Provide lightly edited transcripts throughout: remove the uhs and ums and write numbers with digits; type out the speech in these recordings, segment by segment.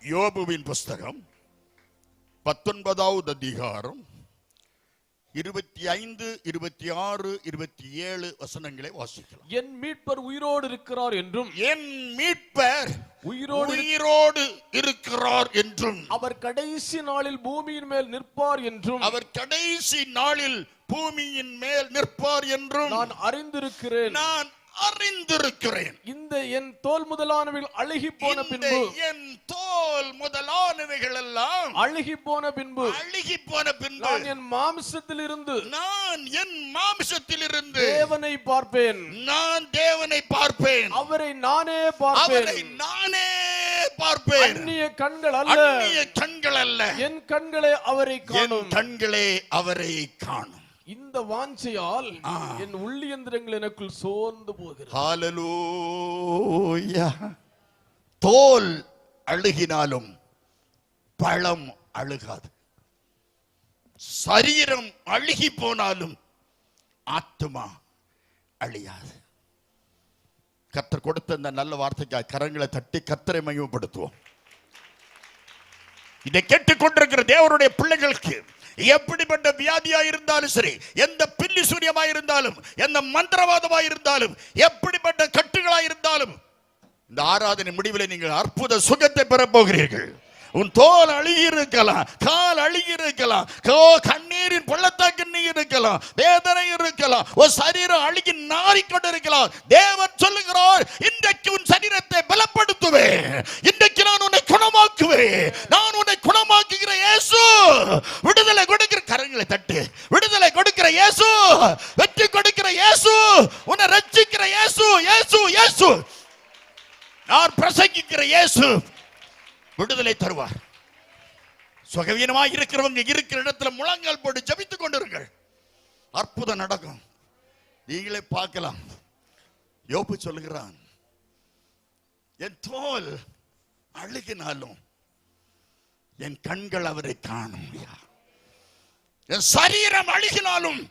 யோபுவின் புஸ்தகம் 19வது அதிகாரம் 25, 26, 27 வசனங்களை வாசிக்கலாம். என் மீட்பர் உயிரோடு இருக்கிறார் என்றும், என் மீட்பர் உயிரோடு இருக்கிறார் என்றும், அவர் கடைசி நாளில் பூமியின் மேல் நிற்பார் என்றும், அவர் கடைசி நாளில் பூமியின் மேல் நிற்பார் என்றும் நான் அறிந்திருக்கிறேன். இந்த என் தோல் முதலானவைகள் அழுகி போன பின்பு, என் தோல் முதலானவைகள் எல்லாம் அழுகி போன பின்பு நான் என் மாம்சத்தில் இருந்து தேவனை பார்ப்பேன். நான் தேவனை பார்ப்பேன். அவரை நானே பார்ப்பேன். அந்நிய கண்கள் அல்ல, என் கண்களே அவரை காணும். கண்களே அவரை காணும். இந்த வாஞ்சையால் என் உள்ளியந்திரங்கள் எனக்குள் சோர்ந்து போகிறது. ஹல்லேலூயா. தோல் அழுகினாலும் பழம் அழுகாது. சரீரம் அழுகி போனாலும் ஆத்துமா அழியாது. கர்த்தர் கொடுத்த இந்த நல்ல வார்த்தைக்காக கரங்களை தட்டி கர்த்தரை மகிமைப்படுத்துவோம். இதை கேட்டுக்கொண்டிருக்கிற தேவனுடைய பிள்ளைகளுக்கு எப்படிப்பட்ட வியாதியா இருந்தாலும் சரி, எந்த பில்லி சூரியமா இருந்தாலும், எந்த மந்திரவாதமா இருந்தாலும், எப்படிப்பட்ட கட்டுகளா இருந்தாலும், இந்த ஆராதனை முடிவில் நீங்கள் அற்புத சுகத்தை பெற போகிறீர்கள். உன் தோல் அழுகி இருக்கலாம், கால் அழுகி இருக்கலாம், கண்ணீரின் பள்ளத்தாக்கு நீர் இருக்கலாம், வேதனை இருக்கலாம், ஒரு சரீரம் அழுகி நாறிக்கொண்டு இருக்கலாம். தேவன் சொல்லுகிறார், இன்றைக்கு உன் சரீரத்தை பலப்படுத்துவேன், இன்றைக்கு நான் உன்னை குணமாக்குவேன். நான் உன்னை குணமாக்குகிற இயேசு, விடுதலை கொடுக்கிற கரங்களை தட்டு, விடுதலை கொடுக்கிற இயேசு, வெற்றி கொடுக்கிற இயேசு, உன்னை ரட்சிக்கிற இயேசு, இயேசு இயேசு, நான் பிரசங்கிக்கிற இயேசு விடுதலை தருவார். சுகவீனமாக இருக்கிறவங்க இருக்கிற இடத்துல முழங்கால் போட்டு ஜபித்துக் கொண்டிருங்கள். அற்புதம் நடக்கும். நீங்களே பார்க்கலாம். யோபு சொல்லுகிறான், என் தோல் அழுகினாலும் என் கண்கள் அவரை காணும். என் சரீரம் அழுகினாலும்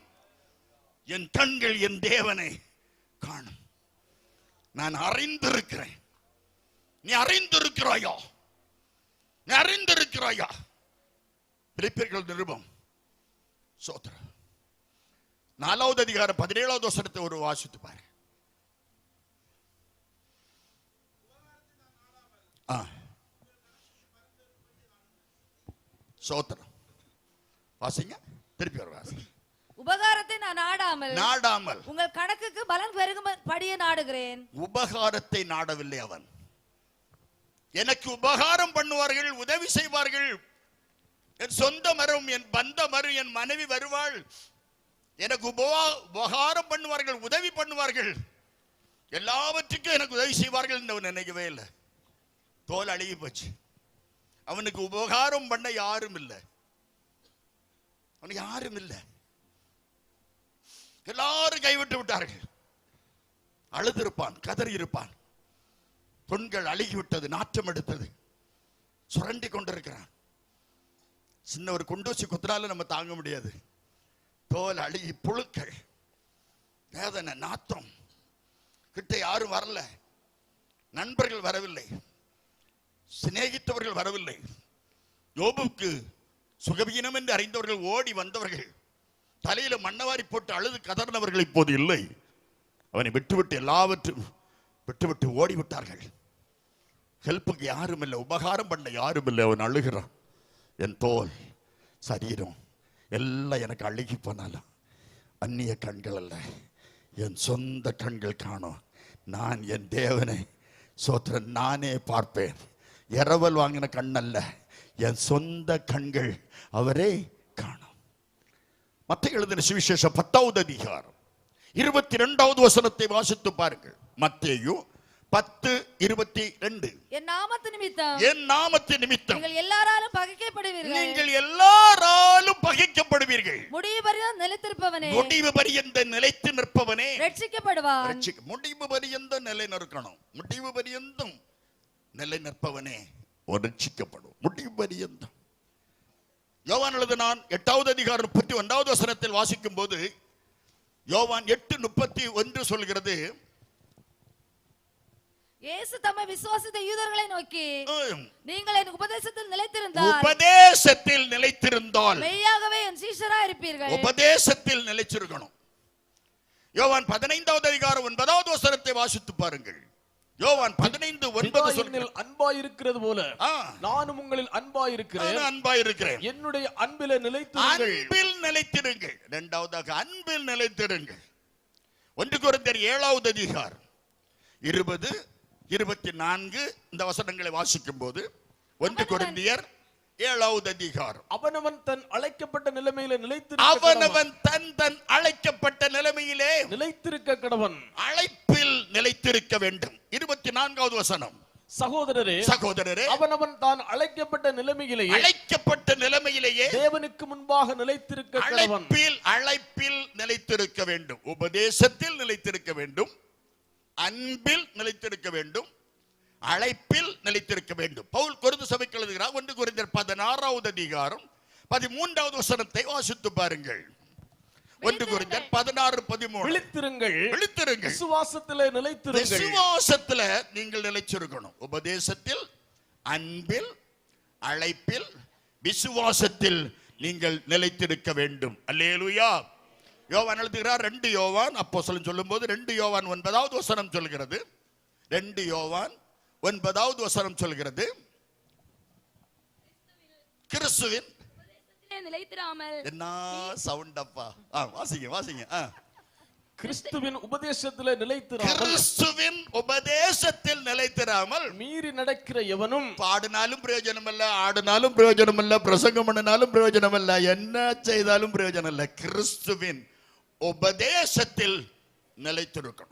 என் கண்கள் என் தேவனை காணும். நான் அறிந்திருக்கிறேன். நீ அறிந்திருக்கிறாயா? நீ அறிந்திருக்கிறாயா? பிலிப்பியர்கள் நிருபம் சோத்ரா 4வது அதிகாரம் 17வது வசனத்தை ஒரு வாசித்து பாரு. சோத்ரம் வாசிங்க, திருப்பி ஒரு வாசி. உபகாரத்தை நான் நாடாமல் உங்கள் கணக்குக்கு பலன் பெருகும்படியே நாடுகிறேன். உபகாரத்தை நாடவில்லை அவன். எனக்கு உபகாரம் பண்ணுவார்கள், உதவி செய்வார்கள், என் சொந்த மரம், என் பந்த மரம், என் மனைவி வருவாள், எனக்கு உபகாரம் பண்ணுவார்கள், உதவி பண்ணுவார்கள், எல்லாவற்றுக்கும் எனக்கு உதவி செய்வார்கள் என்று அவன் நினைக்கவே இல்லை. தோல் அழுகி போச்சு. அவனுக்கு உபகாரம் பண்ண யாரும் இல்லை. அவனுக்கு யாரும் இல்லை. எல்லாரும் கைவிட்டு விட்டார்கள். அழுதிருப்பான், கதறி இருப்பான். தொண்கள் அழுகிவிட்டது, நாற்றம் எடுத்தது, சுரண்டி கொண்டிருக்கிறான். சின்ன ஒரு குண்டூசி குத்தினாலும் நம்ம தாங்க முடியாது. தோல் அழுகி புழுக்கள், வேதனை, நாற்றம். கிட்ட யாரும் வரல, நண்பர்கள் வரவில்லை, சிநேகித்தவர்கள் வரவில்லை. யோபுக்கு சுகவீனம் என்று அறிந்தவர்கள் ஓடி வந்தவர்கள், தலையில மண்ணவாரி போட்டு அழுது கதறினவர்கள் இப்போது இல்லை. அவனை விட்டுவிட்டு எல்லாவற்றும் விட்டுவிட்டு ஓடிவிட்டார்கள். ஹெல்ப்புக்கு யாரும் இல்லை, உபகாரம் பண்ண யாரும் இல்லை. அவன் அழுகிறான். என் தோல் சரீரம் எல்லாம் எனக்கு அழுகி போனாலும் அந்நிய கண்கள் அல்ல, என் சொந்த கண்கள் காணும். நான் என் தேவனை சோத்திரன் நானே பார்ப்பேன். இரவல் வாங்கின கண் அல்ல, என் சொந்த கண்கள் அவரை காணும். மத்தேயு எழுதின சுவிசேஷம் 10வது அதிகாரம் 22வது வசனத்தை வாசித்து பாருங்கள். மத்தேயு 10:22. என் நாமத்தின் நிமித்தம் நீங்கள் எல்லாராலும் பகைக்கப்படுவீர்கள். முடிவு பரியந்த நிலைத்து நிற்பவனே ரட்சிக்கப்படுவான். முடிவு பரியந்த நிலை நிற்கணும். முடிவு பரியந்தம் நிலை நிற்பவனே ரட்சிக்கப்படும். முடிவு பரியந்தம். யோவான் எழுதினான் 8வது அதிகாரம் 31வது வசனத்தில் வாசிக்கும் போது யோவான் 8:31 சொல்கிறது, இயேசு தம்மை விசுவாசித்த யூதர்களை நோக்கி, நீங்கள் என் உபதேசத்தில் நிலைத்திருந்தால் மெய்யாகவே என் சீஷரா இருப்பீர்கள். உபதேசத்தில் நிலைச்சிருக்கணும். யோவான் 15வது அதிகாரம் 9வது வசனத்தை வாசித்து பாருங்கள். யோவான் 15:9 சொல்லுங்கள், அன்பாயிருக்கிறது போல நானும் உங்களில் அன்பாயிருக்கிறேன். என்னுடைய அன்பிலே நிலைத்திருங்கள். அன்பில் நிலைத்திருங்கள். இரண்டாவதாக அன்பில் நிலைத்திருங்கள். 1 கொரிந்தியர் 7வது அதிகாரம் 20, 24 இந்த வசனங்களை வாசிக்கும் போது 1 கொரிந்தியர் 7வது அதிகாரம், அவனவன் தன் அழைக்கப்பட்ட நிலைமையிலே நிலைத்திருக்க கடவன். அழைப்பில் நிலைத்திருக்க வேண்டும். 24வது வசனம், சகோதரரே அவனவன் தான் அழைக்கப்பட்ட நிலைமையிலேயே தேவனுக்கு முன்பாக நிலைத்திருக்க கடவன். அழைப்பில் நிலைத்திருக்க வேண்டும், உபதேசத்தில் நிலைத்திருக்க வேண்டும், அன்பில் நிலைத்திருக்க வேண்டும், அழைப்பில் நிலைத்திருக்க வேண்டும். பவுல் கொரிந்து சபைக்கு எழுதுகிறார். 1 கொரிந்தியர் 16வது அதிகாரம் 13வது வசனத்தை வாசித்து பாருங்கள். 1 கொரிந்தியர் 16:13, விழித்திருங்கள், விசுவாசத்திலே நிலைத்திருங்கள். விசுவாசத்திலே நீங்கள் நிலைச்சிருக்கணும். உபதேசத்தில், அன்பில், அழைப்பில், விசுவாசத்தில் நீங்கள் நிலைத்திருக்க வேண்டும். அல்லேலூயா. யோவான் எழுதுகிறார். 2 யோவான் அப்போஸ்தலன் சொல்லும்போது 2 யோவான் 9வது வசனம் சொல்கிறது. 2 யோவான் 9வது வசனம் சொல்கிறது, கிறிஸ்துவின் நிலைத்திராமல். என்ன சவுண்ட் அப்பா, வாசிங்க. கிறிஸ்துவின் உபதேசத்திலே நிலைத்திராமல், கிறிஸ்துவின் உபதேசத்தில் நிலைத்திராமல் மீறி நடக்கிற எவனும், பாடினாலும் பிரயோஜனம் இல்ல, ஆடினாலும் பிரயோஜனம் இல்ல, பிரசங்கம் பண்ணினாலும் பிரயோஜனம் இல்ல, என்ன செய்தாலும் பிரயோஜனம் இல்ல. கிறிஸ்துவின் உபதேசத்தில் நிலைத்திருக்கணும்.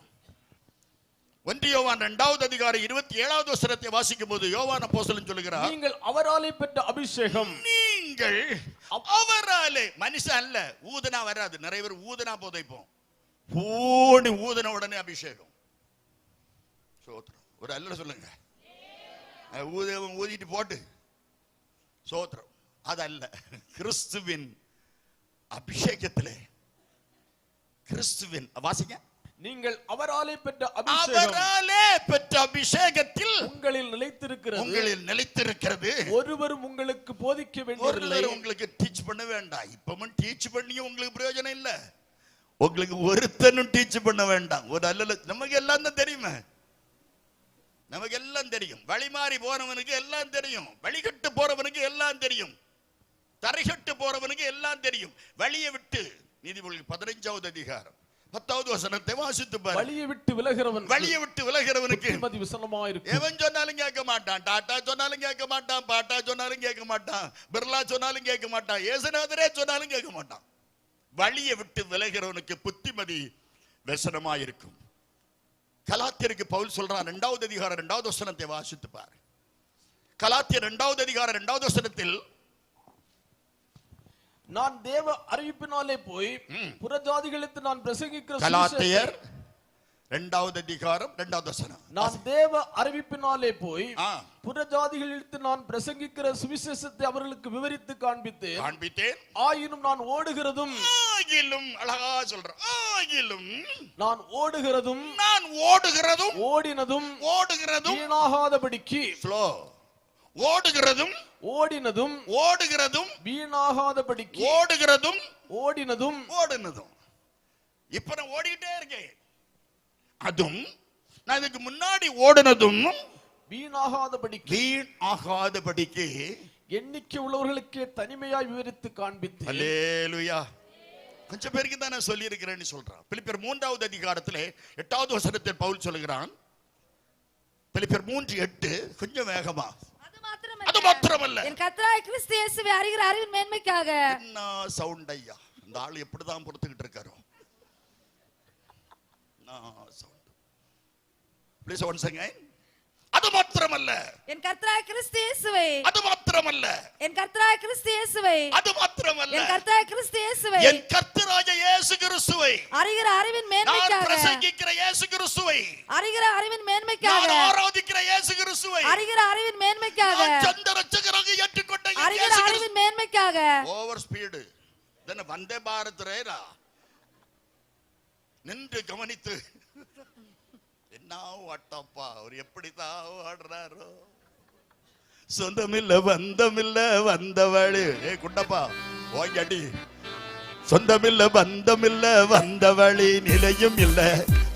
1 யோவான் 2வது அதிகாரம் 27வது வசனத்தை வாசிக்கும் போது யோவான் அப்போஸ்தலன் சொல்கிறார், நீங்கள் அவராலே பெற்ற அபிஷேகம், நீங்கள் அவராலே, மனுஷன் அல்ல. ஊதனா வராது. நிறைய பேர் ஊதனா போதைப்போம், ஊதன உடனே அபிஷேகம். சோத்திரம். ஒரு அல்ல சொல்லுங்க, ஊதிட்டு போட்டு சோத்திரம். அதல்ல. கிறிஸ்துவின் அபிஷேகத்திலே, கிறிஸ்துவின், வாசிங்க, நீங்கள் அவராலே பெற்ற அபிஷேகத்தில் உங்களில் நிலைத்திருக்கிறது. ஒருவரும் உங்களுக்கு போதிக்க வேண்டியதில்லை, உங்களுக்கு டீச் பண்ண வேண்டாம். இப்பவும் டீச் பண்ணியும் உங்களுக்கு பிரயோஜனம் இல்ல. உங்களுக்கு ஒருத்தனும் டீச் பண்ண வேண்டாம். ஒரு அல்ல, நமக்கு எல்லாம் தான் தெரியுமே, நமக்கு எல்லாம் தெரியும். வழி மாறி போறவனுக்கு எல்லாம் தெரியும், வழிகட்டு போறவனுக்கு எல்லாம் தெரியும், தரைகட்டு போறவனுக்கு எல்லாம் தெரியும். வழியை விட்டு, நீதிமொழிகள் 15வது அதிகாரம் 10வது வசனத்தை வாசித்து பாரு. வழியை விட்டு விலகிறவனுக்கு புத்திமதி விசனமாயிருக்கும். எவன் சொன்னாலும் கேட்க மாட்டான், டாடா சொன்னாலும் கேட்க மாட்டான், பாட்டா சொன்னாலும் கேட்க மாட்டான், பிர்லா சொன்னாலும் கேட்க மாட்டான், இயேசுநாதரே சொன்னாலும் கேட்க மாட்டான். வழியை விட்டு விலகிறவனுக்கு புத்திமதி விசனமாயிருக்கும். கலாத்தியருக்கு பவுல் சொல்றான், 2வது அதிகாரம் 2வது வசனத்தை வாசித்து பாரு. கலாத்தியர் 2வது அதிகாரம் 2வது வசனத்தில், நான் தேவ அறிவிப்பினாலே போய் புறஜாதிகளுக்கு நான் பிரசங்கிக்கிற, கலாத்தியர் 2வது அதிகாரம் 2வது வசனம், நான் தேவ அறிவிப்பினாலே போய் புறஜாதிகளுக்கு நான் பிரசங்கிக்கிற சுவிசேஷத்தை அவர்களுக்கு விவரித்து காண்பித்தேன். ஆயினும் நான் ஓடுகிறதும், அழகா சொல்றேன், நான் ஓடுகிறதும் ஓடினதும் வீணாகாதபடிக்கு, ஓடுகிறதும் வீணாகாதபடிக்கு, ஓடினதும். இப்ப நான் ஓடிட்டே இருக்கேன். அதுவும் நான் இதுக்கு முன்னாடி ஓடினதும் வீணாகாதபடிக்கு எண்ணிக்கை உள்ளவர்களுக்கே தனிமையாய் விவரித்து காண்பித்து. அல்லேலூயா. கொஞ்சம் பேருக்கு தான் நான் சொல்லி இருக்கிறேன்னு சொல்றான். பிலிப்பியர் 3வது அதிகாரத்திலே 8வது வசனத்தில் பவுல் சொல்கிறான். பிலிப்பியர் 3:8, கொஞ்சம் வேகமா. அது மாத்திரமல்ல, என் கர்த்தராகிய கிறிஸ்து இயேசுவை அறிகிற அறிவின் மேன்மைக்காக. என்ன சவுண்ட் ஐயா, இந்த ஆள் எப்படிதான் பொறுத்துக்கிட்டு இருக்காரோ. Please once again. அது மாத்திரமல்ல, என் கர்த்தராகிய கிறிஸ்து இயேசுவை. அது மாத்திரமல்ல, என் கர்த்தராகிய கிறிஸ்து இயேசுவை. அது மாத்திரமல்ல, என் கர்த்தராகிய கிறிஸ்து இயேசுவை. என் கர்த்தராகிய இயேசு கிறிஸ்துவை அறிகிற அறிவின் மேன்மைக்காக. நான் பிரசங்கிக்கிற இயேசு கிறிஸ்துவை அறிகிற அறிவின் மேன்மைக்காக. நான் ஆராதிக்கிற இயேசு கிறிஸ்துவை அறிகிற அறிவின் மேன்மைக்காக. நான் சொந்த இரட்சகராக ஏற்றுக்கொண்ட அறிகிற அறிவின் மேன்மைக்காக. ஓவர் ஸ்பீடு இதென்ன வந்தே பாரத் ரேரா? நின்று கவனித்து என்ன வாட்டப்பா அவர் எப்படிதான் ஆடுறாரோ. சொந்தமில்ல பந்தமில்ல வந்தவளே குண்டப்பா ஓங்கடி. சொந்தமில்ல பந்தமில்ல வந்தவழி நிலையும் இல்ல,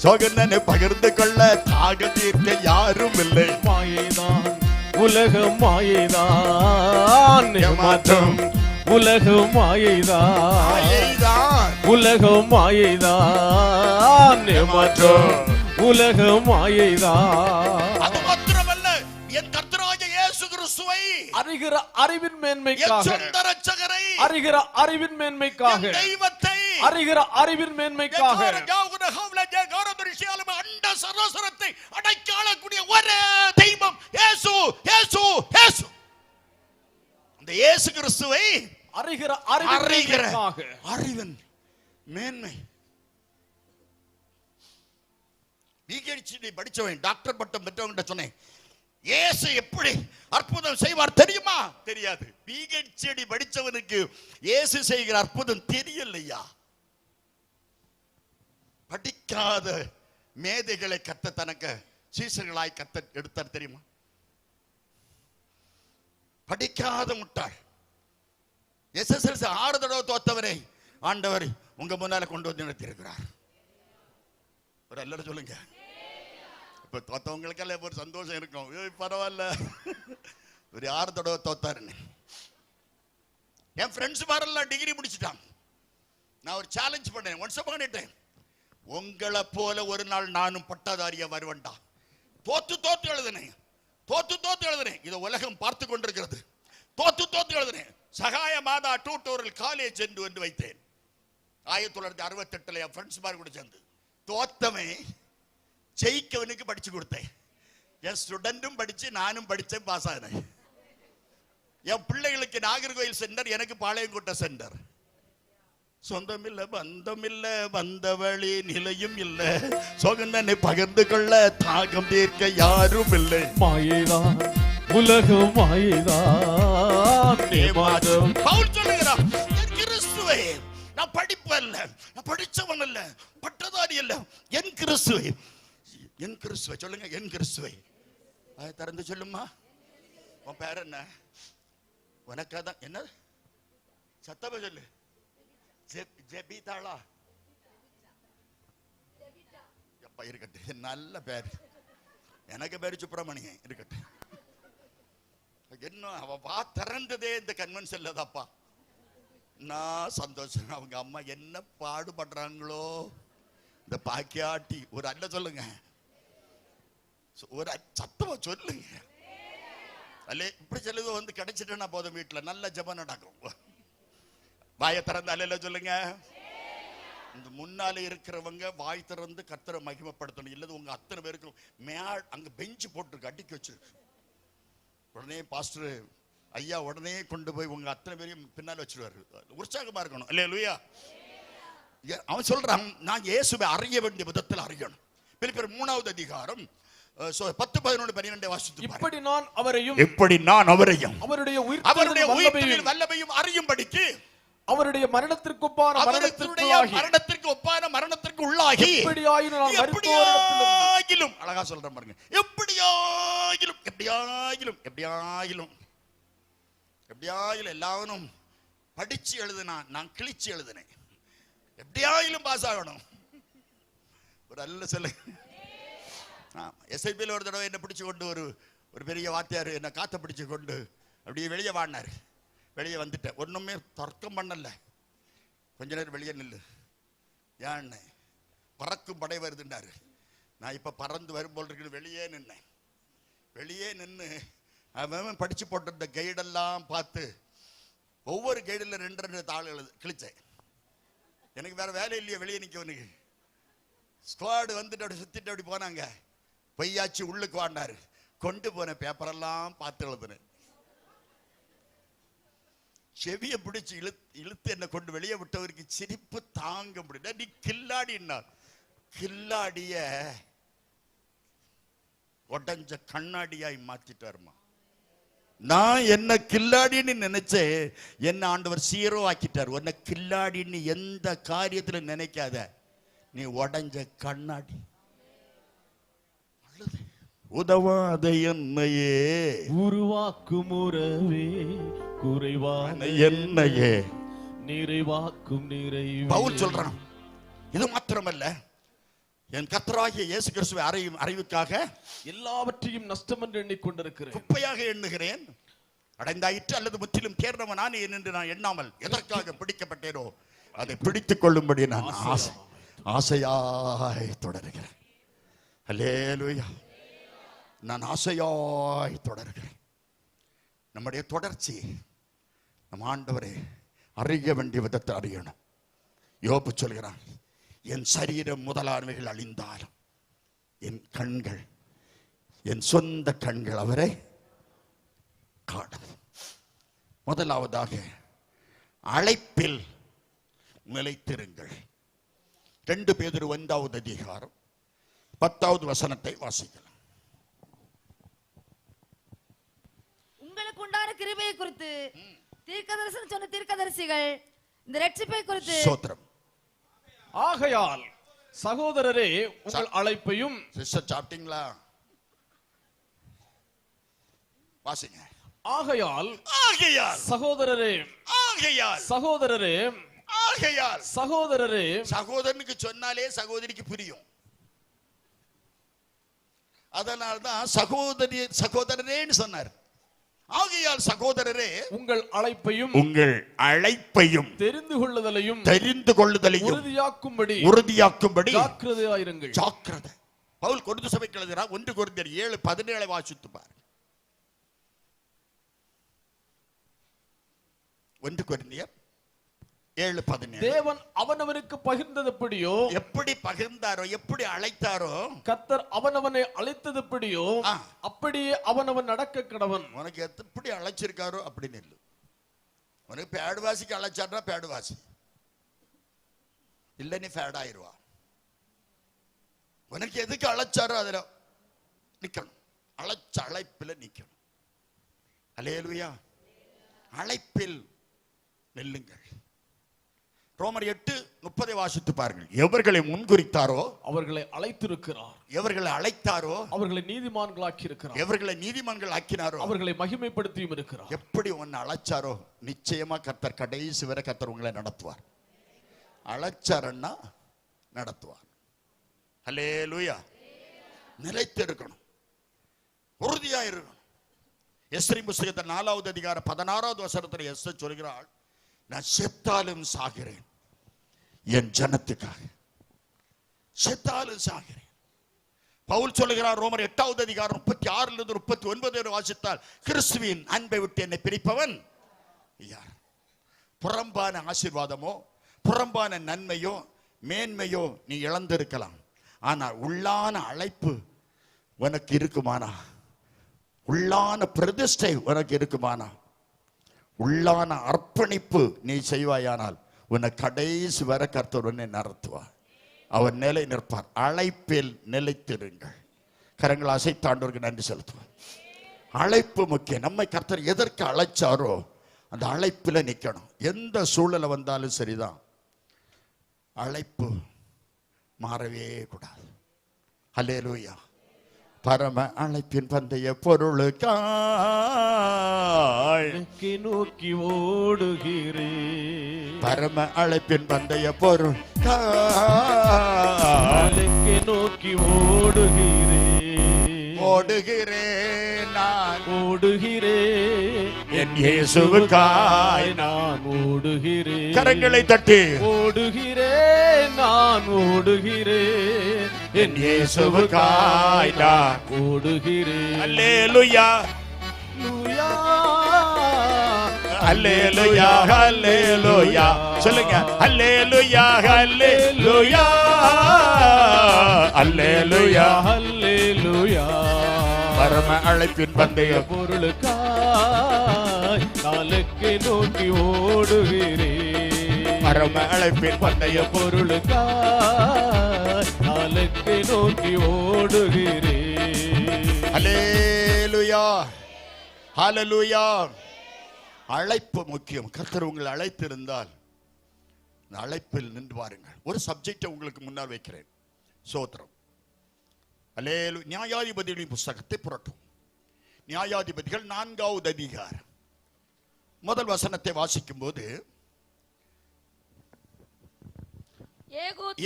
சோகனனை பகிர்ந்து கொள்ள தாக தீர்க்க யாரும் இல்லை. மாயைதான் உலகம், மாயைதான் மாற்றம், உலகம் மாயைதான், உலகம் மாயைதான் மாற்றம், உலகம் மாயைதான். அது மாத்திரமல்ல, என் கர்த்தராகிய இயேசு கிறிஸ்துவை அறிகிற அறிவின் மேன்மைக்காக, சொந்த இரட்சகரை அறிகிற அறிவின் மேன்மைக்காக, தெய்வத்தை அறிகிற அறிவின் மேன்மைக்காக, அண்ட சராசரத்தை அடைக்காளக்கூடிய ஒரே தெய்வம் இயேசு, இயேசு, இயேசு. அந்த இயேசு கிறிஸ்துவை அறிகிற அறிவின் மேன்மை. பிஹெச்டி படிச்சவன், டாக்டர் பட்டம் பெற்றவங்க சொன்னேன், இயேசு எப்படி அற்புதம் செய்வார் தெரியுமா? தெரியாது. பிஹெச்டி படிச்சவனுக்கு இயேசு செய்கிற அற்புதம் தெரியலையா? படிக்காத மேதைகளை கத்த தனக்கு சீசர்களாய் கத்த எடுத்தார் தெரியுமா? படிக்காத முட்டாள் எஸ்எஸ்எல்சி 6 தடவை தோத்தவரை ஆண்டவர் உங்க முன்னால கொண்டு வந்து நிறுத்தியிருக்கிறார். ஒரு எல்லாரும் சொல்லுங்க. இப்ப தோத்தவங்களுக்கெல்லாம் ஒரு சந்தோஷம் இருக்கும், பரவாயில்ல ஒரு 6 தடவை தோத்தாருன்னு. என் ஃப்ரெண்ட்ஸ் மாதிரிலாம் டிகிரி முடிச்சுட்டான். நான் ஒரு சேலஞ்ச் பண்ணேன், ஒன்ஸ் பண்ணிட்டேன், உங்களை போல ஒரு நாள் நானும் பட்டதாரியா வருவேன்டா. தோத்து எழுதுனேன், தோத்து எழுதுனேன். இதை உலகம் பார்த்து கொண்டிருக்கிறது. தோத்து எழுதுனேன். சகாய மாதா டியூட்டோரியல் காலேஜ் என்று வைத்தேன். 1968 என் ஃப்ரெண்ட்ஸ் மாதிரி கூட சேர்ந்து தோத்தவன் ஜெயிக்கவனுக்கு படிச்சு கொடுத்தேன். என் ஸ்டூடெண்டும் படிச்சு நானும் படிச்சேன், பாஸ் ஆனேன். என் பிள்ளைகளுக்கு நாகர்கோயில் சென்டர், எனக்கு பாளையங்கோட்டை சென்டர். சொந்தமில்ல பந்தமில்ல வந்தவழி நிலையும் இல்ல, சோகனனை பகிர்ந்து கொள்ள தாகம் தீர்க்க யாரும் இல்லை. மாயைதான் உலகம், மாயைதான் பவுல் சொல்லுகிறான், என் கிறிஸ்துவே, நான் படிப்பேன் அல்ல, நான் படிச்சவன் அல்ல, பட்டதாரி அல்ல, என் கிறிஸ்துவை, என் கிறிஸ்துவை சொல்லுங்க, என் கிறிஸ்துவை. அதை திறந்து சொல்லுமா. உன் பேர் என்ன? உனக்காதான் என்ன சத்தமா சொல்லு. ஜெபிதாளா? எப்ப இருக்கட்டும், நல்ல பேர். எனக்கு பேரு சுப்பிரமணியன் இருக்கட்டும். என்ன அவ வா திறந்ததே இந்த கன்வென்ஷன்ல தான்ப்பா. நான் சந்தோஷம். அவங்க அம்மா என்ன பாடுபடுறாங்களோ இந்த பாக்கியாட்டி. ஒரு அல்ல சொல்லுங்க, ஒரு சத்தமா சொல்லுங்க. அல்ல இப்படி சொல்லுது வந்து கிடைச்சிட்டேன்னா போதும், வீட்டுல நல்ல ஜெபம் நடக்கும். வாயை திறந்து அல்ல சொல்லுங்க. இந்த முன்னாலே இருக்கிறவங்க வாய் திறந்து கர்த்தரை மகிமைப்படுத்தணும். இல்லது உங்க அத்தனை பேருக்கும் அங்க பெஞ்சு போட்டு அடிக்க வச்சிருக்கு. உடனே பாஸ்டர் ஐயா உடனே கொண்டு போய் உங்க அத்தனை பேரையும் பின்னால் வச்சிருவாரு. உற்சாகமா இருக்கணும். அல்லேலூயா. அவன் சொல்றான், நான் இயேசுவை அறிய வேண்டிய விதத்தில் அறியணும். பிலிப்பியர் 3வது அதிகாரம் 10, 11, 12 வாசித்து பாருங்க. இப்படி நான் அவரையும் அவருடைய உயிர்த்தெழுதலின் வல்லமையும் அறியும்படிக்கு அவருடைய மரணத்திற்கு ஒப்பான மரணத்திற்கு உள்ளாகி எப்படியாயிலும் அழகா சொல்றேன் பாருங்க. எப்படியாயிலும் எல்லாரும் படிச்சு எழுதுனா, நான் கிழிச்சு எழுதுனேன். எப்படியாயிலும் பாஸ் ஆகணும். ஒரு அல்ல சொல்ல. எஸ்ஐபியில் ஒரு தடவை என்ன பிடிச்சு கொண்டு ஒரு பெரிய வாத்தியார் என்ன காத்த பிடிச்சு கொண்டு அப்படியே வெளியே வாடினாரு. வெளியே வந்துட்டேன். ஒண்ணுமே தர்க்கம் பண்ணல. கொஞ்ச நேரம் வெளியே நில்லு. ஏன்னு பறக்கும் படை வருதுன்னாரு. நான் இப்ப பறந்து வரும்போல் இருக்கு. வெளியே நின்று அவன் படிச்சு போட்டிருந்த கைடெல்லாம் பார்த்து ஒவ்வொரு கைடில் 2 தாள் கிழிச்சேன். எனக்கு வேற வேலை இல்லையே வெளியே நிற்கவனுக்கு. ஸ்குவாடு வந்துட்டு அப்படி சுத்திட்டு அப்படி போனாங்க. பொய்யாச்சு உள்ளுக்கு வாடினாரு. கொண்டு போன பேப்பரெல்லாம் பார்த்து எழுதுனேன். செவியை பிடிச்சு இழுத்து என்ன கொண்டு வெளியே விட்டவருக்கு சிரிப்பு தாங்க முடியல. நீ கில்லாடினார். கில்லாடிய உடஞ்ச கண்ணாடியாய் மாத்திட்டாருமா. நான் என்ன கில்லாடின்னு நினைச்சேன், என்ன ஆண்டவர் 0 ஆக்கிட்டார். உன்னை கில்லாடின்னு எந்த காரியத்துல நினைக்காத, நீ உடஞ்ச கண்ணாடி. உதவாத என்னையே உருவாக்கும் உறவே குறைவான என்னையே நிறைவாக்கும் நிறைவே. பவுல் சொல்றான், இது மாத்திரமல்ல, என் கர்த்தராகிய இயேசு கிறிஸ்துவை அறிவுக்காக எல்லாவற்றையும் நஷ்டம் என்று எண்ணிக்கொண்டிருக்கிறேன், குப்பையாக எண்ணுகிறேன். அடைந்தாயிற்று அல்லது முற்றிலும் தேர்ந்தவன் நான் என்று நான் எண்ணாமல் எதற்காக பிடிக்கப்பட்டேனோ அதை பிடித்துக் கொள்ளும்படி நான் ஆசையாய் தொடர்கிறேன். அல்லேலூயா. நான் ஆசையாய் தொடர்கிறேன். நம்முடைய தொடர்ச்சி நம் ஆண்டவரை அறிய வேண்டிய விதத்தை அறியணும். யோபு சொல்கிறான், என் சரீரம் முதலானவைகள் அழிந்தாலும் என் கண்கள், என் சொந்த கண்கள் அவரை காணும். முதலாவதாக அழைப்பில் நிலைத்திருங்கள். 2 பேதுரு 1வது அதிகாரம் 10வது வசனத்தை வாசிக்கலாம். உங்களுக்கு உண்டான கிருபையை குறித்து தீர்க்கதரிசனம் சொன்ன தீர்க்கதரிசிகள் இந்த இரட்சிப்பை குறித்து ஸ்தோத்திரம். ஆகையால் சகோதரரே உங்கள் அழைப்பையும். சிஸ்டர் சாப்பிட்டீங்களா? வாசிங்க. ஆகையால் சகோதரரே, சகோதரரே, சகோதரரே. சகோதரனுக்கு சொன்னாலே சகோதரிக்கு புரியும். அதனால்தான் சகோதரரேன்னு சொன்னார். ஆகையால் சகோதரரே உங்கள் அழைப்பையும் தெரிந்து கொள்ளுதலையும் உறுதியாக்கும்படி ஜாக்கிரதையாயிருங்கள். ஜாக்கிரதை. பவுல் கொரிந்து சபைக்கு எழுதுகிறார். 1 கொரிந்தியர் 7:17 வாசித்து பாருங்க. 1 கொரிந்தியர் 7:17. தேவன் அவனவனுக்கு பகிர்ந்ததப்படியோ, எப்படி பகிர்ந்தாரோ, எப்படி அழைத்தாரோ, கர்த்தர் அவனவனை அழைத்ததப்படியோ அப்படியே அவனவன் நடக்க கடவன். உனக்கு எப்படி அழைச்சிருக்காரோ அப்படின்னு இல்லை. உனக்கு பேடுவாசிக்கு அழைச்சார்னா பேடுவாசி இல்லை, நீ ஃபேட் ஆயிருவா. உனக்கு எதுக்கு அழைச்சாரோ அதுல நிக்கணும். அழைப்பில் நிக்கணும். அல்லேலூயா. அழைப்பில் நெல்லுங்கள். ரோமர் 8:30 வாசித்து பாருங்கள். எவர்களை முன்குறித்தாரோ அவர்களை அழைத்திருக்கிறார். எவர்களை அழைத்தாரோ அவர்களை நீதிமான்களாக்கி இருக்கிறார். எவர்களை நீதிமான்கள் ஆக்கினாரோ அவர்களை மகிமைப்படுத்தியும் இருக்கிறார். எப்படி உன்னை அழைச்சாரோ நிச்சயமா கர்த்தர் கடைசி வரை கர்த்தர் உங்களை நடத்துவார். அழைச்சாரன்னா நடத்துவார். அல்லேலூயா. நிலைத்து இருக்கணும், உறுதியா இருக்கணும். எஸ்தரின் புத்தகத்தில் 4வது அதிகாரம் 16வது வசனத்தில் எஸ்தர் சொல்கிறாள், நான் செத்தாலும் சாகிறேன் என் ஜனத்துக்காக, செத்தாலும் சாகிறேன். பவுல் சொல்லுகிறார் ரோமர் 8வது அதிகாரம் 36 39 வாசித்தால், கிறிஸ்துவின் அன்பை விட்டு என்னை பிரிப்பவன் யார்? புறம்பான ஆசீர்வாதமோ புறம்பான நன்மையோ மேன்மையோ நீ இழந்திருக்கலாம். ஆனால் உள்ளான அழைப்பு உனக்கு இருக்குமானா, உள்ளான பிரதிஷ்டை உனக்கு இருக்குமானா, உள்ளான அர்ப்பணிப்பு நீ செய்வாயானால் உன்னை கடைசி வர கர்த்தர் உன்னை நடத்துவார். அவர் நிலை நிற்பார். அழைப்பில் நிலைத்திருங்கள். கரங்கள் அசைத்தாண்டவருக்கு நன்றி செலுத்துவார். அழைப்பு முக்கியம். நம்மை கர்த்தர் எதற்கு அழைச்சாரோ அந்த அழைப்பில் நிற்கணும். எந்த சூழலை வந்தாலும் சரிதான், அழைப்பு மாறவே கூடாது. அல்லேலூயா. பரம அழைப்பின் பந்தய பொருளுக்காய் நோக்கி ஓடுகிறேன். பரம அழைப்பின் பந்தய பொருளுக்காய் நோக்கி ஓடுகிறேன். ஓடுகிறேன், நான் ஓடுகிறேன், என் இயேசுவுக்காய் நான் ஓடுகிறேன். கரங்களை தட்டி ஓடுகிறேன், நான் ஓடுகிறேன், என் இயேசுவுக்காய் நான் ஓடுகிறேன். அல்லேலூயா, அல்லேலூயா, அல்லேலூயா. சொல்லுங்க, அல்லேலூயா, அல்லேலூயா, அல்லேலூயா, அல்லேலூயா. பரம அழைப்பின் பந்தய பொருளுக்காய் நாளுக்கு நோக்கி ஓடுகிறேன். பரம அழைப்பின் பந்தய பொருளுக்காய் நாளுக்கு நோக்கி ஓடுகிறேன். அல்லேலூயா, ஹல்லேலூயா. அழைப்பு முக்கியம். கர்த்தர் உங்களை அழைத்திருந்தால் அழைப்பில் நின்று பாருங்கள். ஒரு சப்ஜெக்டை உங்களுக்கு முன்னால் வைக்கிறேன். சோத்திரம். அல்லேலூயா. நியாயாதிபதிகளின் புஸ்தகத்தை புரட்டும். நியாயாதிபதிகள் 4வது அதிகாரம் முதல் வசனத்தை வாசிக்கும் போது,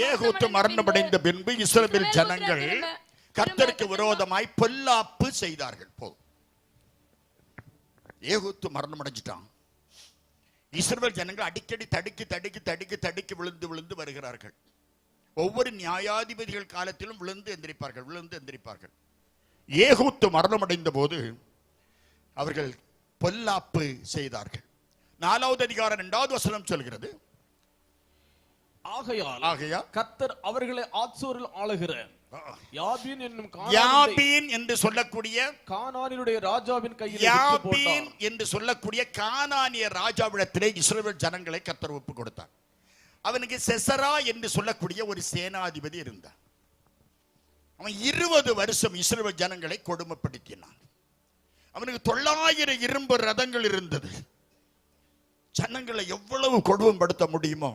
ஏகூத்து மரணமடைந்த பின்பு இஸ்ரவேல் ஜனங்கள் கர்த்தருக்கு விரோதமாய் பொல்லாப்பு செய்தார்கள். ஏகூத்து மரணம் அடைஞ்சிட்டான். இஸ்ரவேல் ஜனங்கள் அடிக்கடி தடுக்கி விழுந்து வருகிறார்கள். ஒவ்வொரு நியாயாதிபதிகள் காலத்திலும் விழுந்து எந்திரிப்பார்கள். ஏகூத்து மரணம் அடைந்த போது அவர்கள் பொல்லாப்பு செய்தார்கள். 4வது அதிகாரம் 2வது வசனம் சொல்கிறது, ஆகையால் கர்த்தர் அவர்களை ஆத்சோரில் ஆளுகிற யாபீன் என்று சொல்லக்கூடிய கானானியருடைய ராஜாவின் கையில் யாபீன் என்று சொல்லக்கூடிய கானானிய ராஜாவிடத்திலே இஸ்ரவேல் ஜனங்களை கர்த்தர் ஒப்பு கொடுத்தார். அவனுக்கு செசரா என்று சொல்லக்கூடிய ஒரு சேனாதிபதி இருந்தார். அவன் 20 வருஷம் இஸ்ரவேல் ஜனங்களை கொடுமைப்படுத்தினான். அவனுக்கு 900 இரும்பு ரதங்கள் இருந்தது. ஜனங்களை எவ்வளவு கொடுமைப்படுத்த முடியுமோ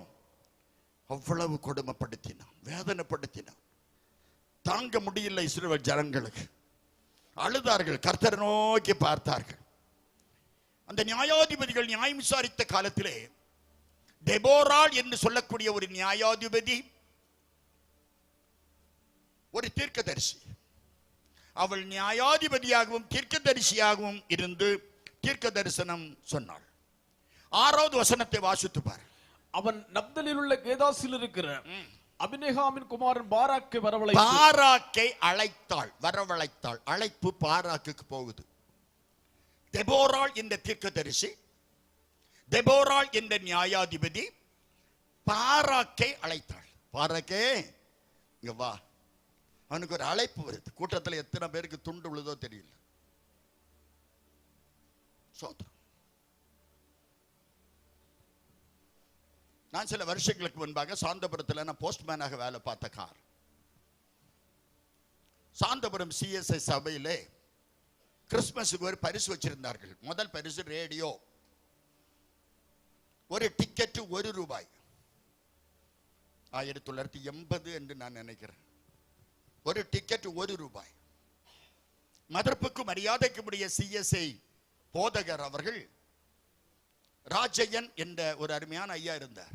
அவ்வளவு கொடுமைப்படுத்தினான், வேதனைப்படுத்தினான். தாங்க முடியல இஸ்ரவேல் ஜனங்களுக்கு. அழுதார்கள், கர்த்தரை நோக்கி பார்த்தார்கள். அந்த நியாயாதிபதிகள் நியாயம் விசாரித்த காலத்திலே தெபோராள் என்று சொல்லக்கூடிய ஒரு நியாயாதிபதி, ஒரு தீர்க்கதரிசி. அவள் நியாயாதிபதியாகவும் தீர்க்கதரிசியாகவும் இருந்து தீர்க்க தரிசனம் சொன்னாள். 6வது வசனத்தை வாசித்து பார். அவன் நப்தலில் உள்ள கேதாசில் இருக்கிற அபினேகாமின் குமாரன் பாராக்கை வரவழைத்தாள். அழைப்பு பாராக்குக்கு போகுது. தெபோராள் என்ற தீர்க்கதரிசி, தெபோராள் என்ற நியாயாதிபதி பாராக்கை அழைத்தாள். பாராக்கே இங்க வா. அவனுக்கு ஒரு அழைப்பு வருது. கூட்டத்தில் எத்தனை பேருக்கு துண்டு விழுதோ தெரியல. சோத்ரம். நான் சில வருஷங்களுக்கு முன்பாக சாந்தபுரத்தில் நான் போஸ்ட்மேனாக வேலை பார்த்த கார். சாந்தபுரம் CSI சபையிலே கிறிஸ்துமஸுக்கு ஒரு பரிசு வச்சிருந்தார்கள். முதல் பரிசு ரேடியோ. ஒரு டிக்கெட் ₹1. 1980 என்று நான் நினைக்கிறேன். ஒரு டிக்கெட் ₹1. மதர்ப்புக்கு மரியாதைக்கு உடைய CSI போதகர் அவர்கள் ராஜையன் என்ற ஒரு அருமையான ஐயா இருந்தார்.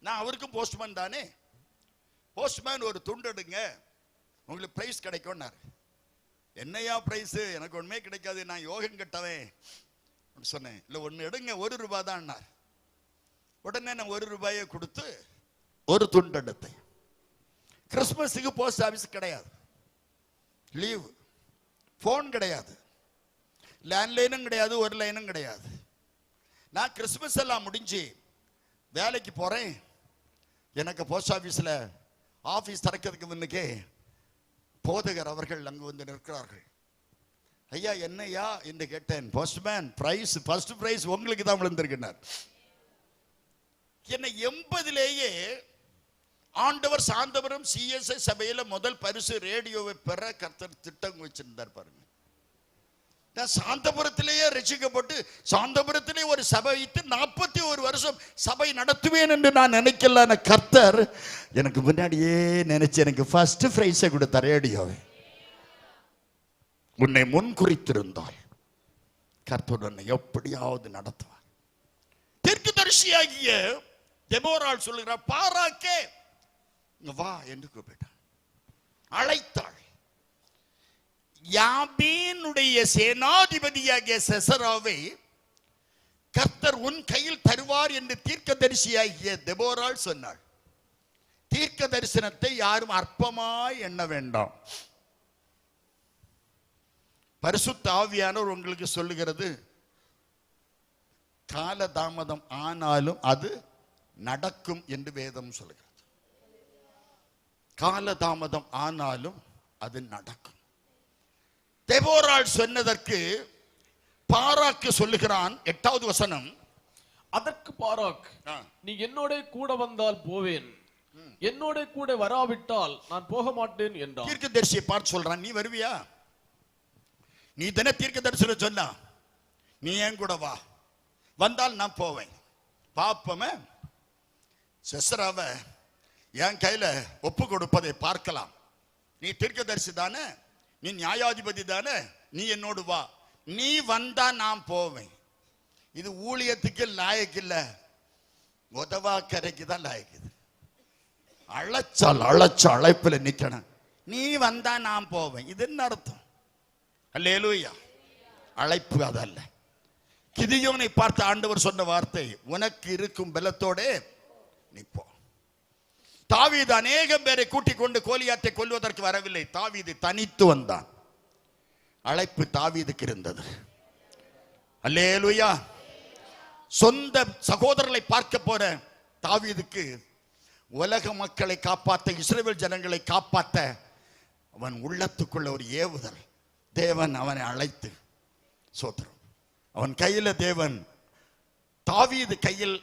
நான் அவருக்கும் போஸ்ட்மேன் தானே. போஸ்ட்மேன் ஒரு துண்டு எடுங்க, உங்களுக்கு பிரைஸ் கிடைக்கும்னார். என்னையா பிரைஸ்? எனக்கு ஒண்ணுமே கிடைக்காது, நான் யோகம் கட்டவேன் சொன்னேன். இல்லை ஒன்று எடுங்க, ₹1 தான். உடனே நான் ₹1 கொடுத்து ஒரு துண்டு எடுத்தேன். கிறிஸ்துமஸுக்கு போஸ்ட் ஆபீஸ் கிடையாது, லீவ். போன் கிடையாது, லேண்ட்லைனும் கிடையாது, ஒரு லைனும் கிடையாது. நான் கிறிஸ்துமஸ் எல்லாம் முடிஞ்சு வேலைக்கு போறேன். எனக்கு போஸ்ட் ஆபீஸ்ல ஆபீஸ் திறக்கிறதுக்கு முன்னுக்கே போதகர் அவர்கள் அங்கு வந்து நிற்கிறார்கள். ஐயா என்னையா என்று கேட்டேன். போஸ்ட்மேன் பிரைஸ், ஃபர்ஸ்ட் பிரைஸ் உங்களுக்கு தான் விழுந்திருக்கிறார். என்னை 80லேயே ஆண்டவர் சாந்தபுரம் CSI சபையில முதல் பரிசு ரேடியோவை பெற கர்த்தர் திட்டம் வச்சிருந்தார் பாருங்க. நான் சாந்தபுரத்திலேயே ரசிக்கப்பட்டு சாந்தபுரத்திலே ஒரு சபை வைத்து 41 வருஷம் சபை நடத்துவேன் என்று நான் நினைக்கல. கர்த்தர் எனக்கு முன்னாடியே நினைச்சு எனக்கு ஃபர்ஸ்ட் பிரைஸை கொடுத்த ரேடியோவை. உன்னை முன் குறித்திருந்தால் கர்த்தர் உன்னை எப்படியாவது நடத்துவார். தீர்க்கதரிசியாகிய தெபோராள் சொல்லுகிறார், பாராக்கே வா என்று கூப்பிட்டார், அழைத்தாள். யாபீனுடைய சேனாதிபதியாகிய செசராவை கர்த்தர் உன் கையில் தருவார் என்று தீர்க்கதரிசியாகிய தெபோராள் சொன்னாள். தீர்க்க தரிசனத்தை யாரும் அற்பமாய் எண்ண வேண்டாம். பரிசுத்த ஆவியானவர் உங்களுக்கு சொல்லுகிறது, காலதாமதம் ஆனாலும் அது நடக்கும் என்று வேதம் சொல்லுகிறது. காலதாமதம் ஆனாலும் அது நடக்கும். தெபோராள் சொன்னதற்கு பாராக்கு சொல்லுகிறான். 8வது வசனம். அதற்கு பாராக், நீ என்னோட கூட வந்தால் போவேன், என்னோட கூட வராவிட்டால் நான் போக மாட்டேன் என்றான். தீர்க்கதரிசியை பார்த்து சொல்றான், நீ வருவியா? நீ தானே தீர்க்கதரிசனம் சொன்னா, நீ ஏன் கூட வா, வந்தால் நான் போவேன். பாப்பமே செசராவை என் கையில ஒப்பு கொடுப்பதை பார்க்கலாம். நீ தீர்க்கதரிசி தானே, நீ நியாயாதிபதி தானே, நீ என்னோடு வா, நீ வந்தா நான் போவேன். இது ஊழியத்துக்கு லாயக்கு இல்ல, உதவாக்கரைக்கு தான் லாயக்குது. அழைச்ச அழைப்புல நிக்கணும். நீ வந்தா நான் போவேன், இது என்ன அர்த்தம்? அல்லேலூயா. அழைப்பு அதல்ல. கிதியோனை பார்த்து ஆண்டவர் சொன்ன வார்த்தை, உனக்கு இருக்கும் பலத்தோட நீ போ. தாவீது அநேகம் பேரை கூட்டிக் கொண்டு கோலியாத்தை கொல்வதற்கு வரவில்லை. தாவீது தனித்து வந்தான். அழைப்பு தாவீதுக்கு இருந்தது. அல்லேலூயா. சொந்த சகோதரர்களை பார்க்க போற தாவீதுக்கு உலக மக்களை காப்பாற்ற, இஸ்ரவேல் ஜனங்களை காப்பாற்ற அவன் உள்ளத்துக்குள்ள ஒரு ஏவுதல். தேவன் அவனை அழைத்து, சோத்திரம், அவன் கையில தேவன், தாவீது கையில்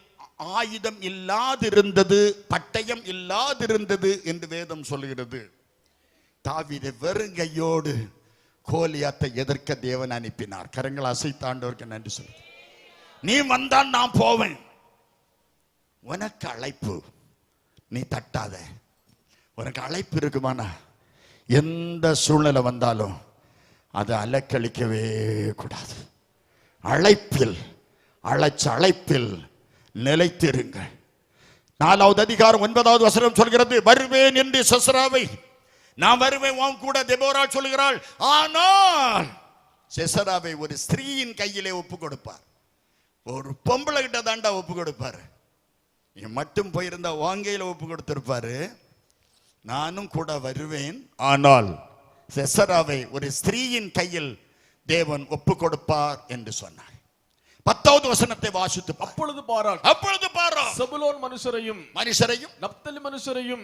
ஆயுதம் இல்லாதிருந்தது, பட்டயம் இல்லாதிருந்தது என்று வேதம் சொல்கிறது. தாவீதை வெறுங்கையோடு கோலியாத்தை எதிர்க்க தேவன் அனுப்பினார். கரங்கள் அசைத்தாண்டவருக்கு நன்றி சொல்லு. நீ வந்தான் நான் போவேன். உனக்கு அழைப்பு, நீ தட்டாத. உனக்கு அழைப்பு இருக்குமானா எந்த சூழ்நிலை வந்தாலும் அதை அலக்களிக்கவே கூடாது. அழைப்பில், அழைப்பில் நிலைத்திருங்கள். 4வது அதிகாரம் 9வது வசனம் சொல்கிறது, வருவேன் என்று சிசராவை, நான் வருவேன் உன் கூட தெபோரா சொல்கிறாள். ஆனால் சிசராவை ஒரு ஸ்திரீயின் கையிலே ஒப்பு கொடுப்பார். ஒரு பொம்பளை கிட்ட தாண்டா ஒப்பு கொடுப்பாரு. நீ மட்டும் போயிருந்தா வாங்கையில ஒப்பு கொடுத்திருப்பாரு. நானும் கூட வருவேன், ஆனால் சிசராவை ஒரு ஸ்திரீயின் கையில் தேவன் ஒப்பு கொடுப்பார் என்று சொன்னார். 10வது வசனத்தை வாசித்து, அப்பொழுது பாராக் செபுலோன் மனுஷரையும் நப்தலி மனுஷரையும்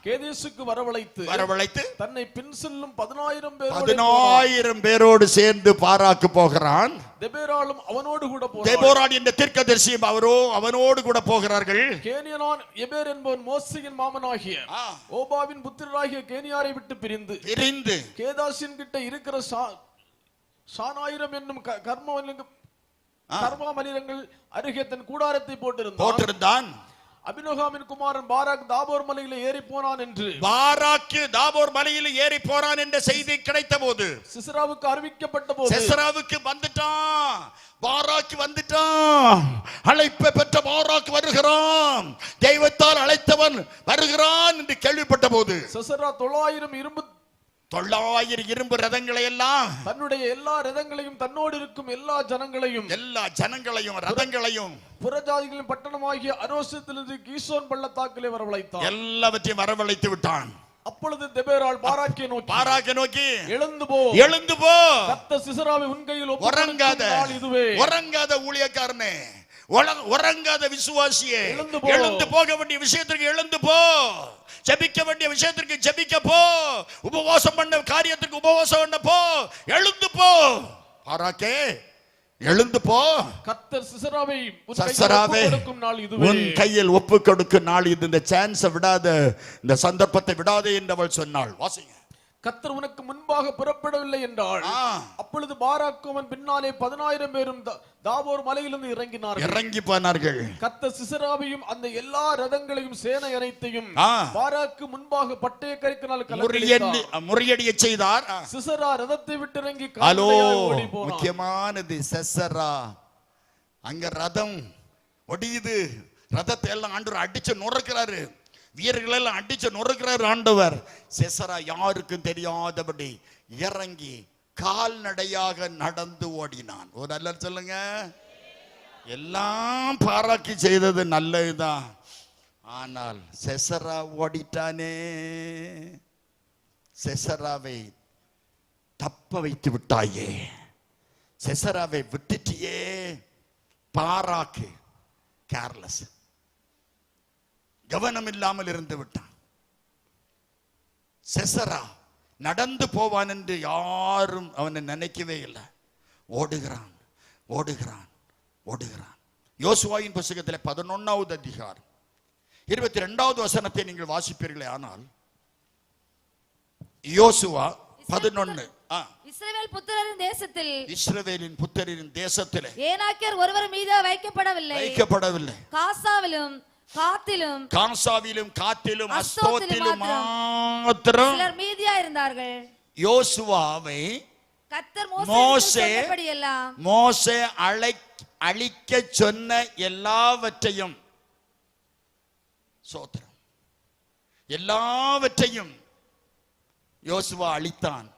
கேதேசுக்கு வரவழைத்து தன்னை பின் செல்லும் 10,000 பேரோடு சேர்ந்து பாராக்கு போகிறான். தெபோராளும் அவனோடு கூட போகிறான். தெபோராள் என்ற தீர்க்கதரிசியும் அவனோடு கூட போகிறார்கள். கேனியனான் எபேர் என்பவன் மோசேயின் மாமனாகிய ஓபாவின் புத்திரராகிய கேனியாரை விட்டு பிரிந்து கேதாசின் கிட்ட இருக்கிற சானாயிரம் என்னும் கர்மாமலிரங்கள் அருகே தன் கூடாரத்தை போட்டிருந்தான். அபினோகாமின் குமாரன் பாராக் தாபோர் மலையில் ஏறி போனான் என்று, பாராக்கு தாபோர் மலையில் ஏறி போறான் என்ற செய்தி கிடைத்த போது சிசராவுக்கு அறிவிக்கப்பட்ட போது, சிசராவுக்கு வந்துட்டான், பாராக்கு வந்துட்டான், அழைப்பை பெற்ற பாராக்கு வருகிறான், தெய்வத்தால் அழைத்தவன் வருகிறான் என்று கேள்விப்பட்ட போது சிசரா 900 இரும்பு ரதங்களை எல்லாம், தன்னுடைய எல்லா ரதங்களையும், தன்னோடு இருக்கும் எல்லா ஜனங்களையும் ரதங்களையும் புறஜாதிகளின் பட்டணமாகிய அரோசத்திலிருந்து கீசோன் பள்ளத்தாக்கிலே வரவழைத்தான். எல்லாவற்றையும் வரவழைத்து விட்டான். அப்பொழுது தெபோராள் பாராக்கை நோக்கி எழுந்து போ, கர்த்தர் சிசராவை உன் கையில் உறங்காத ஊழியக்காரனே, உறங்காத விசுவாசியே, எழுந்து போக வேண்டிய விஷயத்திற்கு எழுந்து போ, ஜெபிக்க வேண்டிய விஷயத்திற்கு ஜெபிக்க போ, உபவாசம் பண்ண காரியத்திற்கு உபவாசம் பண்ண போ, எழுந்து போ. பாராக்கே எழுந்து போ, கர்த்தர் சிசராவை உன் கையில் ஒப்பு கொடுக்கும் நாள் இது. இந்த சான்ஸ் விடாத, இந்த சந்தர்ப்பத்தை விடாதே என்று அவள் சொன்னாள். வாசிங்க. கர்த்தர் உனக்கு முன்பாக புறப்படவில்லை என்றால், அப்பொழுது பாராக்கும் அவன் பின்னாலே 10,000 பேரும் தாபோர் மலையிலிருந்து இறங்கி போனார்கள். கர்த்தர் சிசராவையும் அந்த எல்லா ரதங்களையும் சேனை அனைத்தையும் பாராக்கு முன்பாக பட்டய கரிக்கினால் முறியடிய செய்தார். சிசரா ரதத்தை விட்டு இறங்கி ஓடி போனான். முக்கியமானது சிசரா, அங்க ரதம் ஒடியுது. ரதத்தை எல்லாம் ஆண்டவர் அடிச்சு நொறுக்கிறாரு, வீரர்கள் எல்லாம் அடிச்சு நொறுக்கிறார் ஆண்டவர். சிசரா யாருக்கும் தெரியாதபடி இறங்கி கால்நடையாக நடந்து ஓடினான். ஒரு அல்ல சொல்லுங்க. எல்லாம் பாராக்கி செய்தது நல்லதுதான், ஆனால் சிசரா ஓடிட்டானே. சிசராவை தப்ப வைத்து விட்டாயே, சிசராவை விட்டுட்டியே. பாராக்கு கேர்லெஸ், கவனம் இல்லாமல் இருந்து விட்டான். சிசரா நடந்து போவான் என்று யாரும் அவனை நினைக்கவே இல்லை. ஓடுகிறான். யோசுவாவின் புத்தகத்தில் 11வது அதிகாரம் 22வது வசனத்தை நீங்கள் வாசிப்பீர்களே ஆனால், யோசுவா 11, இஸ்ரவேலின் புத்திரரின் தேசத்தில் ஏனாக்கியர் ஒருவர் மீது வைக்கப்படவில்லை. காசாவிலும் காத்திலும் காசாவிலும் காத்திலும் அஸ்தோத்திலும் மாத்திரம் சிலர் மீதியா இருந்தார்கள். யோசுவாவை கர்த்தர் மோசே அழிக்க சொன்ன எல்லாவற்றையும் சோத்திரம் எல்லாவற்றையும் யோசுவா அழித்தான்.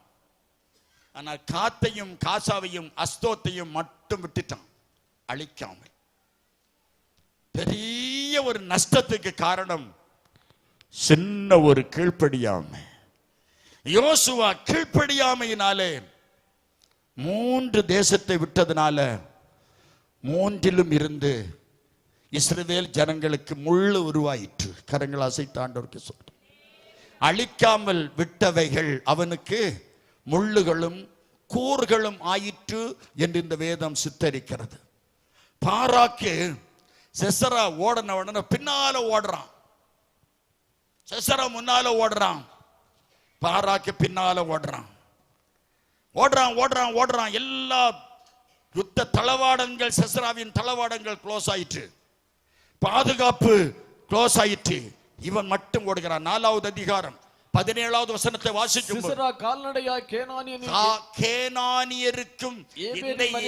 ஆனால் காத்தையும் காசாவையும் அஸ்தோத்தையும் மட்டும் விட்டுட்டான், அழிக்காமல். பெரிய ஒரு நஷ்டத்துக்கு காரணம் சின்ன ஒரு கீழ்ப்படியாமை. யோசுவா கீழ்ப்படியாமையினாலே 3 தேசத்தை விட்டதுனால 3லும் இருந்து இஸ்ரவேல் ஜனங்களுக்கு முள்ளு உருவாயிற்று. கரங்கள் அசைத்தாண்டவருக்கு சொல்ற, அழிக்காமல் விட்டவைகள் அவனுக்கு முள்ளுகளும் கூர்களும் ஆயிற்று என்று இந்த வேதம் சித்தரிக்கிறது. பாராக்கு செசரா ஓடன உடனே பின்னால ஓடுறான், செசரா முன்னால ஓடுறான், பாராக்கு பின்னால ஓடுறான். எல்லா யுத்த தளவாடங்கள், செசராவின் தளவாடங்கள் க்ளோஸ் ஆயிற்று, பாதுகாப்பு க்ளோஸ் ஆயிற்று. இவன் மட்டும் ஓடுகிறான். 4வது அதிகாரம் 17வது வசனத்தை வாசிக்கும் கேனானியருக்கும்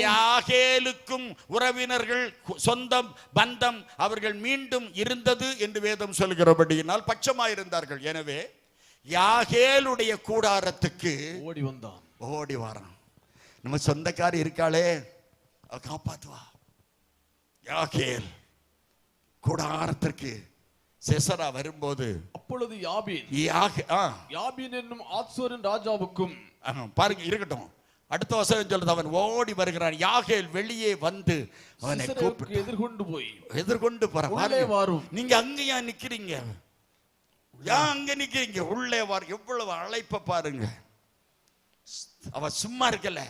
யாகேலுக்கும் உறவினர்கள், சொந்தம் பந்தம் அவர்கள் மீண்டும் இருந்தது என்று வேதம் சொல்கிறபடியினால் பட்சமாயிருந்தார்கள். எனவே யாகேலுடைய கூடாரத்துக்கு ஓடி வரான். நம்ம சொந்தக்காரி இருக்காளே, அவ காப்பாத்துவா. யாகேல் கூடாரத்திற்கு செசரா வரும்போது அப்பொழுது யாபீன் என்னும் ஆத்சோரின் ராஜாவுக்கும், பாருங்க இருக்கட்டும், அடுத்த வசனம் சொல்றது, அவன் ஓடி வருகிறான். யாகேல் வெளியே வந்து அவனை கூப்பிட்டு எதிர்கொண்டு போறான். நீங்க அங்கேயா நிக்கிறீங்க? ஏன் அங்க நிக்கிறீங்க? உள்ளே வார். எவ்வளவு அழைப்ப பாருங்க. அவ சும்மா இருக்கல,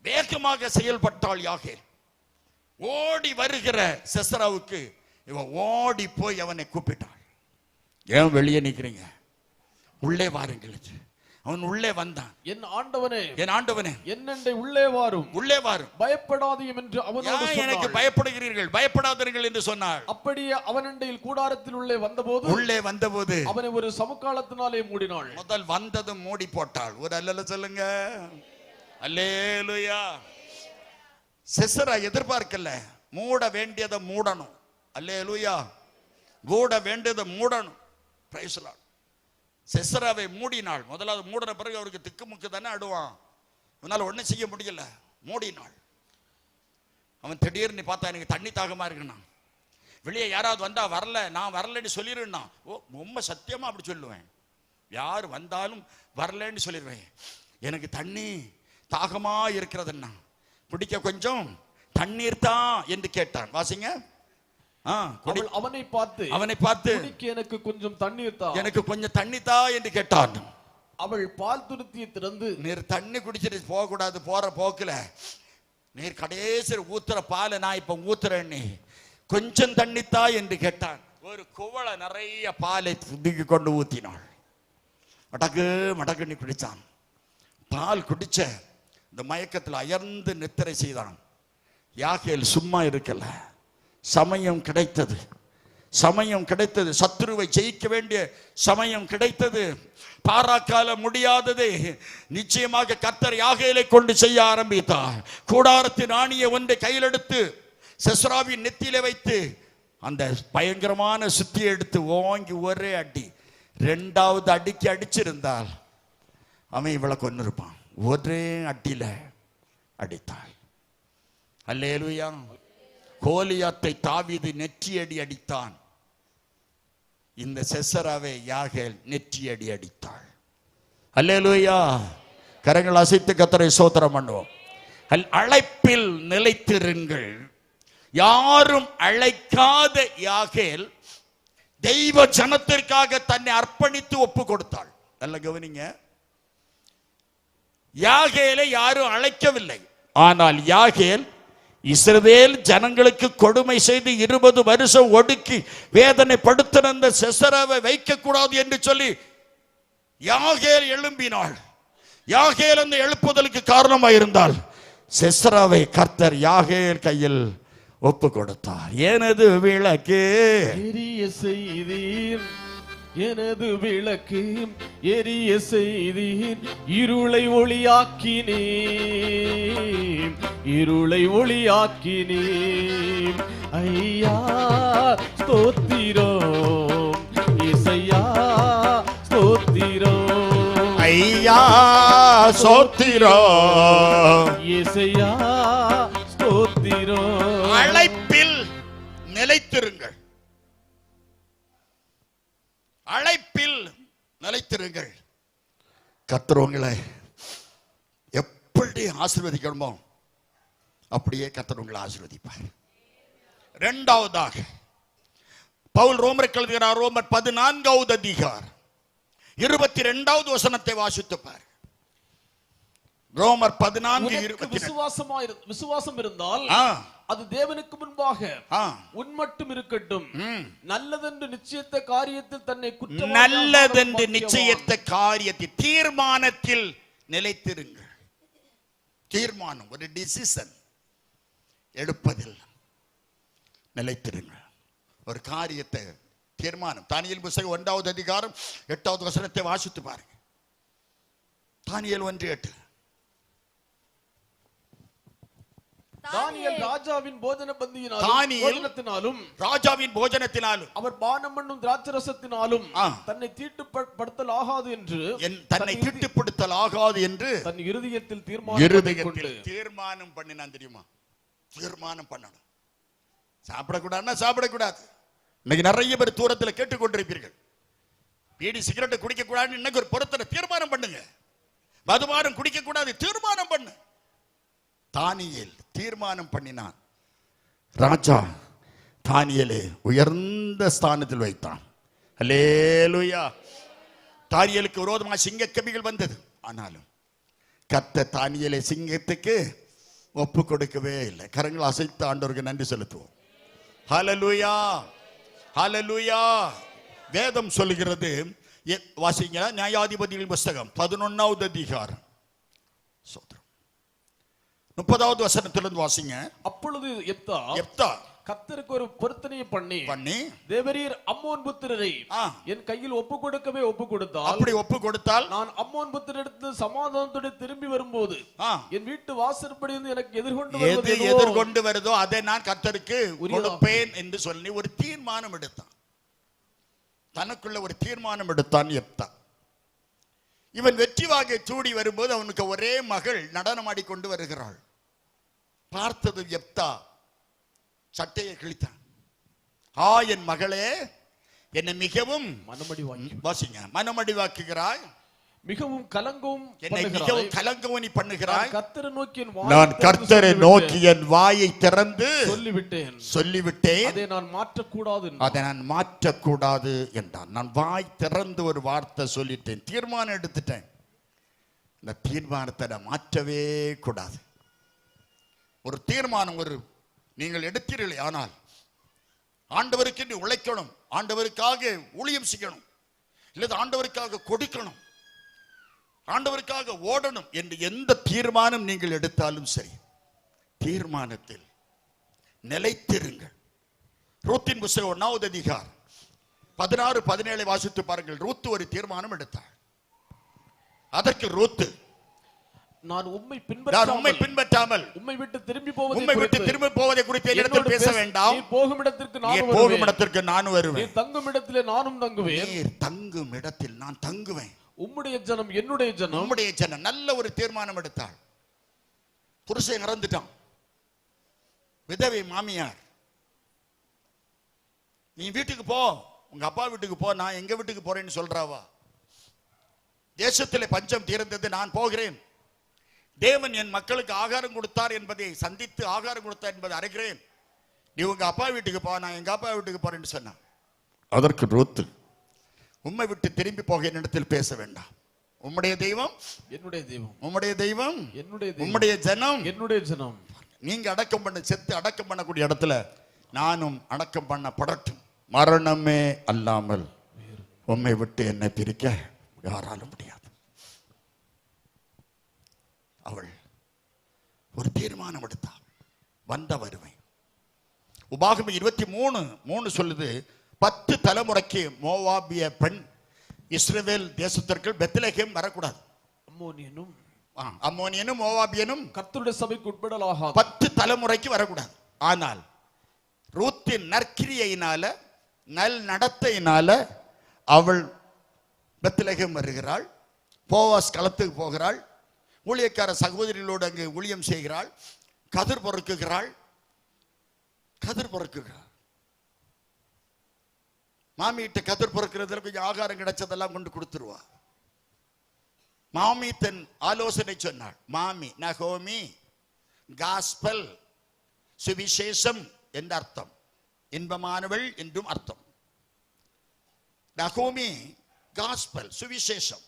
வேகமாக செயல்பட்டாள் யாகேல். ஓடி வருகிற செசராவுக்கு இவன் ஓடி போய் அவனை கூப்பிட்டாள். ஏன் வெளியே நிக்கிறீங்க? உள்ளே வாருங்கள். அவன் உள்ளே வந்தான். என் ஆண்டவனே என்னண்டை உள்ளே வாரும் பயப்படாதீயும் என்று அவனோடு சொன்னாள். எனக்கு பயப்படுகிறீர்கள், பயப்படாதீர்கள் என்று சொன்னாள். அப்படியே அவனண்டையில் கூடாரத்தில் உள்ளே வந்தபோது அவனை ஒரு சமுக்காலத்தினாலே மூடினாள். முதல் வந்ததும் மூடி போட்டாள். ஒரு அல்லேலூயா சொல்லுங்க. அல்லேலூயா. செசரா எதிர்பார்க்கல, மூட வேண்டியதை மூடணும். அல்லேலூயா. மூட வேண்டியதை மூடணும். Praise the Lord. செசராவை மூடினாள். முதலாவது மூடின பிறகு அவருக்கு திக்குமுக்கு தானே அடுவான். அவனால ஒன்றும் செய்ய முடியல, மூடினாள். அவன் திடீர்னு பார்த்தா எனக்கு தண்ணி தாகமா இருக்குண்ணா, வெளியே யாராவது வந்தா நான் வரலன்னு சொல்லிடுன்னா. ரொம்ப சத்தியமா அப்படி சொல்லுவேன். யார் வந்தாலும் வரலன்னு சொல்லிடுவேன். எனக்கு தண்ணி தாகமா இருக்கிறதுன்னா, குடிக்க கொஞ்சம் தண்ணீர் தான் என்று கேட்டான். வாசிங்க. அவனை பார்த்து எனக்கு கொஞ்சம் தண்ணீர் தா, எனக்கு கொஞ்சம் தண்ணி தா என்று கேட்டான். அவள் பால் துருத்தியை திறந்து, நீர் தண்ணி குடிச்சிட்டு போக கூடாது, போற போக்குல நீர் கடைசி ஊத்துற பாலை நான் இப்ப ஊத்துறேன், நீ கொஞ்சம் தண்ணித்தா என்று கேட்டான். ஒரு குவளை நிறைய பாலை துதிக்கி கொண்டு ஊத்தினாள். மடக்கு நீ குடிச்சான். பால் குடிச்ச இந்த மயக்கத்தில் அயர்ந்து நித்திரை செய்தான். யாகேல் சும்மா இருக்கல. சமயம் கிடைத்தது. சத்துருவை ஜெயிக்க வேண்டிய சமயம் கிடைத்தது. பாராக்கால முடியாதது நிச்சயமாக கர்த்தர் யாகேலை கொண்டு செய்ய ஆரம்பித்தார். கூடாரத்தின் ஆணியை ஒன்றை கையில் எடுத்து செசராவின் நெத்தியில வைத்து அந்த பயங்கரமான சுத்தியை எடுத்து ஓங்கி ஒரே அடி. 2வது அடிக்கு அடிச்சிருந்தால் அவன் இவளை கொன்னிருப்பான். ஒரே அடியில அடித்தாள். அல்லேலூயா. கோலியாத்தை தாவீது நெற்றியடி அடித்தான். இந்த செசராவை யாகேல் நெற்றியடி அடித்தாள். அல்லேலூயா. கரங்கள் அசைத்து கர்த்தரை ஸ்தோத்திரம் பண்ணுவோம். அழைப்பில் நிலைத்திருங்கள். யாரும் அழைக்காத யாகேல் தெய்வ ஜனத்திற்காக தன்னை அர்ப்பணித்து ஒப்பு கொடுத்தாள். நல்ல கவனிங்க. யாகேலை யாரும் அழைக்கவில்லை. ஆனால் யாகேல் இஸ்ரவேல் ஜனங்களுக்கு கொடுமை செய்து 20 வருஷம் ஒடுக்கி வேதனைப்படுத்தின செசராவை வைக்க கூடாது என்று சொல்லி யாகேல் எழும்பினாள். யாகேல் அந்த எழுப்புதலுக்கு காரணமாயிருந்தால் செசராவை கர்த்தர் யாகேல் கையில் ஒப்பு கொடுத்தார். எனது விளக்கு எரிய செய்தீர், எனது விளக்கு எரிய செய்தீர், இருளை ஒளியாக்கினீர், இருளை ஒளியாக்கினீர். ஐயா ஸ்தோத்திரம், இசையா ஸ்தோத்திரம், ஐயா ஸ்தோத்திரம், இசையா ஸ்தோத்திரம். அழைப்பில் நிலைத்திருங்கள், அழைப்பில் நிலைத்திருங்கள். கர்த்தர் உங்களை எப்படி ஆசீர்வதிக்கணுமோ அப்படியே கர்த்தர் உங்களை ஆசீர்வதிப்பார். இரண்டாவதாக பவுல் ரோமருக்கு எழுதுகிறார். ரோமர் 14வது அதிகாரம் 22வது வசனத்தை வாசித்துப்பார். ரோமர் 14:22. விசுவாசம் இருந்தால் அது தேவனுக்கு முன்பாக உன்மட்டும் இருக்கட்டும். நல்லதென்று நிச்சயித்த காரியத்தில் தன்னை குற்றவாளியாக நல்லதென்று நிச்சயித்த காரியத்தில் தீர்மானத்தில் நிலைத்திருங்கள். தீர்மானம், ஒரு டிசிஷன் எடுப்பதில் நிலைத்திருங்கள். ஒரு காரியத்தை தீர்மானம். தானியேல் புத்தகம் 1வது அதிகாரம் 8வது வசனத்தை வாசித்து பாருங்க. தானியேல் 1:8. தானியேல் ராஜாவின் போஜனத்தினாலும் ராஜாவின் போஜனத்தினாலும் அவர் பானம் பண்ணும் திராட்சரசத்தினாலும் தன்னை தீட்டுப்படுத்தல் ஆகாது என்று தன் இருதயத்தில் தீர்மானம் பண்ணினான். தெரியுமா? தீர்மானம் பண்ணணும். சாப்பிடக்கூடாதுன்னா சாப்பிடக்கூடாது. இன்னைக்கு நிறைய பேர் தூரத்தில் கேட்டுக்கொண்டிருப்பீர்கள். பீடி சிகரெட் குடிக்க கூடாதுன்னு இன்னைக்கு ஒரு பொருத்தனை தீர்மானம் பண்ணுங்க. மதுபானம் குடிக்க கூடாது, தீர்மானம் பண்ணு. தானியேல் தீர்மானம் பண்ணினான். ராஜா தானியேலை உயர்ந்த ஸ்தானத்தில் வைத்தான். அல்லேலூயா. தானியேலுக்கு விரோதமாக சிங்கக்கபிகள் வந்தது. ஆனாலும் கர்த்தர் தானியேலை சிங்கத்துக்கு ஒப்பு கொடுக்கவே இல்லை. கரங்கள் அசைத்து ஆண்டவருக்கு நன்றி செலுத்துவோம். ஹல்லேலூயா, ஹல்லேலூயா. வேதம் சொல்லுகிறது, வாசிங்க நியாயாதிபதிகளின் புத்தகம் 11வது அதிகாரம் 30வது வசனத்திலிருந்து வாசிங்க. அப்பொழுது எப்தா கர்த்தருக்கு ஒரு பொருத்தனையை பண்ணி தேவரீர் அம்மோன் புத்திரரை என் கையில் ஒப்பு கொடுத்தால், அப்படி ஒப்பு கொடுத்தால் நான் அம்மோன் புத்திரரிடத்து சமாதானத்தோடு திரும்பி வரும்போது என் வீட்டு வாசற்படி எனக்கு எதிர்கொண்டு வருதோ அதை நான் கர்த்தருக்கு கொடுப்பேன் என்று சொல்லி ஒரு தீர்மானம் எடுத்தான். தனக்குள்ள ஒரு தீர்மானம் எடுத்தான் எப்தா. இவன் வெற்றி வாகை சூடி வரும்போது அவனுக்கு ஒரே மகள் நடனமாடி கொண்டு வருகிறாள். பார்த்தது எப்தா சட்டையை கிழித்தான். என் மகளே, என்னை மிகவும் மனமடிவாக்குகிறாய், மிகவும் கலங்கவும் நீ பண்ணுகிறாய். நான் கர்த்தரை நோக்கி என் வாயை திறந்து சொல்லிவிட்டேன், அதை நான் மாற்றக்கூடாது என்றான். நான் வாய் திறந்து ஒரு வார்த்தை சொல்லிட்டேன், தீர்மானம் எடுத்துட்டேன். இந்த தீர்மானத்தை நான் மாற்றவே கூடாது. ஒரு தீர்மானம் நீங்கள் எடுத்தீர்களே, ஆனால் ஆண்டவருக்கு நீ உழைக்கணும், ஆண்டவருக்காக ஊழியம் செய்யணும், இல்லது ஆண்டவருக்காக கொடுக்கணும், ஆண்டவருக்காக ஓடணும் என்று எந்த தீர்மானம் நீங்கள் எடுத்தாலும் சரி, தீர்மானத்தில் நிலைத்திருங்கள். ரூத்தின் புத்தகம் 1வது அதிகாரம் 16-17 வாசித்து பாருங்கள். ரூத்து ஒரு தீர்மானம் எடுத்தார். அதற்கு ரூத்து, நான் உம்மை பின்பற்றாமல் உம்மை விட்டு திரும்பி போவதை குறித்து என்னிடத்தில் பேச வேண்டாம். போகும் இடத்திற்கு நான் வருவேன், தங்கும் இடத்திலே நானும் தங்குவேன், தங்கும் இடத்தில் நான் தங்குவேன். உம்முடைய ஜனம் என்னுடைய ஜனம். உம்முடைய ஜனம். நல்ல ஒரு தீர்மானம் எடுத்தாள். புருஷன் இறந்துட்டான், விதவை மாமியார், நீ வீட்டுக்கு போ, உங்க அப்பா வீட்டுக்கு போ, நான் எங்க வீட்டுக்கு போறேன்னு சொல்றாவா? தேசத்திலே பஞ்சம் தீர்ந்தது, நான் போகிறேன். தேவன் என் மக்களுக்கு ஆகாரம் கொடுத்தார் என்பதை சந்தித்து ஆகாரம் கொடுத்தார் என்பதை அறிகிறேன். நீ உங்க அப்பா வீட்டுக்கு போ, நான் எங்க அப்பா வீட்டுக்கு போறேன்னு சொன்னான். அதற்கு ரூத்து, உம்மை விட்டு திரும்பி போக என்னிடத்தில் பேச வேண்டாம். உம்முடைய தெய்வம் என்னுடைய தெய்வம், உம்முடைய தெய்வம் என்னுடைய தெய்வம், உம்முடைய ஜனம் என்னுடைய ஜனம். நீங்க அடக்கம் பண்ண செத்து அடக்கம் பண்ணக்கூடிய இடத்துல நானும் அடக்கம் பண்ணப்படட்டும். மரணமே அல்லாமல் உம்மை விட்டு என்னை பிரிக்க யாராலும் முடியாது. அவள் ஒரு தீர்மானம் எடுத்தாள். வந்த வருவேன், உபாகமம் 23:3 சொல்லுது, 10 தலைமுறைக்கு மோவாபிய பெண் இஸ்ரவேல் தேசத்திற்கு பெத்லகேம் வரக்கூடாது. அம்மோனியனும் மோவாபியனும் கர்த்தருடைய சபைக்கு உட்படலாகாது. 10 தலைமுறைக்கு வரக்கூடாது. ஆனால் ரூத்தின் நற்கிரியையினால, நல் நடத்தையினால அவள் பெத்லகேம் வருகிறாள். போவாஸ் களத்துக்கு போகிறாள். ஊழியக்கார சகோதரிகளோடு அங்கு ஊழியம் செய்கிறாள். கதிர் பொறுக்குகிறாள். மாமியிட்ட கதிர் பொறுக்கிறதுல கொஞ்சம் ஆகாரம் கிடைச்சதெல்லாம் கொண்டு கொடுத்துருவா. மாமி தன் ஆலோசனை சொன்னாள். மாமி நகோமி காஸ்பல் சுவிசேஷம் என்ற அர்த்தம், இன்பமானவள் என்றும் அர்த்தம். நகோமி காஸ்பல் சுவிசேஷம்.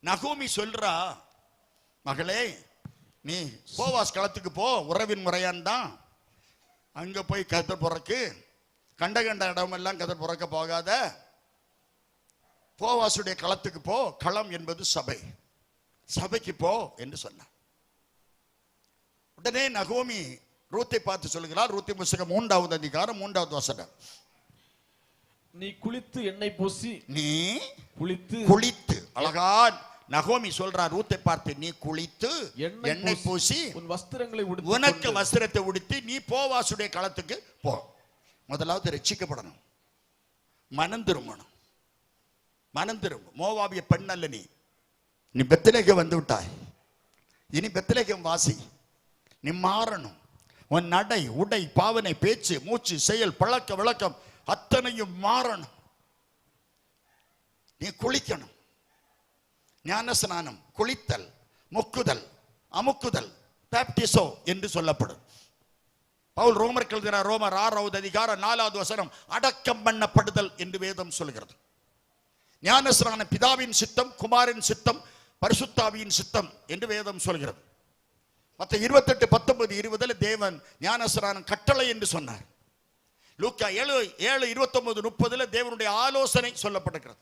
நகோமி சொல்றா, மகளே நீ போவாஸ் களத்துக்கு போ, உறவின் முறையான் தான், அங்க போய் கதிர் பொறக்கு, கண்ட இடமெல்லாம் கதிர் பொறக்க போகாத, போவாசுடைய களத்துக்கு போ, களம் என்பது சபை, சபைக்கு போ என்று சொன்னார். உடனே நகோமி ரூத்தை பார்த்து சொல்லுகிறார். ரூத்தை புஸ்தகம் 3வது அதிகாரம் 3வது வசனம். நீ குளித்து எண்ணெய் பூசி, நீ குளித்து அழகா நகோமி சொல்றார் ரூத்தை பார்த்து, நீ குளித்து எண்ணெய் பூசி உன் வஸ்திரங்களை உடுத்தி, உனக்கு வஸ்திரத்தை உடுத்தி நீ போவாசுடைய களத்துக்கு போ. முதலாவது ரட்சிக்கப்படணும், மனம் திரும்பணும். மோவாபிய பெண் அல்ல நீ. நீ பெத்லகேம் வந்து விட்டாய். இனி பெத்லகேம் வாசி. நீ மாறணும். உன் நடை, உடை, பாவனை, பேச்சு, மூச்சு, செயல், பழக்க வழக்கம் அத்தனையும் மாறணும். நீ குளிக்கணும். ஞானஸ்நானம், குளித்தல், முக்குதல், அமுக்குதல், பாப்டிசோ என்று சொல்லப்படும். பவுல் ரோமர் எழுதுகிறார், ரோமர் 6வது அதிகாரம் 4வது வசனம், அடக்கம் பண்ணப்படுதல் என்று வேதம் சொல்கிறது. ஞானஸ்நானம் பிதாவின் சித்தம், குமாரின் சித்தம், பரிசுத்தாவியின் சித்தம் என்று வேதம் சொல்கிறது. மற்ற 28, 19, 20 தேவன் ஞானஸ்நானம் கட்டளை என்று சொன்னார். லூக்கா 7, 29, 30 தேவனுடைய ஆலோசனை சொல்லப்பட்டிருக்கிறது.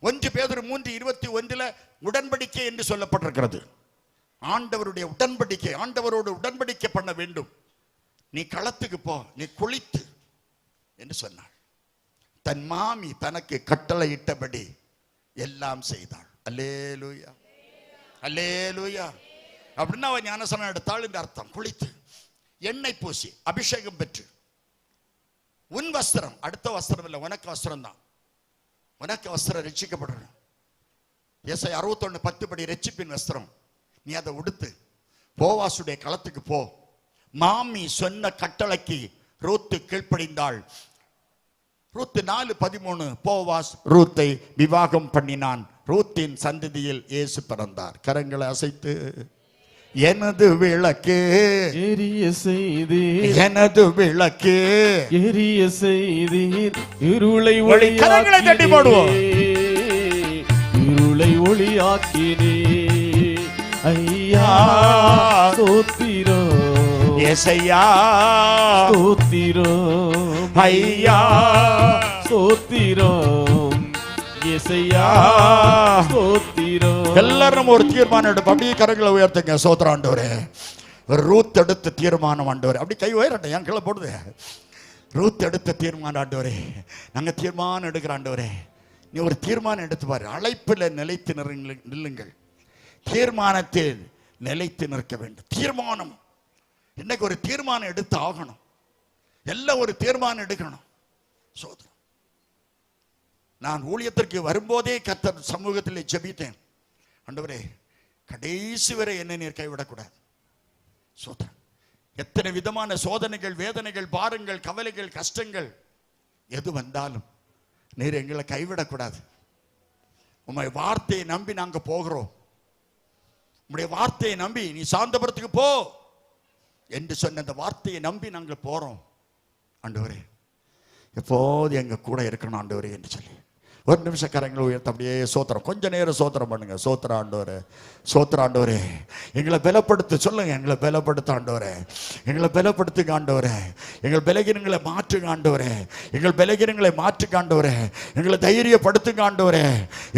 1 பேதுரு 3:21 உடன்படிக்கை என்று சொல்லப்பட்டிருக்கிறது. ஆண்டவருடைய உடன்படிக்கை, ஆண்டவரோடு உடன்படிக்கை பண்ண வேண்டும். நீ களத்துக்கு போ, நீ குளித்து என்று சொன்னாள். தன் மாமி தனக்கு கட்டளையிட்டபடி எல்லாம் செய்தாள். அல்லேலூயா, அல்லேலூயா. அப்படின்னா அவன் ஞானஸ்நானம் எடுத்தாள் என்று அர்த்தம். குளித்து எண்ணெய் பூசி அபிஷேகம் பெற்று, உன் வஸ்திரம், அடுத்த வஸ்திரம் இல்லை, உனக்கு வஸ்திரம் தான். உனக்கு வஸ்திரம் ரட்சிக்கப்படணும். ஏசாயா 61:10 படி ரட்சிப்பின் வஸ்திரம். நீ அதை உடுத்து போவாசுடைய களத்துக்கு போ. மாமி சொன்ன கட்டளைக்கு ரூத்து கீழ்ப்படிந்தாள். ரூத்து 4:13 போவாஸ் ரூத்தை விவாகம் பண்ணினான். ரூத்தின் சந்ததியில் இயேசு பிறந்தார். கரங்களை அசைத்து, எனது விளக்கு எரிய செய்தீர், எனது விளக்கு எரிய செய்தீர், இருளை ஒளி, கரங்களை தட்டி பாடுவோம். இருளை ஒளியாக்கினே ஐயா ஸ்தோத்திரம், ஏசையா ஸ்தோத்திரம், ஐயா ஸ்தோத்திரம், ஏசையா ஸ்தோத்திரம். எல்லாரும் ஒரு தீர்மானம் எடுப்போம். அப்படியே கரங்களை உயர்த்துங்க. சோத்திரம் ஆண்டவரே. ரூத் எடுத்த தீர்மானம் ஆண்டவரே. அப்படி கை உயரட்டும், என் கீழே போடுது. ரூத் எடுத்த தீர்மானம் ஆண்டவரே. நாங்கள் தீர்மானம் எடுக்கிற ஆண்டவரே. நீ ஒரு தீர்மானம் எடுத்து பாரு. அழைப்பில் நிலைத்து நில்லுங்கள். தீர்மானத்தில் நிலைத்து நிற்க வேண்டும். தீர்மானம் இன்னைக்கு ஒரு தீர்மானம் எடுத்து ஆகணும். எல்லாம் ஒரு தீர்மானம் எடுக்கணும். சோதரம், நான் ஊழியத்திற்கு வரும்போதே கர்த்தர் சமூகத்தில் ஜெபித்தேன். ஆண்டவரே, கடைசி வரை என்னை நீர் கைவிடக்கூடாது. சோதரம், எத்தனை விதமான சோதனைகள், வேதனைகள், பாரங்கள், கவலைகள், கஷ்டங்கள் எது வந்தாலும் நீர் எங்களை கைவிடக்கூடாது. உம்மை வார்த்தையை நம்பி நாங்க போகிறோம். உம்முடைய வார்த்தையை நம்பி நீ சாந்தபுரத்துக்கு போ என்று சொன்ன அந்த வார்த்தையை நம்பி நாங்கள் போறோம். ஆண்டவரே, எப்போது எங்க கூட இருக்கணும் ஆண்டவரே என்று சொல்லி ஒரு நிமிஷம் கரங்களை உயர்த்த அப்படியே சோத்திரம், கொஞ்ச நேரம் சோத்திரம் பண்ணுங்க. சோத்திர ஆண்டவரே, சோத்திர ஆண்டவரே, எங்களை பலப்படுத்து சொல்லுங்க. எங்களை பலப்படுத்த ஆண்டவரே, எங்களை பலப்படுத்துங்க ஆண்டவரே. எங்கள் பலகீனங்களை மாற்றுங்க ஆண்டவரே, எங்கள் பலகீனங்களை மாற்றுங்க ஆண்டவரே, எங்களை தைரியப்படுத்துங்க ஆண்டவரே.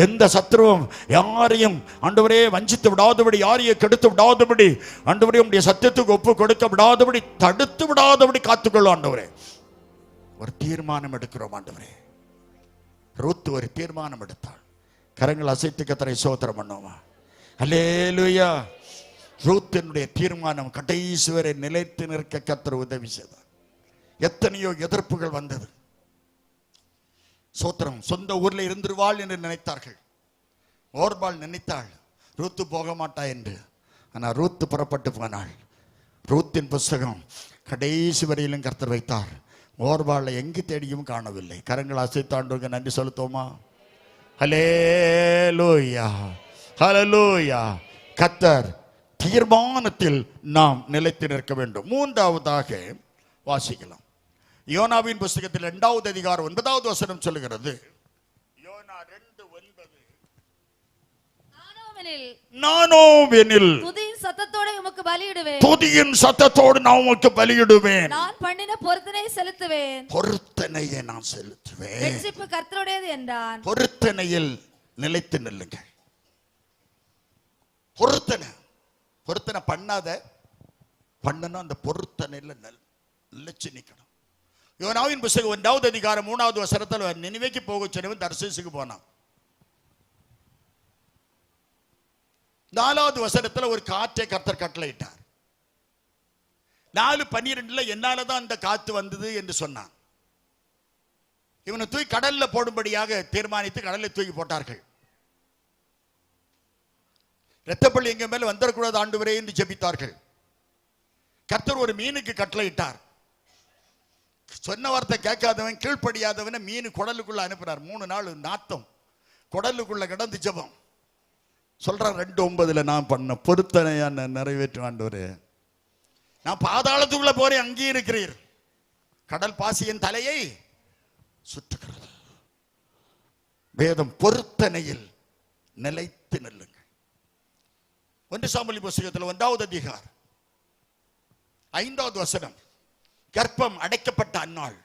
எந்த சத்துருவும் யாரையும் ஆண்டவரே வஞ்சித்து விடாதபடி, யாரையும் கெடுத்து விடாதபடி ஆண்டவரே, உம்முடைய சத்தியத்துக்கு ஒப்பு கொடுக்க விடாதபடி, தடுத்து விடாதபடி காத்துக்கொள்ளும் ஆண்டவரே. ஒரு தீர்மானம் எடுக்கிறோம் ஆண்டவரே. ரூத் ஒரு தீர்மானம் எடுத்தாள். கரங்கள் அசைத்து கர்த்தரை ஸ்தோத்திரம் பண்ணுவோமா? அல்லேலூயா. ரூத்தினுடைய தீர்மானம் கடைசி வரை நிலைத்து நிற்க கர்த்தர் உதவி செய்தார். எத்தனையோ எதிர்ப்புகள் வந்தது. சோத்திரம். சொந்த ஊர்ல இருந்துருவாள் என்று நினைத்தார்கள். ஓர்பாள் நினைத்தாள் ரூத்து போக மாட்டா என்று. ஆனால் ரூத்து புறப்பட்டு போனாள். ரூத்தின் புஸ்தகம் கடைசி வரையிலும் கர்த்தர் வைத்தார். ஓர்பாளை எங்கு தேடியும் காணவில்லை. கரங்கள் அசைத்தாண்டுங்க நன்றி செலுத்துவோமா? ஹல்லேலூயா, ஹல்லேலூயா. கர்த்தர் தீர்மானத்தில் நாம் நிலைத்து நிற்க வேண்டும். மூன்றாவதாக வாசிக்கலாம். யோனாவின் புஸ்தகத்தில் 2வது அதிகாரம் 9வது வசனம் சொல்லுகிறது. யோனா 2:9. நானோவெனில் துதியின் சத்தத்தோடு உமக்கு பலியிடுவேன். துதியின் சத்தத்தோடு நான் உமக்கு பலியிடுவேன். நான் பண்ணின பொருத்தனை செலுத்துவேன். பொருத்தனையை நான் செலுத்துவேன். ரட்சிப்பு கர்த்தருடையது என்றான். பொருத்தனையில் நிலைத்து நில்லுங்கள். பொருத்தனை பொருத்தனை பண்ணாத பண்ணணும். அந்த பொருத்தனையில் நிலைச்சு நிற்கணும். யோனாவின் புஸ்தகம் 1வது அதிகாரம் 3வது வசனத்தில் நினிவேக்கு போக சொன்னவன் தர்சீசுக்கு போனான். 4வது வசனத்தில் ஒரு காற்றை கர்த்தர் கட்டளையிட்டார். 4:12 என்னாலதான் அந்த காத்து வந்தது என்று சொன்னான். இவனை தூக்கி கடல்ல போடும்படியாக தீர்மானித்து கடல்ல தூக்கி போட்டார்கள். இரத்தப்பள்ளி எங்க மேல வந்துடக்கூடாது ஆண்டவரே என்று ஜெபித்தார்கள். கர்த்தர் ஒரு மீனுக்கு கட்டளையிட்டார். சொன்ன வார்த்தை கேட்காதவன், கீழ்ப்படியாதவனை மீன் குடலுக்குள்ள அனுப்பினார். 3 நாள் நாத்தம் குடலுக்குள்ள கிடந்து ஜெபம் சொல்றான். 2:9 நான் பண்ண பொருத்தனையா நிறைவேற்றும் ஆண்டவரே. நான் பாதாளத்துக்குள்ள போறேன், அங்கேயே இருக்கிறீர். கடல் பாசியின் தலையை சுற்றுகிறது. வேதம் பொருத்தனையில் நிலைத்து நில்லுங்கள். 1 சாமுவேல் புஸ்தகத்தில் 1வது அதிகாரம் 5வது வசனம் கர்ப்பம் அடைக்கப்பட்ட அந்நாள்.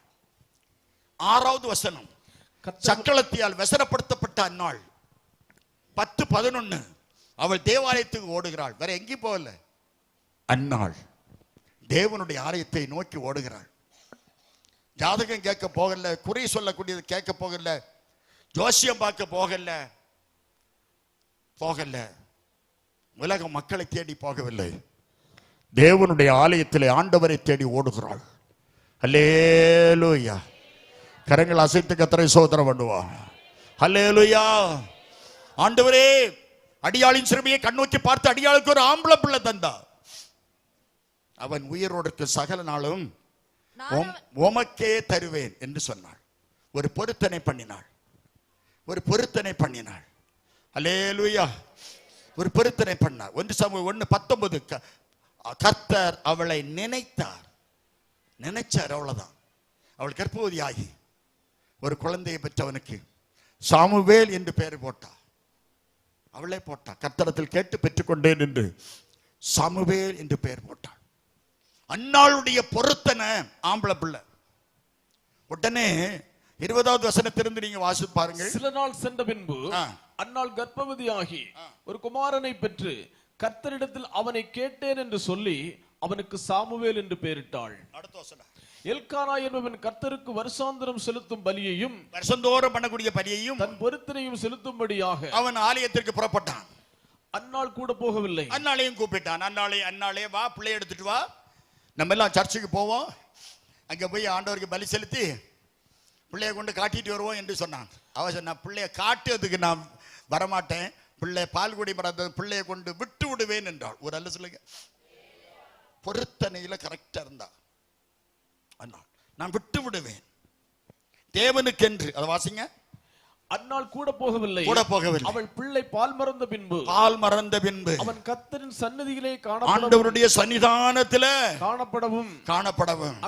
6வது வசனம் சக்களத்தியால் விசனப்படுத்தப்பட்ட அந்நாள். 10:11 அவள் தேவாலயத்துக்கு ஓடுகிறாள். வேற எங்கேயும் போகல. அந்நாள் தேவனுடைய ஆலயத்தை நோக்கி ஓடுகிறாள். ஜாதகம் கேட்க போகல, குறி சொல்லக்கூடியது கேட்க போகல, ஜோசியம் பார்க்க போகல, உலக மக்களை தேடி போகவில்லை. தேவனுடைய ஆலயத்தில் ஆண்டவரை தேடி ஓடுகிறாள். அல்லேலூயா. கரங்கள் அசைத்து கர்த்தரை ஸ்தோத்திரம் பண்ணுவோம். அல்லேலூயா. ஆண்டவரே, அடியாளின் சிறுமியை கண்ணோக்கி பார்த்து அடியாளுக்கு ஒரு ஆம்பளை பிள்ளை தந்தா. அவன் உயிரோடு சகல நாளும் உமக்கே தருவேன் என்று சொன்னாள். ஒரு பொருத்தனை பண்ணினாள். அல்லேலூயா. ஒரு பொருத்தனை பண்ணார். 1 சாமுவேல் 1:19 கர்த்தர் அவளை நினைத்தார். அவ்வளவுதான். அவள் கர்ப்பவதியாகி ஒரு குழந்தையை பெற்றவனுக்கு சாமுவேல் என்று பெயர் போட்டார். அவளே போட்டா. கர்த்தரத்தில் கேட்டு பெற்றுக்கொண்டேன் என்று சாமுவேல் என்று பெயர் போட்டாள். அன்னாளுடைய பொருத்தனை ஆம்பளை பிள்ளை. உடனே 20வது வசனத்திலிருந்து நீங்க வாசித்து பாருங்க. சில நாள் சென்ற பின்பு அன்னாள் கர்ப்பவதியாகி ஒரு குமாரனை பெற்று கர்த்தரிடத்தில் அவனை கேட்டேன் என்று சொல்லி அவனுக்கு சாமுவேல் என்று பெயரிட்டாள். அடுத்த வசனம். எல்கானா என்பவன் கர்த்தருக்கு வருஷாந்தரம் செலுத்தும் பலியையும், வருஷந்தோறும் பண்ணக்கூடிய பலியையும், தன் பொருத்தனையும் செலுத்தும்படியாக அவன் ஆலயத்திற்கு புறப்பட்டான். அன்னாள் கூட போகவில்லை. அன்னாளையும் கூப்பிட்டான். அன்னாளே வா, பிள்ளை எடுத்துட்டு வா, நம்ம எல்லாம் சர்ச்சுக்கு போவோம், அங்க போய் ஆண்டவருக்கு பலி செலுத்தி பிள்ளைய கொண்டு காட்டிட்டு வருவோம் என்று சொன்னான். அவன் சொன்ன, பிள்ளைய காட்டுறதுக்கு நான் வரமாட்டேன், பிள்ளை பால்குடி மறந்தது, பிள்ளைய கொண்டு விட்டு விடுவேன் என்றாள். ஒரு அல்ல சொல்லுங்க. பொருத்தனையில கரெக்டா இருந்தா. நான் விட்டு விடுவேன் தேவனுக்கென்று. அதை வாசிங்க. அன்னாள் கூட போகவில்லை. அவள் பிள்ளை பால் மறந்த பின்பு அவன் கர்த்தரின் சந்நிதியிலே ஆண்டவருடைய சன்னிதானத்திலே காணப்படவும்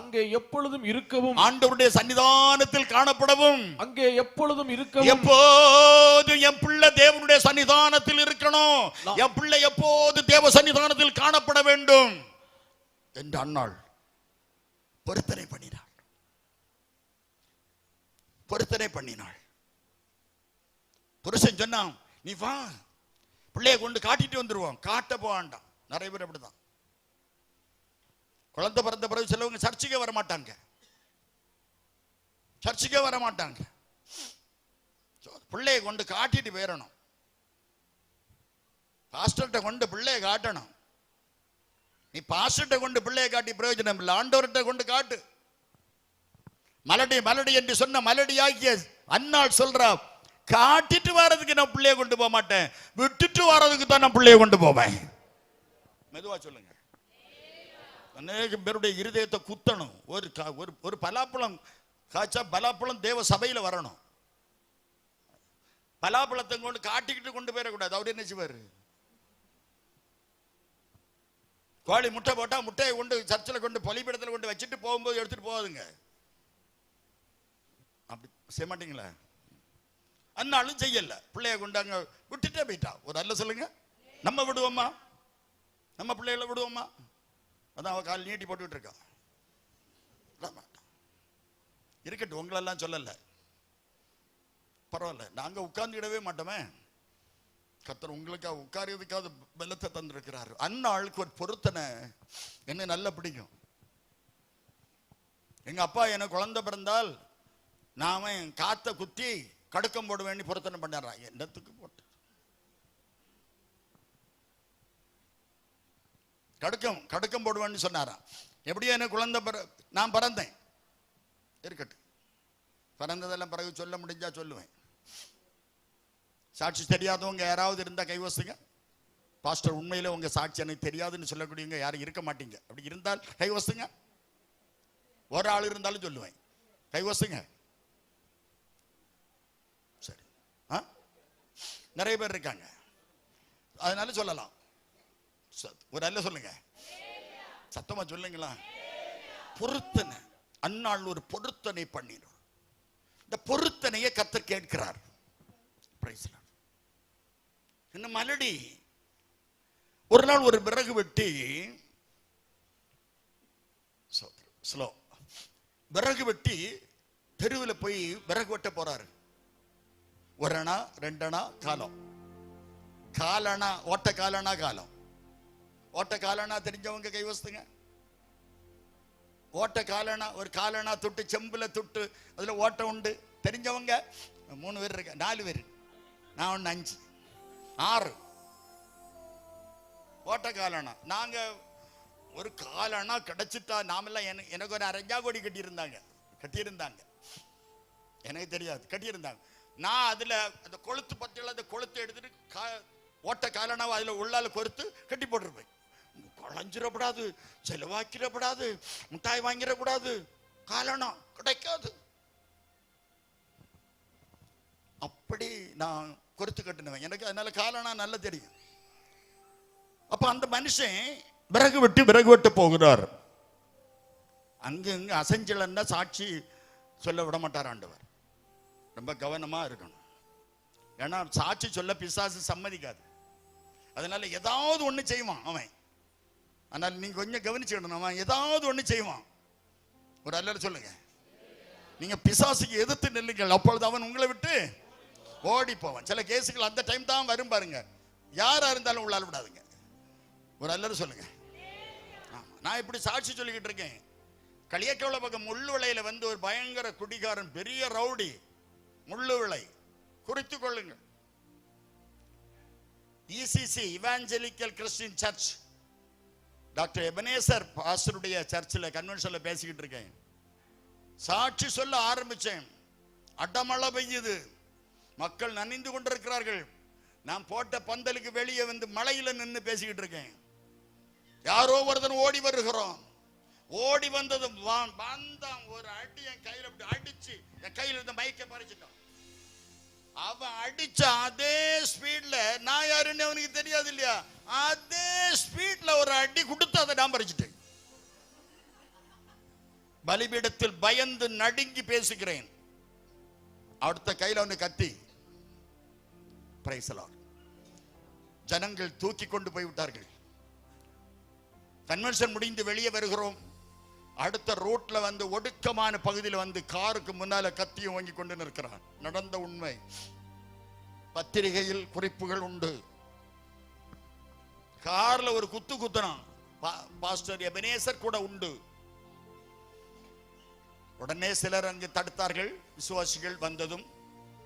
அங்கே எப்பொழுதும் இருக்கவும், ஆண்டவருடைய சன்னிதானத்தில் காணப்படவும் அங்கே எப்பொழுதும் இருக்கவும், எப்போது என் பிள்ளை தேவனுடைய சன்னிதானத்தில் இருக்கணும், என் பிள்ளை எப்போது தேவ சன்னிதானத்தில் காணப்பட வேண்டும் என்று அன்னாள் பொருத்தனை பண்ணி பொருத்தனை பண்ணினாள். புருஷன் சொன்னான், நீ வா பிள்ளைய கொண்டு காட்டிட்டு வந்துருவோம். காட்ட போவான்டான். நிறைய பேர் அப்படிதான். குழந்தை பிறந்த பிறகு சிலவங்க சர்ச்சுக்கே வர மாட்டாங்க. சர்ச்சுக்கே வர மாட்டாங்க. பிள்ளைய கொண்டு காட்டிட்டு போயிடணும். பாஸ்டர்கிட்ட கொண்டு பிள்ளைய காட்டணும். நீ பாஸ்டர்கிட்ட கொண்டு பிள்ளைய காட்டி பிரயோஜனம் இல்லை. ஆண்டவர்கிட்ட கொண்டு காட்டு. மலடி மலடி என்று சொன்ன மலடியாகிய அன்னாள் சொல்றா, காட்டிட்டு வர்றதுக்கு நான் பிள்ளைய கொண்டு போக மாட்டேன், விட்டுட்டு வர்றதுக்கு தான் நான் பிள்ளைய கொண்டு போவேன். மெதுவா சொல்லுங்க. அநேக பேருடைய இருதயத்தை குத்தணும். ஒரு பலாப்பழம் காய்ச்சா பலாப்பழம் தேவ சபையில வரணும். பலாப்பழத்தை கொண்டு காட்டிக்கிட்டு கொண்டு போயிடக்கூடாது. அவர் என்ன செய்வாரு? கோழி முட்டை போட்டா முட்டையை கொண்டு சர்ச்சில் கொண்டு பலிபீடத்தில் கொண்டு வச்சுட்டு போகும்போது எடுத்துட்டு போகாதுங்க. அப்படி செய்ய மாட்டீங்களா? அன்னாலும் செய்யல. பிள்ளைய கொண்டாங்க விட்டுட்டே போயிட்டா. ஒரு அல்ல சொல்லுங்க. நம்ம விடுவோமா? நம்ம பிள்ளைகளை விடுவோமா? அதான் அவ கால் நீட்டி போட்டுக்கிட்டு இருக்கா. இருக்கட்டும், உங்களெல்லாம் சொல்லல, பரவாயில்ல. நாங்க உட்கார்ந்துடவே மாட்டோமே. கர்த்தர் உங்களுக்காக உட்காரியதுக்காக பலத்தை தந்திருக்கிறார். அன்னாளுக்கு ஒரு பொருத்தனை என்ன நல்லா பிடிக்கும். எங்க அப்பா எனக்கு குழந்தை பிறந்தால் நாம காத்த குத்தி கடுக்கம் போட வேண்டி பொருத்தனை பண்ணாரா. என்னத்துக்கு போட்டு கடுக்கம் போடுவேன்னு சொன்னாரா. எப்படியோ எனக்கு குழந்தை நான் பிறந்தேன். இருக்கட்டும், பிறந்ததெல்லாம் பிறகு சொல்ல முடிஞ்சா சொல்லுவேன். சாட்சி தெரியாதவங்க யாராவது இருந்தா கைவசுங்க. பாஸ்டர் உண்மையில உங்க சாட்சி எனக்கு தெரியாதுன்னு சொல்லக்கூடியவங்க யாரும் இருக்க மாட்டீங்க. அப்படி இருந்தால் கைவசுங்க. ஒரு ஆள் இருந்தாலும் சொல்லுவேன். கைவசுங்க. சரி, நிறைய பேர் இருக்காங்க, அதனால சொல்லலாம். ஒரு அல்ல சொல்லுங்க, சத்தமா சொல்லுங்களா. பொருத்தனை. அந்நாள் ஒரு பொருத்தனை பண்ணினோம். இந்த பொருத்தனையை கர்த்தர் கேட்கிறார். இன்னும் மலடி ஒரு நாள் ஒரு விறகு வெட்டி விறகு வெட்டி தெருவில் போய் விறகு வெட்ட போறாரு. ஒரு அணா 2 அணா காலம், காலணா ஓட்ட காலணா காலம். ஓட்ட காலணா தெரிஞ்சவங்க கைவசுங்க. ஓட்ட காலணா ஒரு காலணா தொட்டு செம்புல தொட்டு அதுல ஓட்ட உண்டு தெரிஞ்சவங்க 3 பேர் இருக்க, 4 பேர். நான் ஒன்று 5 6 ஓட்ட காலணா. நாங்க ஒரு காலணா கிடைச்சிட்டா நாமெல்லாம் எனக்கு ஒரு அரஞ்சா கோடி கட்டியிருந்தாங்க. எனக்கு தெரியாது, கட்டியிருந்தாங்க. நான் அதுல அந்த கொளுத்து பத்தியில் அந்த கொளுத்து எடுத்துட்டு ஓட்ட காலணாவை அதுல உள்ளால கொறுத்து கட்டி போட்டிருப்பேன். குழஞ்சிடப்படாது, செலவாக்கிடப்படாது, முட்டாய் வாங்கிடக்கூடாது, காலணா கிடைக்காது. அப்படி நான் கொறுத்து கட்டினவன். எனக்கு அதனால காலணா நல்லா தெரியும். அப்ப அந்த மனுஷன் விறகு வெட்ட போகிறார். அங்க அசைஞ்சலன்னா சாட்சி சொல்ல விட மாட்டார் ஆண்டவர். ரொம்ப கவனமா இருக்கணும். ஏன்னா சாட்சி சொல்ல பிசாசு சம்மதிக்காது. அதனால ஏதாவது ஒண்ணு செய்வான் அவன். அதனால நீங்க கொஞ்சம் கவனிச்சுக்கணும். அவன் ஏதாவது ஒண்ணு செய்வான். ஒரு அல்ல சொல்லுங்க. நீங்க பிசாசுக்கு எதிர்த்து நில்லுங்கள், அப்பொழுது அவன் உங்களை விட்டு ஓடி போவான். சில கேசுகள் அந்த டைம் தான் வரும் பாருங்க. யாரா இருந்தாலும் உள்ளால விடாதுங்க. ஒரு அல்ல சொல்லுங்க. நான் இப்படி சாட்சி சொல்லிக்கிட்டு இருக்கேன். களியக்கவள பக்கம் முள்ளுவிளையில வந்து ஒரு பயங்கர குடிகாரன், பெரிய ரவுடி, முள்ளுவிளை குறித்து கொள்ளுங்கள். ECC evangelical Christian church, doctor Ebenezer பாஸ்டருடைய சர்ச்சில் கன்வென்ஷன்ல பேசிக்கிட்டு இருக்கேன். சாட்சி சொல்ல ஆரம்பிச்சேன். அடமழை பெய்யுது, மக்கள் நனைந்து கொண்டிருக்கிறார்கள். நான் போட்ட பந்தலுக்கு வெளியே வந்து மழையில நின்று பேசிக்கிட்டு இருக்கேன். யாரோ ஒருத்தன் ஓடி வருகிறோம். ஓடி வந்தது வந்தான், ஒரு அடி என் கையில அப்படி அடிச்சு என் கையில இருந்த மைக்க பறிச்சிட்டான். அவன் அடிச்ச அதே ஸ்பீட்ல, நான் யாருன்னு அவனுக்கு தெரியாது இல்லையா, அதே ஸ்பீட்ல ஒரு அடி கொடுத்து அதை நான் பறிச்சிட்டேன். பலிபீடத்தில் பயந்து நடுங்கி பேசுகிறேன். அடுத்த கையில அவனு கத்தி. Price the Lord. ஜனங்கள் தூக்கி கொண்டு போய் விட்டார்கள். கன்வென்ஷன் முடிந்து வெளியே வருகிறோம். அடுத்த ரோட்ல வந்து ஒடுக்கமான பகுதியில் வந்து காருக்கு முன்னால கத்தியும் வாங்கி கொண்டு நிற்கிறான். நடந்த உண்மை. பத்திரிகையில் குறிப்புகள் உண்டு. கார்ல ஒரு குத்து குத்துறான். பாஸ்டர் எபனேசர் கூட உண்டு. உடனே சிலர் அங்கு தடுத்தார்கள். விசுவாசிகள் வந்ததும்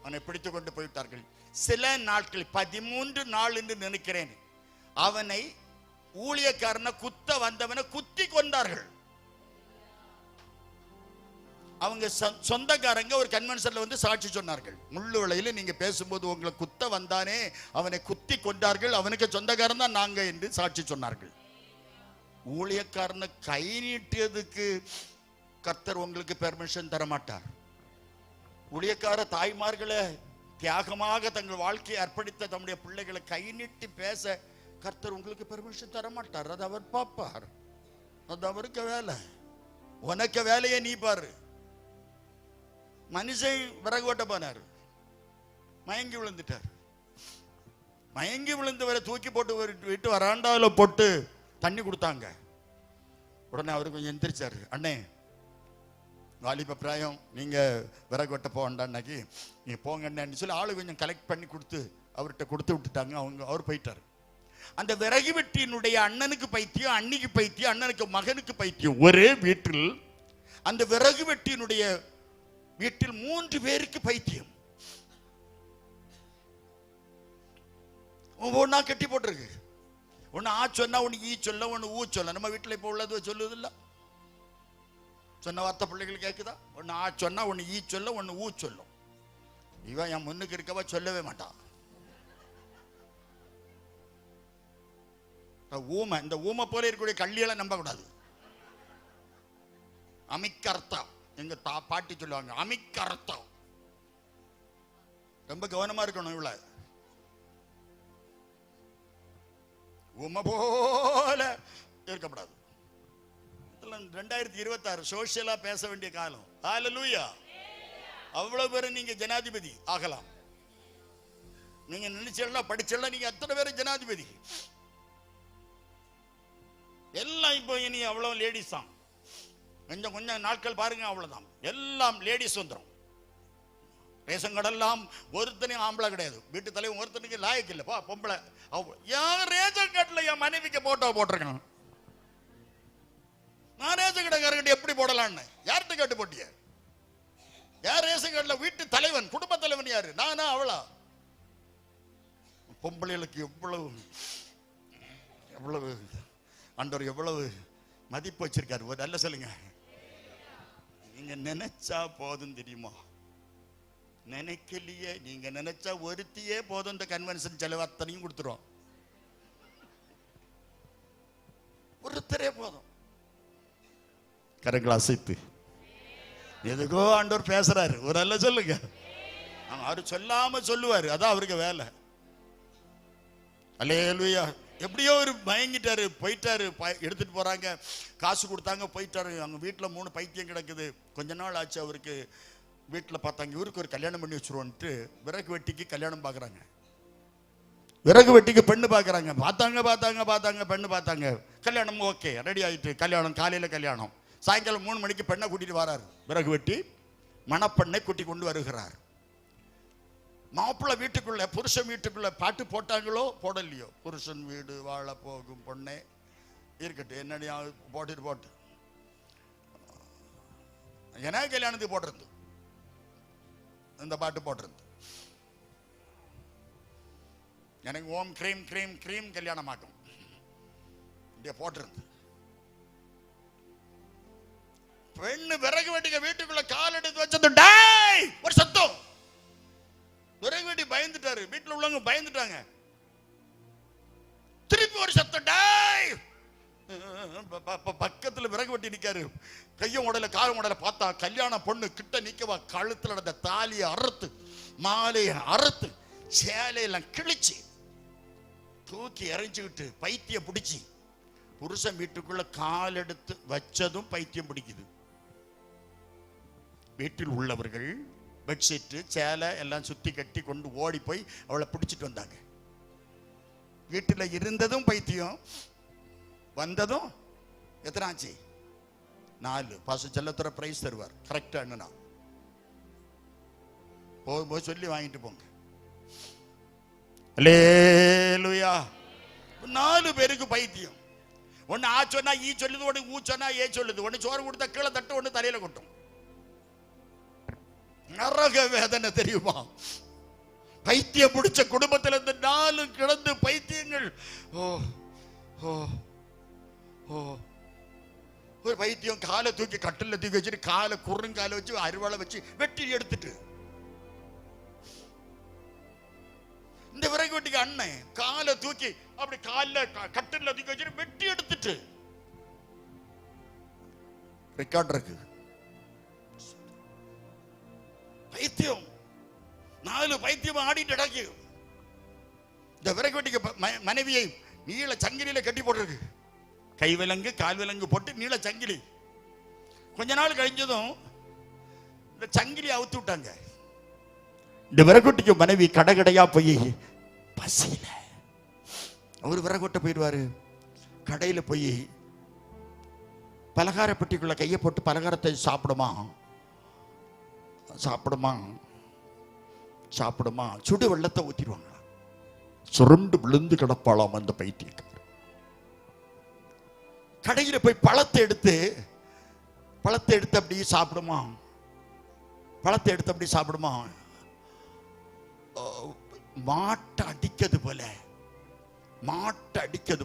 அவனை பிடித்துக் கொண்டு போய்விட்டார்கள். சில நாட்கள் 13 நாள் என்று நினைக்கிறேன், அவனை ஊழியக்காரனை குத்த வந்தவனை குத்தி கொண்டார்கள். அவங்க சொந்தக்காரங்க ஒரு கன்வென்ஷன்ல வந்து சாட்சி சொன்னார்கள். முள்ளு விலையில நீங்க பேசும்போது உங்களை குத்த வந்தானே அவனை குத்தி கொண்டார்கள், அவனுக்கு சொந்தக்காரன் தான் நாங்க என்று சாட்சி சொன்னார்கள். ஊழியக்காரனை கை நீட்டியதுக்கு கர்த்தர் உங்களுக்கு பெர்மிஷன் தர மாட்டார். ஊழியக்கார தாய்மார்களை தியாகமாக தங்கள் வாழ்க்கையை அர்ப்பணித்த தம்முடைய பிள்ளைகளை கை நீட்டி பேச கர்த்தர் உங்களுக்கு பெர்மிஷன் தர மாட்டார். அது அவர் பார்ப்பார். அது அவருக்கு வேலை. உனக்கு வேலையை நீ பாரு. மனுஷன் விறகு ஓட்ட போனார், மயங்கி விழுந்துட்டார். மயங்கி விழுந்தவரை தூக்கி போட்டு விட்டு வராண்டாவில் போட்டு தண்ணி கொடுத்தாங்க. உடனே அவரு கொஞ்சம் எந்திரிச்சாரு. அண்ணே, வாலிப பிராயம், நீங்க விறகு வெட்ட போகண்டான்னாக்கி நீங்க போங்கன்னு சொல்லி ஆளு கொஞ்சம் கலெக்ட் பண்ணி கொடுத்து அவர்கிட்ட கொடுத்து விட்டுட்டாங்க. அவர் போயிட்டாரு. அந்த விறகு வெட்டியினுடைய அண்ணனுக்கு பைத்தியம், அன்னிக்கு பைத்தியம், அண்ணனுக்கு மகனுக்கு பைத்தியம். ஒரே வீட்டில் அந்த விறகு வெட்டியினுடைய வீட்டில் 3 பேருக்கு பைத்தியம். ஒவ்வொன்னா கட்டி போட்டிருக்கு. ஒன்னு ஆ சொன்னா, ஒன்னு ஈ சொல்ல, ஒன்னு ஊ சொல்ல. நம்ம வீட்டில் இப்போ உள்ளது சொல்லுது இல்ல, சொன்ன வார்த்தை பிள்ளைகள் கேட்குதா? ஒன்னு ஆ சொன்னா, ஒன்னு ஈ சொல்ல, ஒன்னு ஊ சொல்லும். இவன் என் முன்னுக்கு இருக்கவா சொல்லவே மாட்டான். ஊமை, இந்த ஊமை போல இருக்கக்கூடிய கள்ளியெல்லாம் நம்ப கூடாது. அமிக்கர்த்தம், எங்க பாட்டி சொல்லுவாங்க, அமிக்கர்த்தம். ரொம்ப கவனமா இருக்கணும். இவ்வளவு ஊமை போல இருக்கப்படாது. 2026 சோசியலா பேச வேண்டிய காலம். ஹல்லேலூயா. அவ்வளவு பேரும் நீங்க ஜனாதிபதி ஆகலாம். நீங்க நினைச்செல்லாம் படிச்செல்லாம் நீங்க அத்தனை பேரும் ஜனாதிபதி. எல்லாம் இப்போ இனி அவ்வளவு லேடிஸ் தான். கொஞ்சம் நாட்கள் பாருங்க, அவ்வளவுதான். எல்லாம் லேடிஸ் வந்துடும். ரேஷன் கடெல்லாம் ஒருத்தனையும் ஆம்பளை கிடையாது. வீட்டு தலைவன் ஒருத்தனுக்கு லாயக்கு இல்லப்பா, பொம்பளை. என் ரேஷன் கார்டுல என் மனைவிக்கு போட்டோ போட்டிருக்கேன். நான் ரேஷன் கடைக்காரர்கிட்ட எப்படி போடலான்னு யார்கிட்ட கேட்டு போட்டிய? யார் ரேஷன் கார்டுல வீட்டு தலைவன், குடும்ப தலைவன் யாரு? நானா அவளா? பொம்பளைகளுக்கு எவ்வளவு எவ்வளவு ஆண்டவர் எவ்வளவு மதிப்பு வச்சிருக்காரு. ஒரு நல்ல சொல்லுங்க. நீங்க நினைச்சா போதும் தெரியுமா? நினைக்கலையே. நீங்க நினைச்சா ஒருத்தியே போதும். இந்த கன்வென்ஷன் செலவு அத்தனையும் கொடுத்துருவோம். ஒருத்தரே போதும். கரங்களை அசைத்து எதுக்கோ ஆண்டவர் பேசுறாரு. ஒரு நல்ல சொல்லுங்க. அவரு சொல்லாம சொல்லுவாரு, அதான் அவருக்கு வேலை. அல்லேலூயா. எப்படியோ ஒரு மயங்கிட்டாரு, போயிட்டாரு. எடுத்துட்டு போறாங்க, காசு கொடுத்தாங்க, போயிட்டாரு. அவங்க வீட்டுல 3 பைத்தியம் கிடக்குது. கொஞ்ச நாள் ஆச்சு. அவருக்கு வீட்டுல பார்த்தாங்க, இவருக்கு ஒரு கல்யாணம் பண்ணி வச்சிருவோன்ட்டு விறகு வெட்டிக்கு கல்யாணம் பாக்குறாங்க. விறகு வெட்டிக்கு பெண்ணு பாக்குறாங்க. பார்த்தாங்க பெண்ணு பார்த்தாங்க. கல்யாணம் ஓகே, ரெடி ஆயிட்டு. கல்யாணம் காலையில கல்யாணம். சாயங்காலம் 3 மணிக்கு பெண்ணை கூட்டிட்டு வராரு. விறகு வெட்டி மணப்பெண்ணை கூட்டி கொண்டு வருகிறார். மாப்பிள்ளை வீட்டுக்குள்ள, புருஷன் வீட்டுக்குள்ள பாட்டு போட்டாங்களோ போடலையோ, புருஷன் வீடு வாழ போகும் பொண்ணே இருக்கட்டும், என்னடி போட்டு ஏன்னா கல்யாணத்துக்கு போட்டிருந்து இந்த பாட்டு போட்டிருந்து. எனக்கு ஓம் கிரீம் கிரீம் கிரீம் கல்யாணமாக்கும் இப்படியே போட்டிருந்து. பெண்ணு விறகு வெட்டிக்க வீட்டுக்குள்ள கால் எடுத்து வச்சது டேய் ஒரு சத்தம். விறகு வெட்டி பயந்துட்டாரு. வீட்டுல உள்ளவங்க பயந்துட்டாங்க. திருப்பி ஒரு சத்தம் டேய். பக்கத்துல விறகு வெட்டி நிக்காரு. கையும் உடல காலும் உடல பார்த்தா கல்யாண பொண்ணு கிட்ட நிக்கவா, கழுத்துல நடந்த தாலியை அறுத்து, மாலையை அறுத்து, சேலையெல்லாம் கிழிச்சு தூக்கி எறிஞ்சுக்கிட்டு பைத்தியம் பிடிச்சி புருஷன் வீட்டுக்குள்ள கால் எடுத்து வச்சதும் பைத்தியம் பிடிக்குது. வீட்டில் உள்ளவர்கள் பெட்ஷீட்டு சேலை எல்லாம் சுத்தி கட்டி கொண்டு ஓடி போய் அவளை பிடிச்சிட்டு வந்தாங்க. வீட்டில் இருந்ததும் பைத்தியம், வந்ததும் எத்தனை ஆச்சு? 4 பாச செல்லத்துறை பிரைஸ் தருவார். கரெக்டா என்னன்னா போகும்போது சொல்லி வாங்கிட்டு போங்க. அல்லேலூயா. 4 பேருக்கு பைத்தியம். ஒன்னு ஆ சொன்னா ஈ சொல்லுது, ஒன்னு ஊ சொன்னா ஏ சொல்லுது, ஒன்னு சோறு கொடுத்தா கீழே தட்டு, ஒன்னு தலையில கொட்டும். நரக வேதனை தெரியுமா? பைத்தியம் பிடிச்ச குடும்பத்தில் இந்த 4 கிடந்து பைத்தியங்கள். ஓ ஓ ஓ ஒரு பைத்தியம் காலை தூக்கி கட்டில தூக்கி வச்சுட்டு காலை குறுங்கால வச்சு அருவாளை வச்சு வெட்டி எடுத்துட்டு, இந்த விறகு வெட்டிக்கு அண்ணன் காலை தூக்கி அப்படி கால கட்டில தூக்கி வச்சுட்டு வெட்டி எடுத்துட்டு ரெக்கார்ட் இருக்கு. பைத்தியம் 4 பைத்தியம் ஆடிட்டு அடக்கி இந்த விறகு வெட்டிக்கு மனைவியை நீள சங்கிலியில கட்டி போட்டிருக்கு. கை விலங்கு கால் விலங்கு போட்டு நீள சங்கிலி. கொஞ்ச நாள் கழிஞ்சதும் இந்த சங்கிலி அவுத்து விட்டாங்க. இந்த விறகுட்டிக்கு மனைவி கடையா போய் பசியில அவர் விறகுட்ட போயிடுவாரு. கடையில போய் பலகார பெட்டிக்குள்ள கையை போட்டு பலகாரத்தை சாப்பிடுமா சாப்பிடுமா சாப்பிடுமா சுடு வெள்ளத்தை ஊத்திடுவாங்க. சுருண்டு விழுந்து கிடப்பாளாம் அந்த பைத்தியக்கார. கடையில போய் பழத்தை எடுத்து அப்படி சாப்பிடுமா, பழத்தை எடுத்து அப்படி சாப்பிடுமா. மாட்டை அடிக்கிறது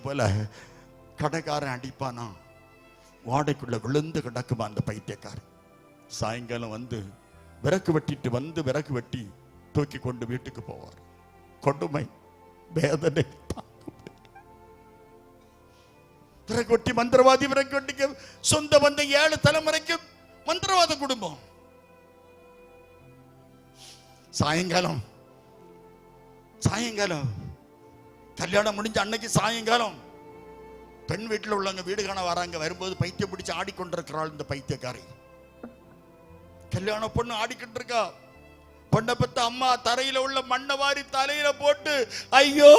போல கடைக்காரன் அடிப்பானா, வாடைக்குள்ள விழுந்து கிடக்குமா அந்த பைத்தியக்காரன். சாயங்காலம் வந்து விறகு வெட்டிட்டு வந்து விறகு வெட்டி தூக்கி கொண்டு வீட்டுக்கு போவார். கொடுமை வேதனை. விறகு வெட்டி மந்திரவாதி, விறகு வெட்டிக்கு சொந்த வந்த 7 தலைமுறைக்கு மந்திரவாத குடும்பம். சாயங்காலம் கல்யாணம் முடிஞ்ச அன்னைக்கு சாயங்காலம் பெண் வீட்டில் உள்ளவங்க வீடு காண வராங்க. வரும்போது பைத்தியம் பிடிச்சு ஆடிக்கொண்டிருக்கிறாள் இந்த பைத்தியக்காரி. கல்யாண பொண்ணு ஆடிக்கிட்டு இருக்கா. பொண்ணை பத்த அம்மா தரையில உள்ள மண்ணை வாரி தலையில போட்டு, ஐயோ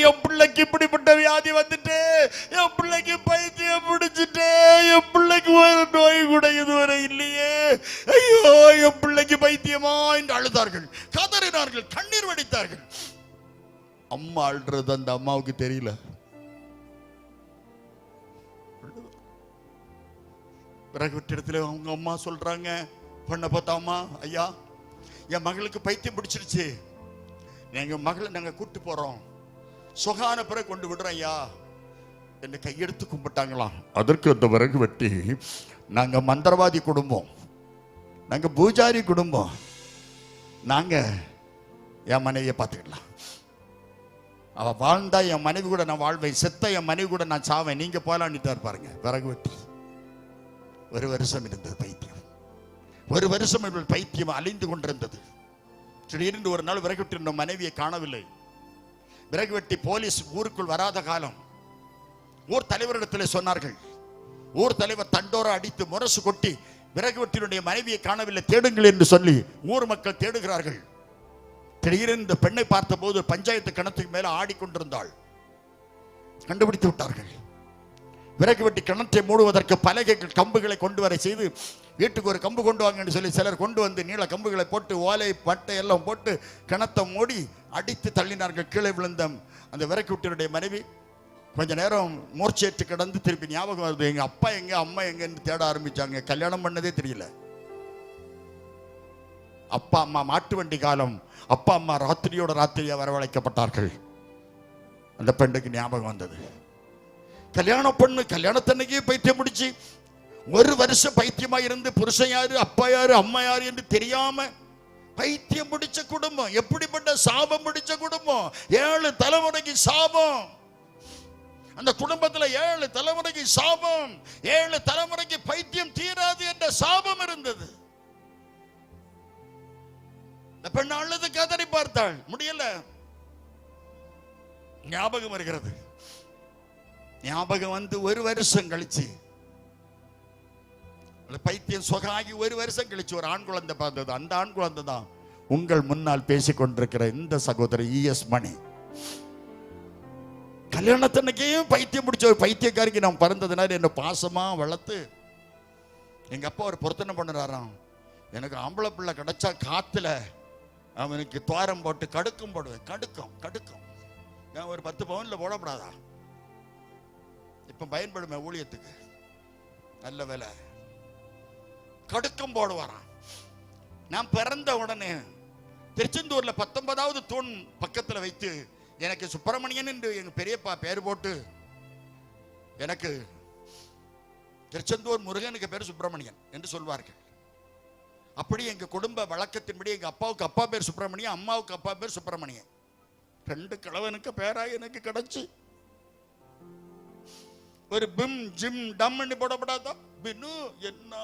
என் பிள்ளைக்கு இப்படிப்பட்ட வியாதி வந்துட்டு, என் பிள்ளைக்கு பைத்தியம் பிடிச்சிட்டு, என் பிள்ளைக்கு ஒரு நோய் கூட இதுவரை இல்லையே, ஐயோ என் பிள்ளைக்கு பைத்தியமா என்று அழுதார்கள், கதறினார்கள், கண்ணீர் வடித்தார்கள். அம்மா அழுறது அந்த அம்மாவுக்கு தெரியல. பிறகு இடத்துல அவங்க அம்மா சொல்றாங்க, பொண்ணை பார்த்தாமா, ஐயா என் மகளுக்கு பைத்தியம் பிடிச்சிருச்சு, எங்க மகளை நாங்க கூட்டு போறோம், சுகான பிறகு கொண்டு விடுறோம் ஐயா என்று கையெடுத்து கும்பிட்டாங்களாம். அதற்கு அந்த விறகு வெட்டி, நாங்க மந்திரவாதி குடும்பம், நாங்க பூஜாரி குடும்பம், நாங்க என் மனைவியை பார்த்துக்கலாம், அவ வாழ்ந்தா என் மனைவி கூட நான் வாழ்வேன், செத்த என் மனைவி கூட நான் சாவேன், நீங்க போலான்னு பாருங்க. விறகு வெட்டி 1 வருஷம் இருந்தது பைத்தியம். 1 வருஷம் இவள் பைத்தியம் அழிந்து கொண்டிருந்தது. திடீரென்று ஒரு நாள் விறகு வெட்டி மனைவியை காணவில்லை. விறகு வெட்டி போலீஸ் ஊருக்குள் வராத காலம். ஊர் தலைவரிடத்தில் சொன்னார்கள். ஊர் தலைவர் தண்டோர அடித்து முரசு கொட்டி விறகு வெட்டினுடைய மனைவியை காணவில்லை, தேடுங்கள் என்று சொல்லி ஊர் மக்கள் தேடுகிறார்கள். திடீரென்று இந்த பெண்ணை பார்த்த போது பஞ்சாயத்து கிணத்துக்கு மேல ஆடிக்கொண்டிருந்தாள். கண்டுபிடித்து விட்டார்கள். விறகு வெட்டி கிணற்றை மூடுவதற்கு பலகைகள் கம்புகளை கொண்டு வர செய்து, வீட்டுக்கு ஒரு கம்பு கொண்டு வாங்கன்னு சொல்லி சிலர் கொண்டு வந்து நீள கம்புகளை போட்டு ஓலை பட்டை எல்லாம் போட்டு கிணத்தை மூடி அடித்து தள்ளினார்கள். கீழே விழுந்த அந்த விறகு வெட்டினுடைய மனைவி கொஞ்ச நேரம் மூர்ச்சேற்று கிடந்து திருப்பி ஞாபகம் வருது, எங்க அப்பா எங்க அம்மா எங்கன்னு தேட ஆரம்பிச்சாங்க. கல்யாணம் பண்ணதே தெரியல. அப்பா அம்மா மாட்டு வண்டி காலம், அப்பா அம்மா ராத்திரியோட ராத்திரியா வரவழைக்கப்பட்டார்கள். அந்த பெண்ணுக்கு ஞாபகம் வந்தது. கல்யாண பொண்ணு கல்யாணத்தன்னைக்கே பைத்தியம் முடிச்சு 1 வருஷம் பைத்தியமா இருந்து புருஷன் யாரு, அப்பா யாரு, அம்மா யாரு என்று தெரியாம பைத்தியம் பிடிச்ச குடும்பம். எப்படிப்பட்ட சாபம் பிடிச்ச குடும்பம். 7 தலைமுறைக்கு சாபம். அந்த குடும்பத்தில் 7 தலைமுறைக்கு சாபம். 7 தலைமுறைக்கு பைத்தியம் தீராது என்ற சாபம் இருந்தது. இந்த பெண் அழுது கதறி பார்த்தாள், முடியல. ஞாபகம் வருகிறது. ஞாபகம் வந்து 1 வருஷம் கழிச்சு பைத்தியம் சொகாகி 1 வருஷம் கழிச்சு ஒரு ஆண் குழந்தை பார்த்தது. அந்த ஆண் குழந்தை தான் உங்கள் முன்னால் பேசிக் கொண்டிருக்கிற இந்த சகோதரி ES மணி. கல்யாணத்தன்னைக்கே பைத்தியம் பிடிச்ச ஒரு பைத்தியக்காரிக்கு நான் பிறந்ததுனால என்ன பாசமா வளர்த்து எங்க அப்பா ஒரு பொருத்தனை பண்ணுறாராம், எனக்கு ஆம்பளை பிள்ளை கிடைச்சா காத்துல அவனுக்கு துவாரம் போட்டு கடுக்கும் போடுவேன். கடுக்கும் நான் ஒரு 10 பவுன்ல போடப்படாதா? இப்ப பயன்படுமே ஊழியத்துக்கு. நல்ல வேலை கடுக்கம் போடுவாராம். நான் பிறந்த உடனே திருச்செந்தூர்ல 19வது தூண் பக்கத்துல வைத்து எனக்கு சுப்பிரமணியன் என்று எங்க பெரியப்பா பேர் போட்டு, எனக்கு திருச்செந்தூர் முருகனுக்கு பேர் சுப்பிரமணியன் என்று சொல்வார்கள். அப்படி எங்க குடும்ப வழக்கத்தின்படி எங்க அப்பாவுக்கு அப்பா பேர் சுப்பிரமணியன், அம்மாவுக்கு அப்பா பேர் சுப்பிரமணியன். 2 கிழவனுக்கு பேரா எனக்கு கிடைச்சு. ஒரு பிம் ஜிம் டம்னு போடப்படாதா? பினு என்ன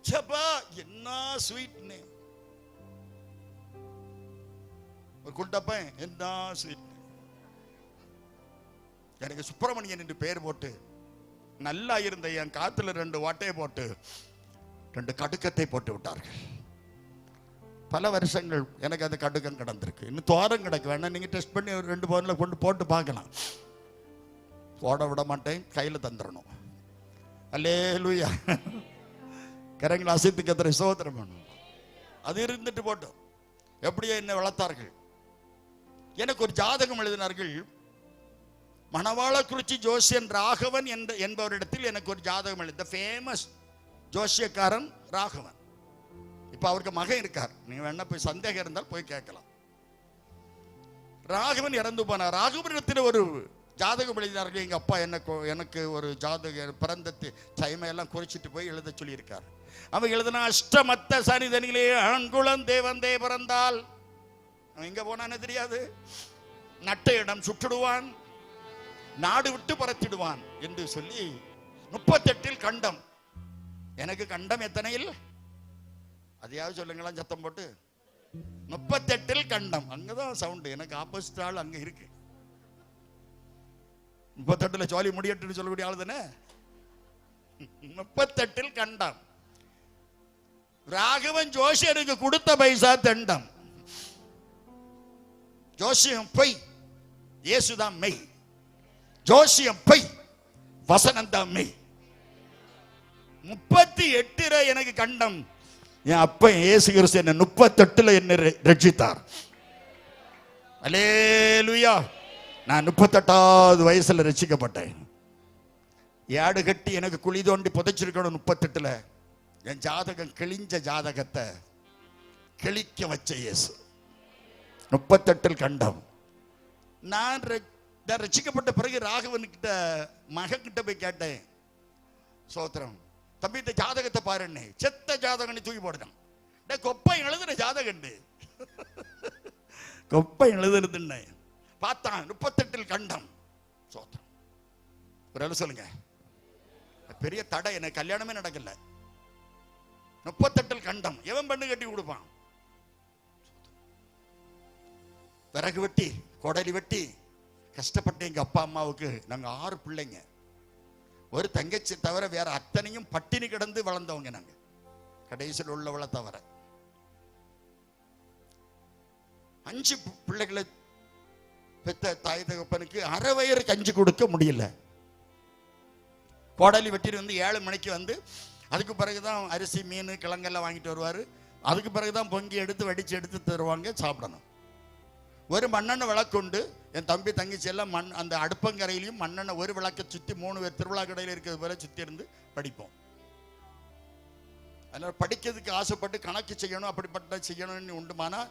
சபா, என்ன ஸ்வீட் நேம். ஒரு குண்டப்பன், என்ன ஸ்வீட். எனக்கு சுப்பிரமணியன் என்று பெயர் போட்டு நல்லா இருந்த என் காத்துல 2 வாட்டையை போட்டு 2 கடுக்கத்தை போட்டு விட்டார்கள். பல வருஷங்கள் எனக்கு அந்த கடுக்கம் கிடந்திருக்கு. இன்னும் தோரம் கிடக்கு. வேணா நீங்க டெஸ்ட் பண்ணி ஒரு 2 பவுன்ல கொண்டு போட்டு பார்க்கலாம். போட விட மாட்டேன், கையில தந்துடணும். அல்லேலூயா. கரங்களை அசைத்து கத்திர சோதரம் பண்ணும். அது இருந்துட்டு போட்டோம். எப்படியோ என்னை வளர்த்தார்கள். எனக்கு ஒரு ஜாதகம் எழுதினார்கள். மணவாளக்குறிச்சி ஜோசியன் ராகவன் என்பவரிடத்தில் எனக்கு ஒரு ஜாதகம் எழுத, ஃபேமஸ் ஜோசியக்காரன் ராகவன். இப்ப அவருக்கு மகன் இருக்கார். நீங்க வேணா போய் சந்தேகம் இருந்தால் போய் கேட்கலாம். ராகவன் இறந்து போனார். ராகவனிடத்தில் ஒரு ஜாதகம் எழுதினார்கள். எங்க அப்பா எனக்கு ஒரு ஜாதக பிறந்த டைமையெல்லாம் குறிச்சிட்டு போய் எழுத சொல்லியிருக்கார். அவன் எழுதினா, அஷ்டமத்த சனிதனிலே ஆண்குளம் தேவந்தே பிறந்தால் அவன் எங்க போனான்னு தெரியாது, நட்ட இடம் சுட்டுடுவான், நாடு விட்டு பறத்திடுவான் என்று சொல்லி 38 கண்டம். எனக்கு கண்டம் எத்தனையில் அதையாவது சொல்லுங்களா சத்தம் போட்டு. 38 கண்டம். அங்கதான் சவுண்டு. எனக்கு ஆப்போசிட் ஆள் அங்க இருக்கு. 38 ஜாலி முடியட்டு சொல்லக்கூடிய ஆள் தானே. 38 கண்டம். ராகவன் ஜோசியருக்கு கொடுத்த பைசா தண்டம். ஜோசியம் பொய், இயேசுதான் மெய். ஜோசியம் பொய், வசனம் தான் மெய். 38 எனக்கு கண்டம். என் அப்ப இயேசு கிறிஸ்து என்ன 38 என்னை ரட்சித்தார். அல்லேலூயா. நான் 38வது வயசுல ரட்சிக்கப்பட்டேன். ஏடு கட்டி எனக்கு குழி தோண்டி புதைச்சிருக்கணும் 38. என் ஜாதகம் கிழிஞ்ச ஜாதகத்தை கிழிக்க வச்ச இயேசு. 38 கண்டம். நான் ரட்சிக்கப்பட்ட பிறகு ராகவன் கிட்ட மகன் கிட்ட போய் கேட்டேன், சோத்திரம் தம்பி இந்த ஜாதகத்தை பாருன்னு. செத்த ஜாதகம் தூக்கி போடுறான். கொப்பை எழுதுன ஜாதகம், கொப்பை எழுதுனதுன்னு பார்த்தான். 38 கண்டம். சோத்திரம். ஒரு சொல்லுங்க, பெரிய தடை. எனக்கு கல்யாணமே நடக்கல. 38 கண்டம். எவன் பண்ணு கட்டி கொடுப்பான்? விறகு வெட்டி கொடலி வெட்டி கஷ்டப்பட்ட எங்க அப்பா அம்மாவுக்கு நாங்க 6 பிள்ளைங்க. ஒரு தங்கச்சி தவிர வேற அத்தனையும் பட்டினி கிடந்து வளர்ந்தவங்க நாங்க. கடைசியில் உள்ளவளை தவிர 5 பிள்ளைகளை பெத்த தாய் தகப்பனுக்கு அரை வயிறு கஞ்சி கொடுக்க முடியல. கோடாலி வெட்டிட்டு வந்து 7 மணிக்கு வந்து அதுக்கு பிறகுதான் அரிசி மீன் கிழங்கெல்லாம் வாங்கிட்டு வருவாரு. அதுக்கு பிறகுதான் பொங்கி எடுத்து வடிச்சு எடுத்து தருவாங்க, சாப்பிடணும். ஒரு மண்ணெண்ணெய் விளக்குண்டு என் தம்பி தங்கச்சி எல்லாம் அந்த அடுப்பங்கரையிலையும் மண்ணெண்ணெய் ஒரு விளக்கை சுற்றி 3 பேர் திருவிழா கடையில் இருக்கிறது போல சுற்றி இருந்து படிப்போம். அதனால படிக்கிறதுக்கு ஆசைப்பட்டு கணக்கு செய்யணும் அப்படிப்பட்ட செய்யணும்னு உண்டுமானா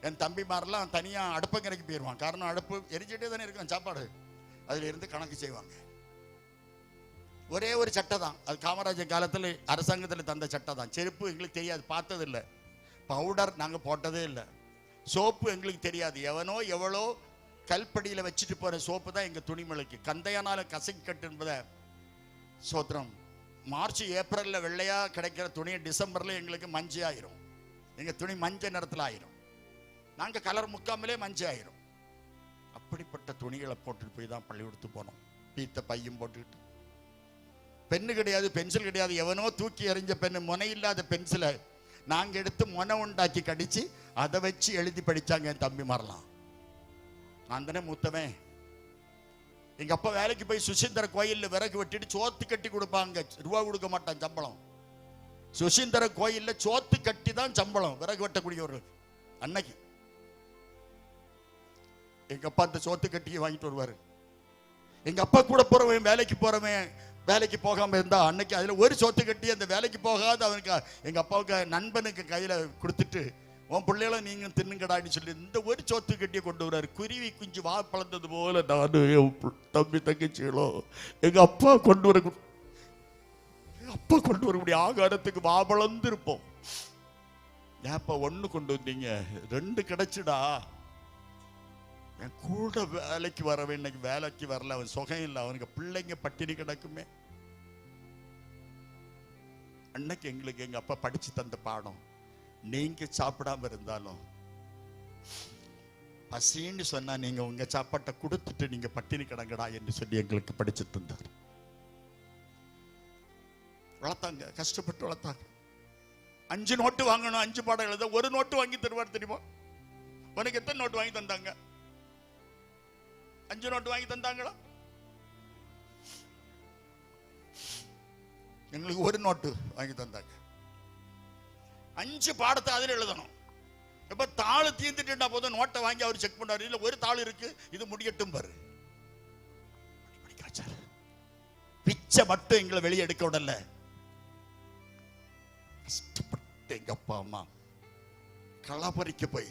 என் தம்பிமாரெல்லாம் தனியாக அடுப்பங்கரைக்கு போயிடுவான். காரணம் அடுப்பு எரிஞ்சிட்டே தானே இருக்கும் சாப்பாடு. அதில் இருந்து கணக்கு செய்வாங்க. ஒரே ஒரு சட்டை தான், அது காமராஜர் காலத்தில் அரசாங்கத்தில் தந்த சட்டை தான். செருப்பு எங்களுக்கு தெரியாது, பார்த்ததில்லை. பவுடர் நாங்கள் போட்டதே இல்லை. சோப்பு எங்களுக்கு தெரியாது. எவனோ எவ்வளோ கல்படியில் வச்சுட்டு போகிற சோப்பு தான் எங்கள் துணிமலைக்கு. கந்தையானால கசைக்கட்டு என்பதை சோத்திரம். மார்ச் ஏப்ரலில் வெள்ளையாக கிடைக்கிற துணி டிசம்பரில் எங்களுக்கு மஞ்சள் ஆயிரும். எங்கள் துணி மஞ்சள் நிறத்தில் ஆயிரும். நாங்கள் கலர் முக்காமலே மஞ்சள் ஆயிரும். அப்படிப்பட்ட துணிகளை போட்டுட்டு போய் தான் பள்ளிக்கூடத்து போனோம். பீத்த பையும் போட்டுக்கிட்டு. பெண்ணு கிடையாது, பென்சில் கிடையாது. எவனோ தூக்கி எறிஞ்ச பெண்ணு, முனையில்லாத பென்சிலை நாங்கள் எடுத்து முனை உண்டாக்கி கடிச்சு அதை வச்சு எழுதி படித்தாங்க என் தம்பி மாறலாம். நான் தானே மூத்தவன். எங்க அப்பா வேலைக்கு போய் சுசீந்திர கோயில்ல விறகு வெட்டிட்டு சோத்து கட்டி கொடுப்பாங்க, ரூபா கொடுக்க மாட்டான் சம்பளம். சுசீந்திர கோயில்ல சோத்து கட்டி தான் சம்பளம் விறகு வெட்டக்கூடியவர்களுக்கு. அன்னைக்கு எங்க அப்பா அந்த சோத்து கட்டியை வாங்கிட்டு வருவாரு. எங்க அப்பா கூட போறவன் வேலைக்கு போகாம இருந்தா அன்னைக்கு அதுல ஒரு சோத்து கட்டி அந்த வேலைக்கு போகாத அவனுக்கு எங்க அப்பாவுக்கு நண்பனுக்கு கையில கொடுத்துட்டு, உன் பிள்ளைகளை நீங்க தின்னுங்கடான்னு சொல்லி இந்த ஒரு சோத்து கட்டியை கொண்டு வர்றாரு. குருவி குஞ்சு வா பழந்தது போல நானும் தம்பி தங்கச்சிகளோ எங்க அப்பா கொண்டு வரக்கூடிய ஆகாரத்துக்கு மாபளந்து இருப்போம். ஏப்பா ஒண்ணு கொண்டு வந்தீங்க, 2 கிடைச்சுடா. என் கூட வேலைக்கு வரவே இன்னைக்கு வேலைக்கு வரல, அவன் சுகம் இல்லை, அவனுக்கு பிள்ளைங்க பட்டினி கிடக்குமே. அன்னைக்கு எங்களுக்கு எங்க அப்பா படிச்சு தந்த பாடம், நீங்க சாப்பிடாம இருந்தாலும் பசின்னு சொன்னா நீங்க உங்க சாப்பாட்டை கொடுத்துட்டு நீங்க பட்டினி கிடங்கடா என்று சொல்லி எங்களுக்கு படிச்சு தந்தார். வளர்த்தாங்க, கஷ்டப்பட்டு வளர்த்தாங்க. 5 நோட்டு வாங்கணும், 5 பாடம் எழுத 1 நோட்டு வாங்கி தருவார் தெரியுமா? உனக்கு எத்தனை நோட்டு வாங்கி தந்தாங்க? 5 நோட்டு வாங்கி தந்தாங்களா? எங்களுக்கு 1 நோட்டு வாங்கி தந்தாங்க. 5 பாடத்தை அதில் எழுதணும். இப்ப தாள் தீர்ந்துட்டா போதும் நோட்டை வாங்கி அவர் செக் பண்ணாரு. இல்ல ஒரு தாள் இருக்கு, இது முடியட்டும் பாரு. பிச்சை மட்டும் எங்களை வெளியே எடுக்க விடல. கஷ்டப்பட்டு எங்க அப்பா அம்மா களப்பறிக்க போய்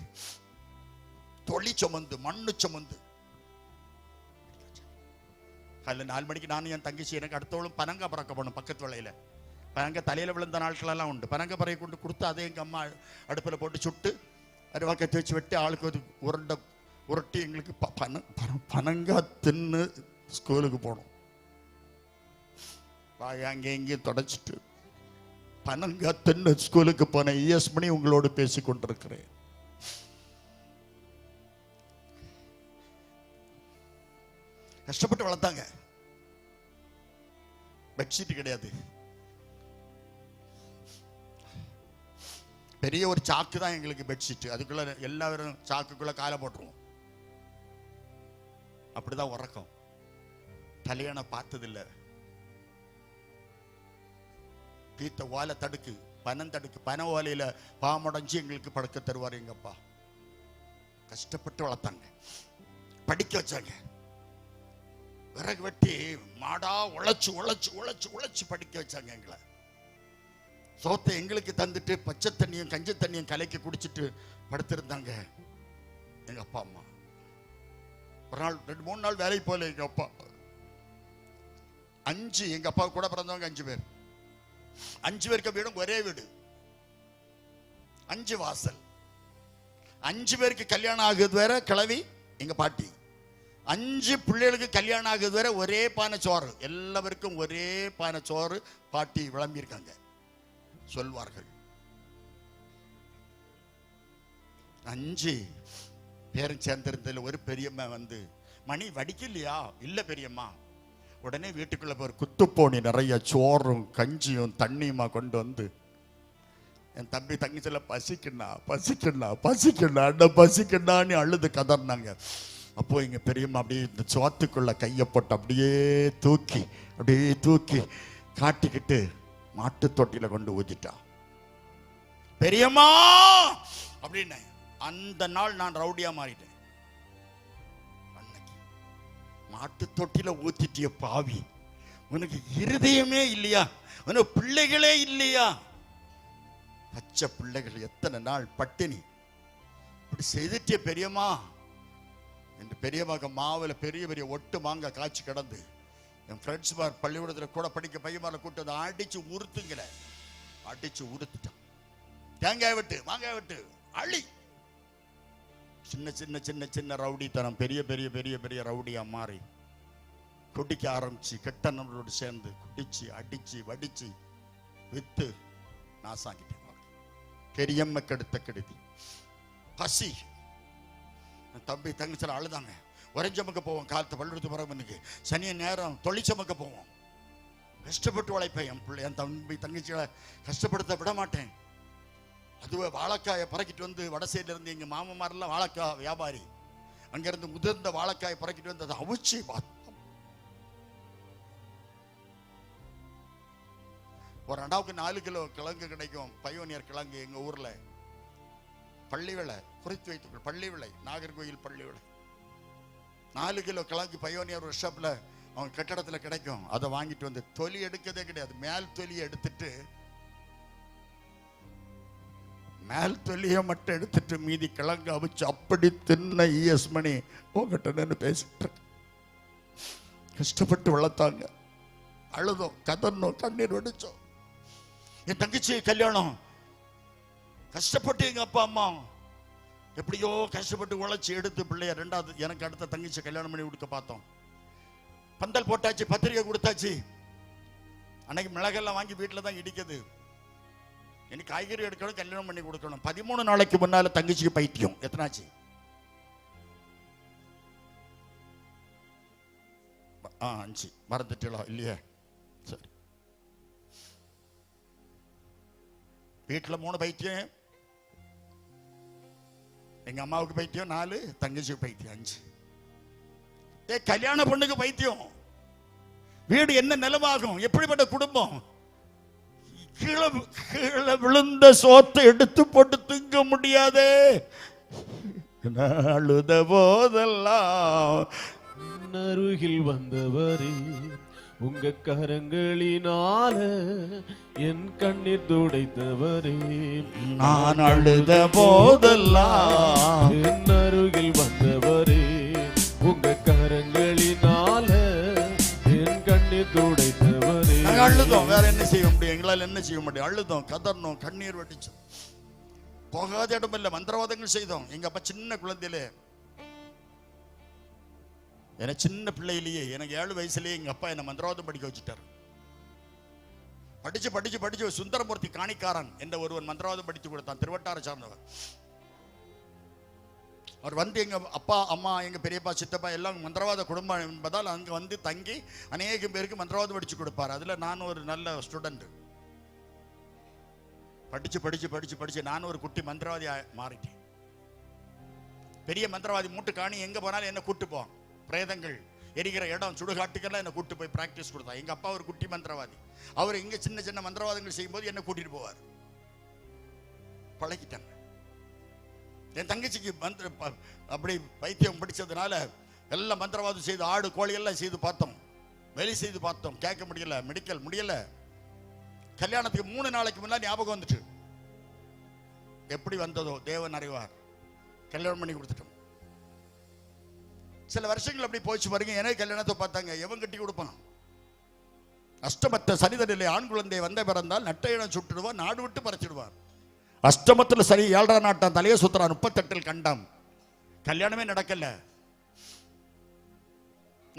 தொழி சுமந்து மண்ணு சுமந்து காலைல 4 மணிக்கு நானும் என் தங்கச்சி எனக்கு அடுத்தவளும் பனங்க பறக்க போனோம். பக்கத்து வேலையில பனங்க தலையில விழுந்த நாட்களெல்லாம் உண்டு. பனங்க பறவை கொண்டு கொடுத்து அதை எங்க அம்மா அடுப்பில் போட்டு சுட்டு அருவாக்கத்தை வச்சு வெட்டி ஆளுக்கு ஒரு உருட்டி எங்களுக்கு பனங்கா தின்னு ஸ்கூலுக்கு போனோம். அங்கே எங்கேயும் தொடச்சிட்டு பனங்கா தின்னு ஸ்கூலுக்கு போன ES மணி உங்களோடு பேசி கொண்டிருக்கிறேன். கஷ்டப்பட்டு வளர்த்தாங்க. பெட்ஷீட் கிடையாது, பெரிய ஒரு சாக்கு தான் எங்களுக்கு பெட்ஷீட். அதுக்குள்ள எல்லாரும் சாக்குக்குள்ள காலை போட்டுருவோம். அப்படிதான் உறக்கம். தலையான பார்த்ததில்லை. பீத்த ஓலை தடுக்கு, பனந்தடுக்கு, பனை ஓலையில பாமுடைஞ்சு எங்களுக்கு படுக்க தருவார் எங்க அப்பா. கஷ்டப்பட்டு வளர்த்தாங்க, படிக்க வச்சாங்க. விறகு வெட்டி மாடா உழைச்சு உழைச்சு உழைச்சு உழைச்சு படிக்க வச்சாங்க எங்களை. சோத்தை எங்களுக்கு தந்துட்டு பச்சை தண்ணியும் கஞ்சி தண்ணியும் கலைக்கு குடிச்சிட்டு படுத்திருந்தாங்க எங்க அப்பா அம்மா. ஒரு நாள் 2-3 நாள் வேலைக்கு போகல எங்க அப்பா. 5 எங்க அப்பா கூட பிறந்தவங்க 5 பேர். 5 பேருக்கு வீடும் ஒரே வீடு, 5 வாசல். 5 பேருக்கு கல்யாணம் ஆகுது வேற கிளவி எங்க பாட்டி. 5 பிள்ளைகளுக்கு கல்யாணம் ஆகுது வேற ஒரே பானை சோறு. எல்லாருக்கும் ஒரே பானை சோறு பாட்டி விளம்பியிருக்காங்க சொல்வார்கள். 5 பேரும் சேர்ந்திருந்ததுல ஒரு பெரியம்மா வந்து, மணி வடிக்கலையா? இல்ல பெரியம்மா. உடனே வீட்டுக்குள்ள போய் குத்துப்போனி நிறைய சோறும் கஞ்சியும் தண்ணியுமா கொண்டு வந்து என் தம்பி தங்கச்சில பசிக்கண்ணா பசிக்கண்ணா பசிக்கண்ணா பசிக்கண்ணான்னு அழுது கதறினாங்க. அப்போ எங்க பெரியம்மா அப்படியே இந்த சோத்துக்குள்ள கையை போட்டு அப்படியே தூக்கி காட்டிக்கிட்டு மாட்டு தொட்டில கொண்டு ஊத்திட்டா. பெரியம்மா அப்படின்னு அந்த நாள் நான் ரவுடியா மாறிட்டேன். மாட்டு தொட்டில ஊத்திட்டிய பாவி, உனக்கு இருதயமே இல்லையா? உனக்கு பிள்ளைகளே இல்லையா? பச்சை பிள்ளைகள் எத்தனை நாள் பட்டினி, இப்படி செய்துட்டிய பெரியம்மா என்று பெரியமாக மாவுல பெரிய பெரிய ஒட்டு மாங்க காய்ச்சி கிடந்து என் ஃப்ரெண்ட்ஸ் மார் பள்ளிக்கூடத்தில் கூட படிக்க பையன்மாரை கூட்டு வந்து அடிச்சு உறுத்துங்கள, அடிச்சு உறுத்துட்டான். தேங்காய் விட்டு மாங்காய் விட்டு அழி. சின்ன சின்ன சின்ன சின்ன ரவுடித்தனம் பெரிய பெரிய பெரிய பெரிய ரவுடியா மாறி குடிக்க ஆரம்பிச்சு கெட்ட நபரோடு சேர்ந்து குடிச்சு அடிச்சு வடிச்சு வித்து நாசாங்கிட்டேன். பெரியம்ம கெடுத்த கெடுதி. பசி. தம்பி தங்கச்சில அழுதாங்க. உறைஞ்சமக்க போவோம், காலத்து பள்ளிக்கூடத்து பிறகு சனிய நேரம் தொழிற்சமக்க போவோம். கஷ்டப்பட்டு உழைப்பேன். என் பிள்ளை என் தம்பி தங்கச்சிகளை கஷ்டப்படுத்த விட மாட்டேன். அதுவே வாழைக்காயை பறக்கிட்டு வந்து வடசையில இருந்து எங்க மாமன்மாரெல்லாம் வாழைக்காய் வியாபாரி, அங்கிருந்து முதிர்ந்த வாழைக்காயை பறக்கிட்டு வந்து அதை அவிச்சு ஒரு அண்டாவுக்கு 4 கிலோ கிழங்கு கிடைக்கும். பயோனியர் கிழங்கு எங்க ஊர்ல பள்ளி விலை குறித்து வைத்துக்கொள். பள்ளி விலை, நாகர்கோயில் பள்ளி விலை 4 கிலோ கிழங்கு பயோனியர் ஒரு ஷாப்ல அவங்க கட்டடத்துல கிடைக்கும். அதை வாங்கிட்டு வந்து தொலி எடுக்கதே கிடையாது. மேல் தொலியை எடுத்துட்டு மேல் தொலியை மட்டும் எடுத்துட்டு மீதி கிழங்கு அவிச்சு அப்படி தின்ன ES மணி உங்ககிட்ட பேசிட்டு கஷ்டப்பட்டு வளர்த்தாங்க. அழுதோம், கதறணும், கண்ணீர் வடிச்சோம். என் தங்கச்சி கல்யாணம் கஷ்டப்பட்டு எங்க அப்பா அம்மா எப்படியோ கஷ்டப்பட்டு உழைச்சி எடுத்து பிள்ளைய 2வது எனக்கு அடுத்த தங்கச்சி கல்யாணம் பண்ணி கொடுக்க பார்த்தோம். பந்தல் போட்டாச்சு, பத்திரிகை கொடுத்தாச்சு. அன்னைக்கு மிளகெல்லாம் வாங்கி வீட்டில் தான் இடிக்குது. எனக்கு காய்கறி எடுக்கணும், கல்யாணம் பண்ணி கொடுக்கணும். 13 நாளைக்கு முன்னால தங்கச்சிக்கு பைத்தியம். எத்தனாச்சு? 5 மறந்துட்டா இல்லையா? சரி, வீட்டில் 3 பைத்தியம். எங்க அம்மாவுக்கு பைத்தியம் 4, தங்கச்சிக்கு பைத்தியம் 5. கல்யாண பொண்ணுக்கு பைத்தியம். வீடு என்ன நிலமாகும்? எப்படிப்பட்ட குடும்பம்? கீழே விழுந்த சோத்தை எடுத்து போட்டு திங்க முடியாதே. அழுத போதெல்லாம் அருகில் வந்தவரே, உங்க கரங்களினால என் கண்ணீர் துடைத்தவரே. நான் அழுத போதெல்லாம் என் அருகில் வந்தவரே, உங்க கரங்களினால என் கண்ணீர் துடைத்தவரே. அழுதோம், வேற என்ன செய்ய முடியும்? எங்களால் என்ன செய்ய முடியும்? அழுதோம், கதறணும், கண்ணீர் வடிச்சோம். போகாத இடம் இல்ல, மந்திரவாதங்கள் செய்தோம். எங்க அப்பா சின்ன குழந்தையிலே, எனக்கு சின்ன பிள்ளையிலேயே, எனக்கு 7 வயசுலயே எங்க அப்பா என்ன மந்திரவாதம் படிக்க வச்சுட்டாரு. படிச்சு படிச்சு படிச்சு சுந்தரமூர்த்தி காணிக்காரன் என்ற ஒருவன் மந்திரவாதம் படித்து கொடுத்தான். திருவட்டாரை சார்ந்தவர். அவர் வந்து எங்க அப்பா அம்மா எங்க பெரியப்பா சித்தப்பா எல்லாம் மந்திரவாத குடும்பம் என்பதால் அங்க வந்து தங்கி அநேக பேருக்கு மந்திரவாதம் படிச்சு கொடுப்பார். அதுல நான் ஒரு நல்ல ஸ்டூடெண்ட். படிச்சு படிச்சு படிச்சு படிச்சு நான் ஒரு குட்டி மந்திரவாதி மாறிட்டேன். பெரிய மந்திரவாதி மூட்டு காணி எங்க போனாலும் என்ன கூட்டு போவான். பிரேதங்கள் எரிகிற இடம் சுடுகாட்டுக்கெல்லாம் என்ன கூட்டு போய் பிராக்டிஸ் கொடுத்தா. எங்க அப்பா ஒரு குட்டி மந்திரவாதி. அவர் இங்க சின்ன சின்ன மந்திரவாதங்கள் செய்யும் போது என்ன கூட்டிட்டு போவார். பழகிட்டாங்க. என் தங்கச்சிக்கு அப்படி பைத்தியம் பிடிச்சதுனால எல்லாம் மந்திரவாதம் செய்து ஆடு கோழி எல்லாம் செய்து பார்த்தோம், வெளி செய்து பார்த்தோம், கேட்க முடியல, மெடிக்கல் முடியல. கல்யாணத்துக்கு 3 நாளைக்கு முன்னாடி ஞாபகம் வந்துட்டு, எப்படி வந்ததோ தேவன் அறிவார், கல்யாணம் பண்ணி கொடுத்துட்டோம். சில வருஷங்கள் அப்படி போச்சு பாருங்க. எனக்கு கல்யாணத்தை பார்த்தாங்க, எவன் கட்டி கொடுப்பான்? அஷ்டமத்த சனிதனிலே ஆண் குழந்தை வந்த பிறந்தால் நட்ட இடம் சுட்டுடுவான், நாடு விட்டு பறிச்சிடுவார். அஷ்டமத்தில் சரி 7ஆம் நாட்டான் தலையை சுத்துறான், 38 கண்டம். கல்யாணமே நடக்கல.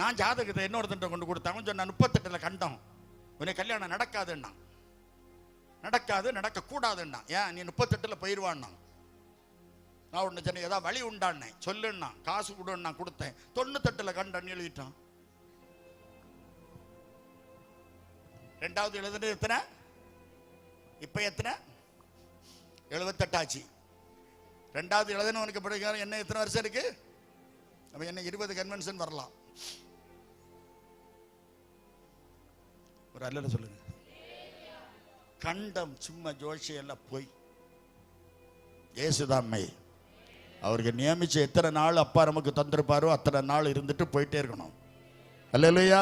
நான் ஜாதகத்தை இன்னொருத்தன் கொண்டு கொடுத்தாங்க, சொன்ன 38 கண்டம், உனக்கு கல்யாணம் நடக்காதுன்னா. நடக்காது, நடக்க கூடாதுன்னா. ஏன் நீ 38 போயிடுவான்னா. நான் உன்னை சொன்ன ஏதாவது வழி உண்டான்னே சொல்லுன்னா, காசு கொடுன்னு நான் கொடுத்தேன். 98 கண்டம் எழுதிட்டான். 2வது எழுதுனது எத்தனை? இப்ப எத்தனை? 78 ஆச்சு. 2வது எழுதுனவனுக்கு பிறகு என்ன எத்தனை வருஷம் இருக்கு? அப்ப என்ன 20 கன்வென்ஷன் வரலாம். ஒரு அல்லல சொல்லுங்க. கண்டம் சும்மா ஜோஷி எல்லாம் போய் இயேசுதாமை அவருக்கு நியமிச்ச எத்தனை நாள் அப்பா நமக்கு தந்திருப்பாரோ அத்தனை நாள் இருந்துட்டு போயிட்டே இருக்கணும். அல்லேலூயா,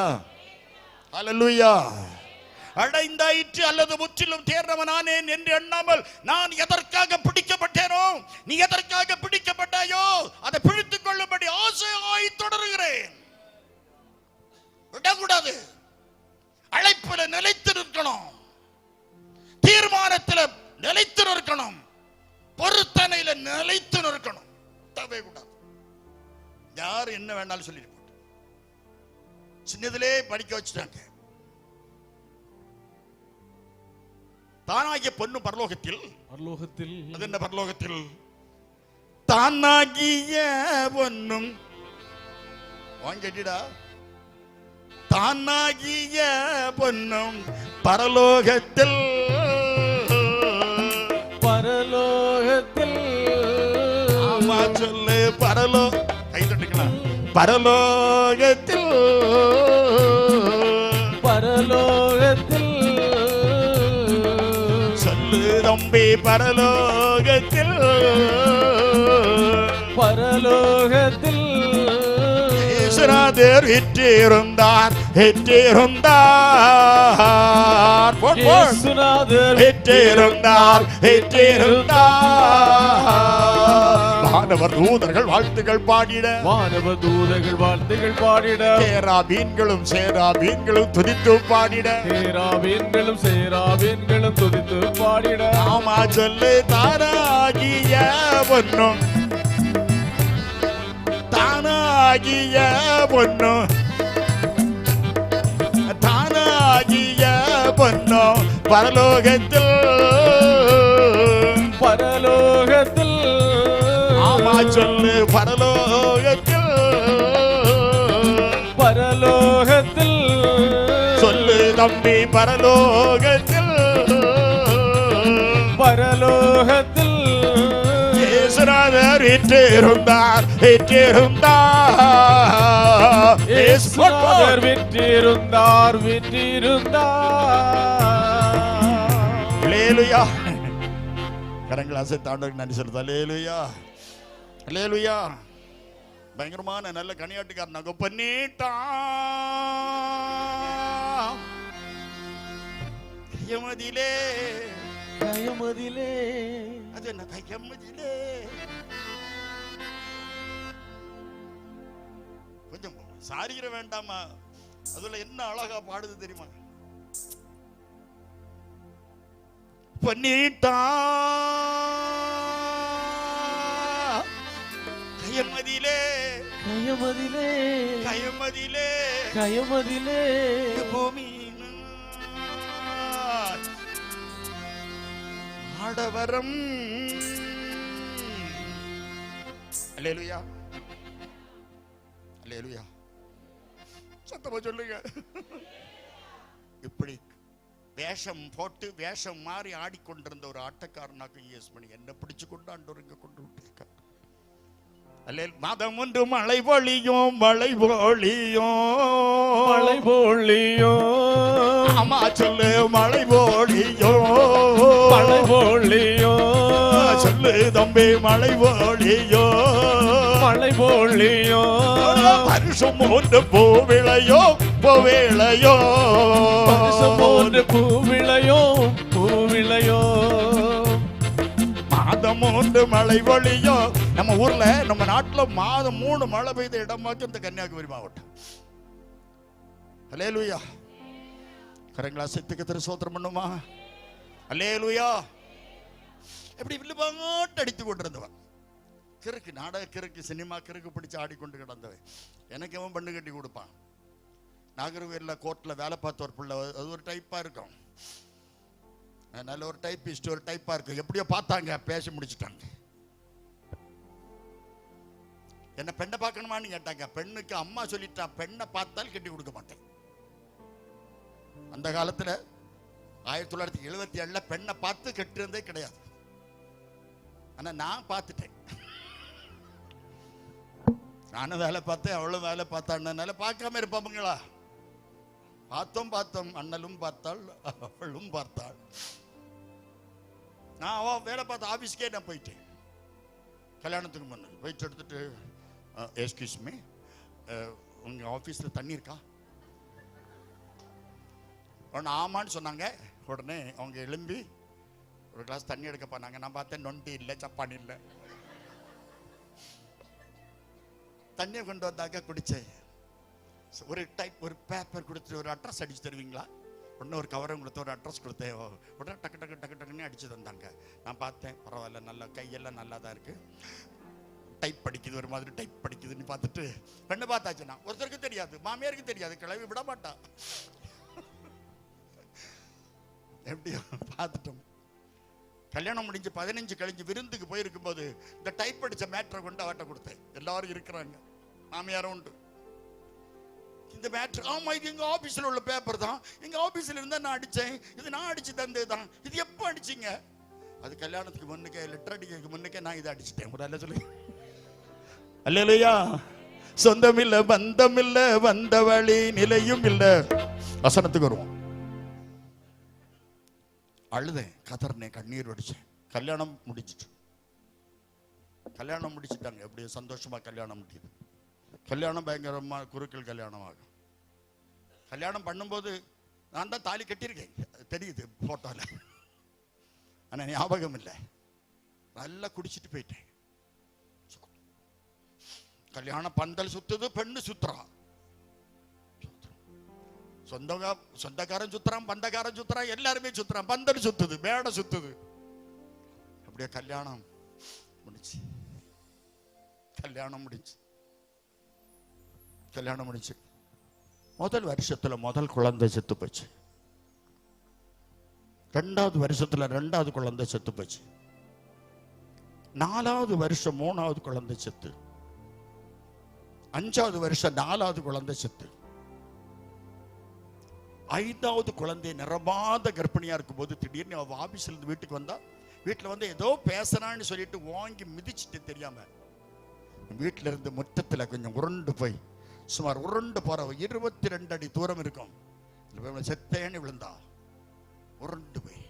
அல்லேலூயா. அடைந்தாயிற்று அல்லது முற்றிலும் தேர்ந்தவனானேன் என்று எண்ணாமல் நான் எதற்காக பிடிக்கப்பட்டேனோ, நீ எதற்காக பிடிக்கப்பட்டாயோ அதை பிடித்துக் கொள்ளும்படி ஆசையாய் தொடருகிறேன். விடக்கூடாது. அழைப்புல நிலைத்து நிற்கணும், தீர்மானத்தில் நிலைத்து நிற்கணும், பொருத்தனையில நிலைத்து நிற்கணும். தவே கூடாது. யார் என்ன வேணாலும் சொல்லிட்டு போட்டு சின்னதிலே படிக்க வச்சுட்டாங்க. தானாகிய பொண்ணு பரலோகத்தில், பரலோகத்தில் அது என்ன பரலோகத்தில்? தானாகிய பொண்ணும் வாங்கிடா, தானாகிய பொண்ணும் பரலோகத்தில், பரலோகத்தில். ஆமா சொல்லு, பரலோ கை தட்டுக்கலாம். பரலோகத்தில், பரலோகத்தில் சொல்லு தம்பி பரலோகத்தில் இயேசுநாதர் விற்றிருந்தார் வானவர் தூதர்கள் வாழ்த்துகள் பாடிட சேராபீன்களும் துதித்து பாடிட ஆமா சொல்லு தானாகிய பொன்னும் பரலோகத்தில் ஆமா சொல்லு பரலோகத்தில் சொல்லு தம்பி பரலோகத்தில் இயேசுநாதர் விற்றிருந்தார் அல்லேலூயா. கரங்களை அசைத்து ஆண்டவருக்கு நன்றி சொல்லுது. அல்லேலூயா அல்லேலூயா. பயங்கரமான நல்ல கனியாட்டுக்காரன் நாங்க பண்ணிட்டான் கையமதிலே அது என்ன கையமதிலே கொஞ்சம் சாரிகிற வேண்டாமா? அதுல என்ன அழகா பாடுது தெரியுமா? பண்ணிட்டான் கையமதிலே பூமி ஆடவரம். அல்லேலூயா அல்லேலூயா. சத்தமா சொல்லுங்க. இப்படி வேஷம் போட்டு வேஷம் மாறி ஆடிக்கொண்டிருந்த ஒரு ஆட்டக்காரனாக யூஸ் பண்ணி என்ன பிடிச்சு கொண்டு ஆண்டவர் இங்க கொண்டு விட்டுருக்கார். மாதம் ஒன்று மழை பொழியும் அம்மா சொல்லு மழை பொழியும் சொல்லு தம்பி மழை பொழியும் வருஷம் ஒன்று பூவிளையோ மாதம் ஒன்று மழை பொழியோ. நம்ம ஊர்ல நம்ம நாட்டுல மாதம் 3 மழை பெய்த இடமாக்கு இந்த கன்னியாகுமரி மாவட்டம். அல்லேலூயா. கரங்களா சித்துக்கு சோத்திரம் பண்ணுமா? அல்லேலூயா. எப்படி வில்லுபாங்காட்டு அடித்து கொண்டிருந்தவன், கிறுக்கு நாடக கிறுக்கு சினிமா கிறுக்கு பிடிச்சு ஆடிக்கொண்டு கிடந்தவன். எனக்கு அவன் பண்ணு கட்டி கொடுப்பான். நாகர்கோவிலில் கோர்ட்டில் வேலை பார்த்த ஒரு பிள்ளை, அது ஒரு டைப்பாக இருக்கும், நல்ல ஒரு டைப்பிஸ்ட், ஒரு டைப்பாக இருக்கும். எப்படியோ பார்த்தாங்க, பேசி முடிச்சுட்டாங்க. என்ன பெண்ணை பார்க்கணுமான்னு கேட்டாங்க. பெண்ணுக்கு அம்மா சொல்லிட்டா, பெண்ணை பார்த்தால் கட்டி கொடுக்க மாட்டேன். அந்த காலத்தில் 1977 பெண்ணை பார்த்து கெட்டிருந்தே கிடையாது. ஆனா நான் பார்த்துட்டேன். நானும் வேலை பார்த்தேன், அவளும் வேலை பார்த்தான்னால பார்க்காம இருப்பாங்களா? பார்த்தோம். அண்ணலும் பார்த்தாள், அவளும் பார்த்தாள். நான் அவன் வேலை பார்த்த ஆபீஸ்க்கே நான் போயிட்டேன். கல்யாணத்துக்கு முன்னாடி போயிட்டு எடுத்துட்டு, எஸ்கியூஸ் மீ, உங்க ஆபீஸ்ல தண்ணி இருக்கா? உடனே ஆமான்னு சொன்னாங்க. உடனே அவங்க எழும்பி ஒரு கிளாஸ் தண்ணி எடுக்க போனாங்க. நான் பார்த்தேன், நொண்டி இல்லை, சப்பானி இல்லை. தண்ணியை கொண்டு வந்தாக்க குடிச்சேன். ஒரு பேப்பர் கொடுத்துட்டு, ஒரு அட்ரஸ் அடிச்சு தருவீங்களா? உடனே ஒரு கவரை கொடுத்து ஒரு அட்ரஸ் கொடுத்தேன். உடனே டக்கு டக்கு டக்கு டக்குன்னு அடிச்சு தந்தாங்க. நான் பார்த்தேன், பரவாயில்ல, நல்லா கையெல்லாம் நல்லா தான் இருக்கு. டைப் படிக்குது, ஒரு மாதிரி டைப் படிக்குதுன்னு பார்த்துட்டு பெண்ணை பார்த்தாச்சுன்னா, ஒருத்தருக்கு தெரியாது, மாமியாருக்கு தெரியாது, கிளவி விட மாட்டா. எப்படியோ பார்த்துட்டோம். கல்யாணம் முடிஞ்சு 15 கழிஞ்சு விருந்துக்கு போயிருக்கும் போது இந்த டைப் அடிச்ச மேட்டரை கொண்டு அவட்ட கொடுத்தேன். எல்லாரும் இருக்கிறாங்க, மாமியாரும் உண்டு. இந்த மேட்டர், ஆமா இது எங்க ஆபீஸ்ல உள்ள பேப்பர் தான், எங்க ஆபீஸ்ல இருந்தா நான் அடிச்சேன், இது நான் அடிச்சு தந்தது தான். இது எப்போ அடிச்சீங்க? அது கல்யாணத்துக்கு முன்னுக்கே, லெட்டர் அடிக்கிறதுக்கு முன்னுக்கே நான் இதை அடிச்சுட்டேன். ஒரு அல்ல சொல்லு. அல்லேலூயா. சொந்தம் இல்ல, பந்தம் இல்ல, வந்த வழி நிலையும் இல்ல. வசனத்துக்கு வருவோம். அழுதேன், கதறினேன், கண்ணீர் வடிச்சேன். கல்யாணம் முடிச்சிட்டாங்க. எப்படியோ சந்தோஷமா கல்யாணம் முடியுது. கல்யாணம் பயங்கரமா குருக்கள் கல்யாணம் ஆகும். கல்யாணம் பண்ணும்போது நான் தான் தாலி கட்டியிருக்கேன், தெரியுது போட்டோல, ஆனா ஞாபகம் இல்லை. நல்லா குடிச்சிட்டு போயிட்டேன். கல்யாணம் பந்தல் சுத்துது, பெண்ணு சுத்துறா. சொந்தக்காரன் சுத்துறான், பந்தக்காரன் சுத்துறான், எல்லாருமே சுத்துறான். பந்தல் சுத்துது, மேடை சுத்துது. அப்படியே கல்யாணம் முடிச்சு. முதல் வருஷத்துல முதல் குழந்தை செத்து போச்சு. 2வது வருஷத்துல 2வது குழந்தை செத்து போச்சு. 4வது வருஷம் 3வது குழந்தை செத்து. 5வது வருஷம் 4வது குழந்தை செத்து. 5வது குழந்தை நிரபாத கர்ப்பிணியா இருக்கும் போது திடீர்னு அவ ஆபீஸ்ல இருந்து வீட்டுக்கு வந்தா, வீட்டுல வந்து ஏதோ பேசுறான்னு சொல்லிட்டு வாங்கி மிதிச்சுட்டு தெரியாம வீட்டுல இருந்து முற்றத்துல கொஞ்சம் உருண்டு போய், சுமார் உருண்டு போற 22 அடி தூரம் இருக்கும், செத்தேன்னு விழுந்தா. உருண்டு போய்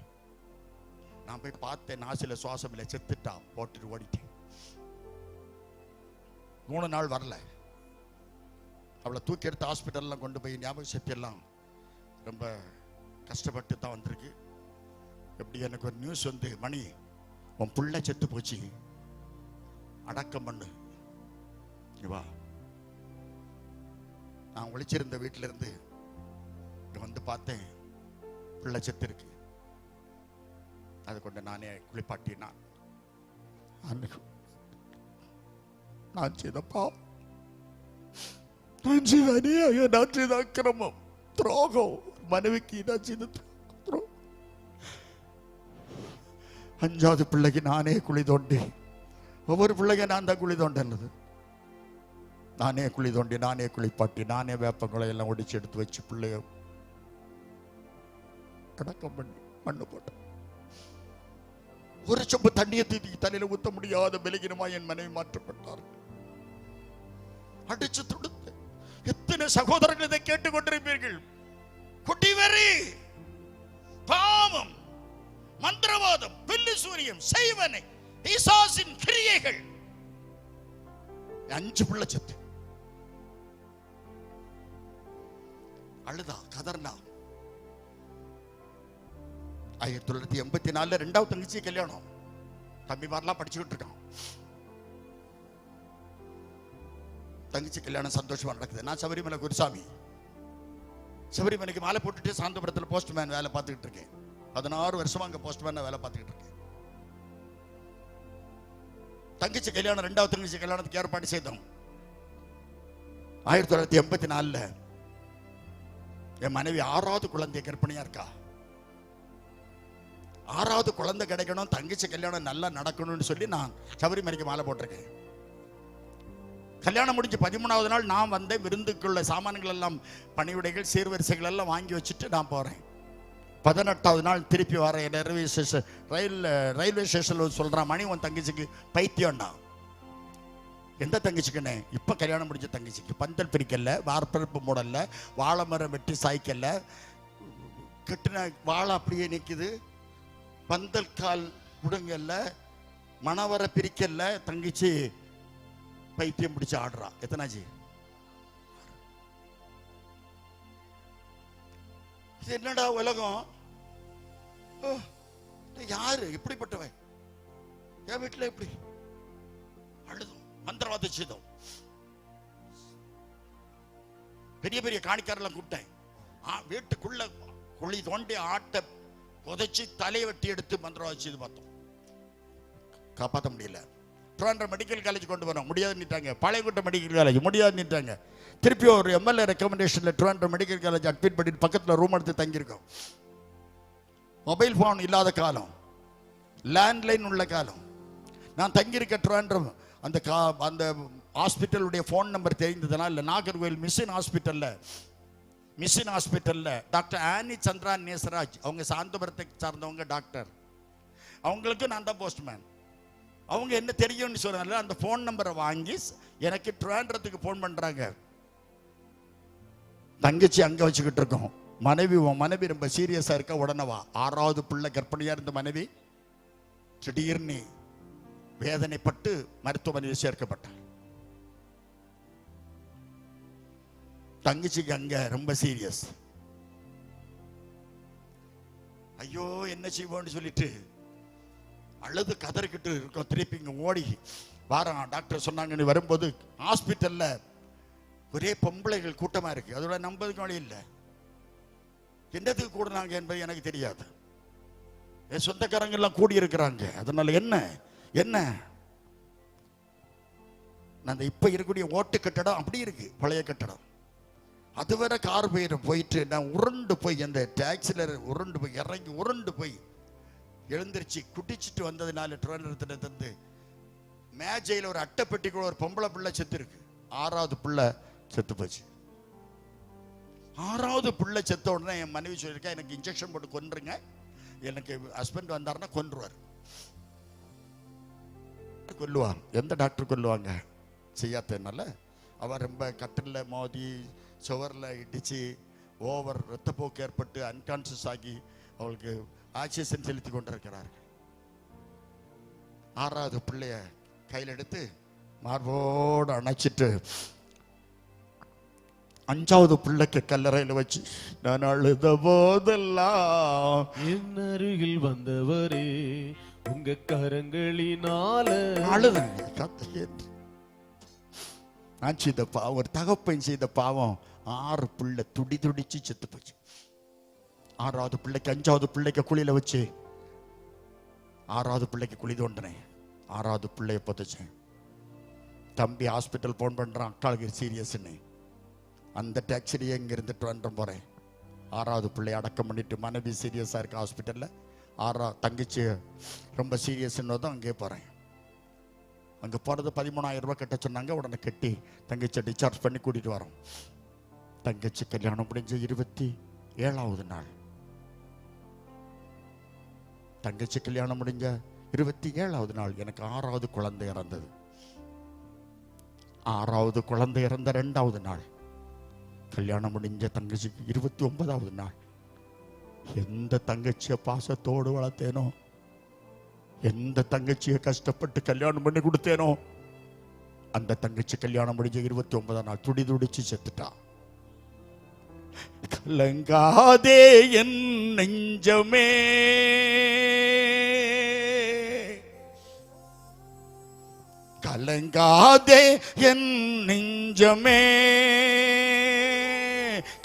நான் போய் பார்த்தேன், நாசில சுவாசம் இல்லை, செத்துட்டா. போட்டுட்டு ஓடிட்டேன். 3 நாள் வரல. அவளை தூக்கி எடுத்து ஹாஸ்பிட்டல்லாம் கொண்டு போய் ஞாபக சக்தி எல்லாம் ரொம்ப கஷ்டப்பட்டு தான் வந்திருக்கு. எப்படி எனக்கு ஒரு நியூஸ் வந்து, மணி உன் புள்ள செத்து போச்சு, அடக்கம் பண்ணு, வா. நான் ஒளிச்சிருந்த வீட்டில இருந்து வந்து பார்த்தேன், பிள்ளை செத்து இருக்கு. அதை கொண்டு நானே குளிப்பாட்டினா. நான் செய்த பாவம், நான் செய்த அநியாயம், நான் செய்த அக்கிரமம், துரோகம், மனைவிக்கு நான் செய்த துரோகம். 5வது பிள்ளைக்கு நானே குழி தோண்டி, ஒவ்வொரு பிள்ளைக்கு நான் தான் குழி தோண்டது. நானே குழி தோண்டி, நானே குளிப்பாட்டி, நானே வேப்பங்குளை எல்லாம் ஒடிச்சு எடுத்து வச்சு பிள்ளைய அடக்கம் பண்ணி மண்ணு போட்டேன். ஒரு சொம்பு தண்ணியை தீட்டி தலையில ஊத்த முடியாத பலகீனமா என் மனைவி மாற்றப்பட்டார். அடிச்சு துடுத்து. எத்தனை சகோதரர்கள் இதை கேட்டுக் கொண்டிருப்பீர்கள். குடிவெறி, பாவம், மந்திரவாதம், பில்லி சூரியம், செய்வனை, பிசாசின் கிரியைகள். 5 பிள்ளை செத்து. அழுதா, கதர்னா. 1984 2வது தங்கச்சி கல்யாணம். தம்பிமாரெல்லாம் படிச்சுக்கிட்டு இருக்கான். தங்கச்சி கல்யாணம் சந்தோஷமா நடக்குது. நான் சபரிமலை குருசாமி, சபரிமலைக்கு மாலை போட்டுட்டு சாந்தபுரத்தில் போஸ்ட்மேன் வேலை பார்த்துக்கிட்டு இருக்கேன். 16 வருஷமா அங்க போஸ்ட்மேன் வேலை பார்த்துக்கிட்டு இருக்கேன். தங்கச்சி கல்யாணம், 2வது தங்கச்சி கல்யாணத்துக்கு ஏற்பாடு செய்தோம். 1984 என் மனைவி 6வது குழந்தை கர்ப்பிணியா இருக்கா. 6வது குழந்தை கிடைக்கணும், தங்கச்சி கல்யாணம் நல்லா நடக்கணும்னு சொல்லி நான் சபரிமலைக்கு மாலை போட்டிருக்கேன். கல்யாணம் முடிஞ்சு 13வது நாள் நான் வந்தேன். விருந்துக்குள்ள சாமான்கள் எல்லாம், பணிவிடைகள், சீர்வரிசைகள் எல்லாம் வாங்கி வச்சுட்டு நான் போறேன். 18வது நாள் திருப்பி வரேன். ரயில்வே ஸ்டேஷன்ல சொல்றான், மணி உன் தங்கச்சிக்கு பைத்தியம்னா. எந்த தங்கச்சிக்குன்னு? இப்ப கல்யாணம் முடிஞ்ச தங்கச்சிக்கு. பந்தல் பிரிக்கல, வார்பரப்பு மூடல்ல, வாழை மரம் வெட்டி சாய்க்கல, கட்டின வாழை அப்படியே நிக்குது, பந்தல் கால் முடுங்கல்ல, மணவர பிரிக்கல, தங்கச்சி பைத்தியம் பிடிச்சு ஆடுறா. எத்தனாச்சு? என்னடா உலகம்? யாரு இப்படிப்பட்டவன்? என் வீட்டுல எப்படி அழுதும் மந்திரவாதம் செய்தோம். பெரிய பெரிய காணிக்காரெல்லாம் கூப்பிட்டேன். வீட்டுக்குள்ள குழி தோண்டி ஆட்ட புதைச்சி தலையை வெட்டி எடுத்து மந்திரவாதம் செய்து பார்த்தோம். காப்பாற்ற முடியல. திருவாரூர் மெடிக்கல் காலேஜ் கொண்டு வரோம், முடியாதுன்னுட்டாங்க. பாளையங்கோட்டை மெடிக்கல் காலேஜ் முடியாதுன்னுட்டாங்க. திருப்பி ஒரு எம்எல்ஏ ரெக்கமெண்டேஷன்ல திருவாரூர் மெடிக்கல் காலேஜ் அட்மிட் பண்ணிட்டு பக்கத்தில் ரூம் எடுத்து தங்கியிருக்கோம். மொபைல் போன் இல்லாத காலம், லேண்ட்லைன் உள்ள காலம். நான் தங்கியிருக்க திருவாரூர் அந்த ஹாஸ்பிட்டலுடைய ஃபோன் நம்பர் தெரிந்ததுனால, இல்லை நாகர்கோவில் மிஷின் ஹாஸ்பிட்டல்ல டாக்டர் ஆனி சந்திரா நேசராஜ், அவங்க சாந்தபுரத்தை சார்ந்தவங்க டாக்டர், அவங்களுக்கு நான் தான் போஸ்ட்மேன். அவங்க என்ன தெரியும்னு சொன்னால அந்த ஃபோன் நம்பரை வாங்கி எனக்கு திருவாரூரத்துக்கு ஃபோன் பண்றாங்க. தங்கச்சி அங்க வச்சுக்கிட்டு இருக்கோம். உன் மனைவி ரொம்ப சீரியஸா இருக்க, உடனே வா. 6வது பிள்ளை கர்ப்பிணியா இருந்த மனைவி திடீர்னு வேதனைப்பட்டு மருத்துவமனையில் சேர்க்கப்பட்டார். தங்கச்சிக்கு அங்க ரொம்ப சீரியஸ். ஐயோ என்ன செய்வோம்னு சொல்லிட்டு அழுது கதறிக்கிட்டு இருக்கோம். திருப்பி இங்க ஓடி வாரம் டாக்டர் சொன்னாங்க, நீ வரும்போது ஹாஸ்பிட்டல்ல ஒரே பொம்பளைகள் கூட்டமா இருக்கு, அதோட நம்பதுக்கு வழி இல்லை. என்னதுக்கு கூடுனாங்க என்பது எனக்கு தெரியாது. என் சொந்தக்காரங்க எல்லாம் கூடி இருக்கிறாங்க. அதனால என்ன என்ன அந்த இப்ப இருக்கக்கூடிய ஓட்டு கட்டடம் அப்படி இருக்கு, பழைய கட்டடம். அதுவரை கார் போயிட்டு நான் உருண்டு போய் அந்த டாக்ஸில உருண்டு போய் இறங்கி உருண்டு போய் எழுந்திருச்சு குடிச்சிட்டு வந்ததுனால ட்ரெயினத்துல இருந்து மேஜையில் ஒரு அட்டைப்பெட்டிக்குள்ள ஒரு பொம்பளை பிள்ளை செத்து இருக்கு. 6வது பிள்ளை செத்து போச்சு. 6வது பிள்ளை செத்த உடனே என் மனைவி சொல்லியிருக்கா, எனக்கு இன்ஜெக்ஷன் போட்டு கொன்றுங்க, எனக்கு ஹஸ்பண்ட் வந்தாருன்னா கொன்றுவார். கொல்லுவார். எந்த டாக்டர் கொல்லுவாங்க? செய்யாதனால அவர் ரொம்ப கட்டில் மோதி சுவரில் இடிச்சு ஓவர் ரத்தப்போக்கு ஏற்பட்டு அன்கான்சியஸ் ஆகி அவளுக்கு ஆக்சிஜன் செலுத்தி கொண்டிருக்கிறார். 6வது பிள்ளைய கையில் எடுத்து மார்போடு அணைச்சிட்டு 5வது பிள்ளைக்கு கல்லறையில் வச்சு நான் அழுத போதெல்லாம் என் அருகில் வந்தவரே உங்க கரங்களினால அழுத. நான் செய்த பாவம், ஒரு தகப்பன் செய்த பாவம். 6 பிள்ளை துடிச்சு செத்து போச்சு. 6வது பிள்ளைக்கு 5வது பிள்ளைக்கு குழியில வச்சு 6வது பிள்ளைக்கு குழி தோண்டினேன். 6வது பிள்ளைய புதைச்சேன். தம்பி ஹாஸ்பிட்டல் போன் பண்றான், அக்காளுக்கு சீரியஸ்ன்னு. அந்த டாக்ஸிலேயே இங்க இருந்துட்டு வந்து போறேன். 6வது பிள்ளைய அடக்கம் பண்ணிட்டு மனைவி சீரியஸா இருக்கு ஹாஸ்பிட்டல்ல. தங்கச்சி ரொம்ப சீரியஸ்ன்னு அங்கே போறேன். அங்கே போகிறது 13,000 ரூபாய் கட்ட சொன்னாங்க. உடனே கட்டி தங்கச்சியை டிஸ்சார்ஜ் பண்ணி கூட்டிட்டு வரோம். தங்கச்சி கல்யாணம் முடிஞ்ச 27வது நாள், தங்கச்சி கல்யாணம் முடிஞ்ச 27வது நாள் எனக்கு 6வது குழந்தை இறந்தது. 6வது குழந்தை இறந்த 2வது நாள், கல்யாணம் முடிஞ்ச தங்கச்சிக்கு 29வது நாள். எந்த தங்கச்சியை பாசத்தோடு வளர்த்தேனோ, எந்த தங்கச்சியை கஷ்டப்பட்டு கல்யாணம் பண்ணி கொடுத்தேனோ, அந்த தங்கச்சி கல்யாணம் முடிஞ்ச 29ஆம் நாள் துடிச்சு செத்துட்டா. கலங்காதே என் நெஞ்சமே, கலங்காதே என் நெஞ்சமே,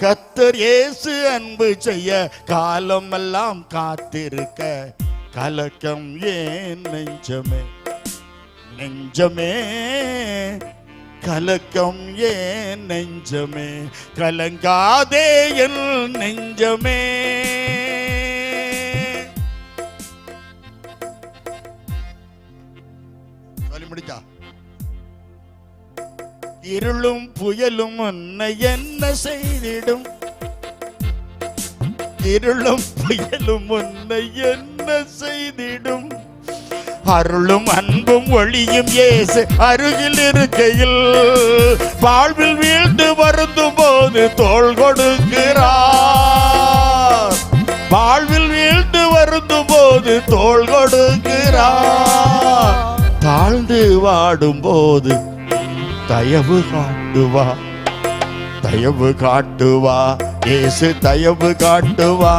கர்த்தர் இயேசு அன்பு செய்ய காலமெல்லாம் காத்திருக்க கலக்கம் ஏன் நெஞ்சமே, நெஞ்சமே கலக்கம் ஏன் நெஞ்சமே, கலங்காதே என் நெஞ்சமே. சொல்லி முடிச்சா? இருளும் புயலும் உன்னை என்ன செய்திடும், இருளும் புயலும் உன்னை என்ன செய்திடும், அருளும் அன்பும் ஒளியும் இயேசு அருகில் இருக்கையில் வாழ்வில் வீழ்ந்து வருந்தும் போது தோள் கொடுக்கிறார், வாழ்வில் வீழ்ந்து வருந்தும் போது தோள் கொடுக்கிறார், தாழ்ந்து வாடும் போது தயவு காட்டுவா, தயவு காட்டுவா இயேசு, தயவு காட்டுவா.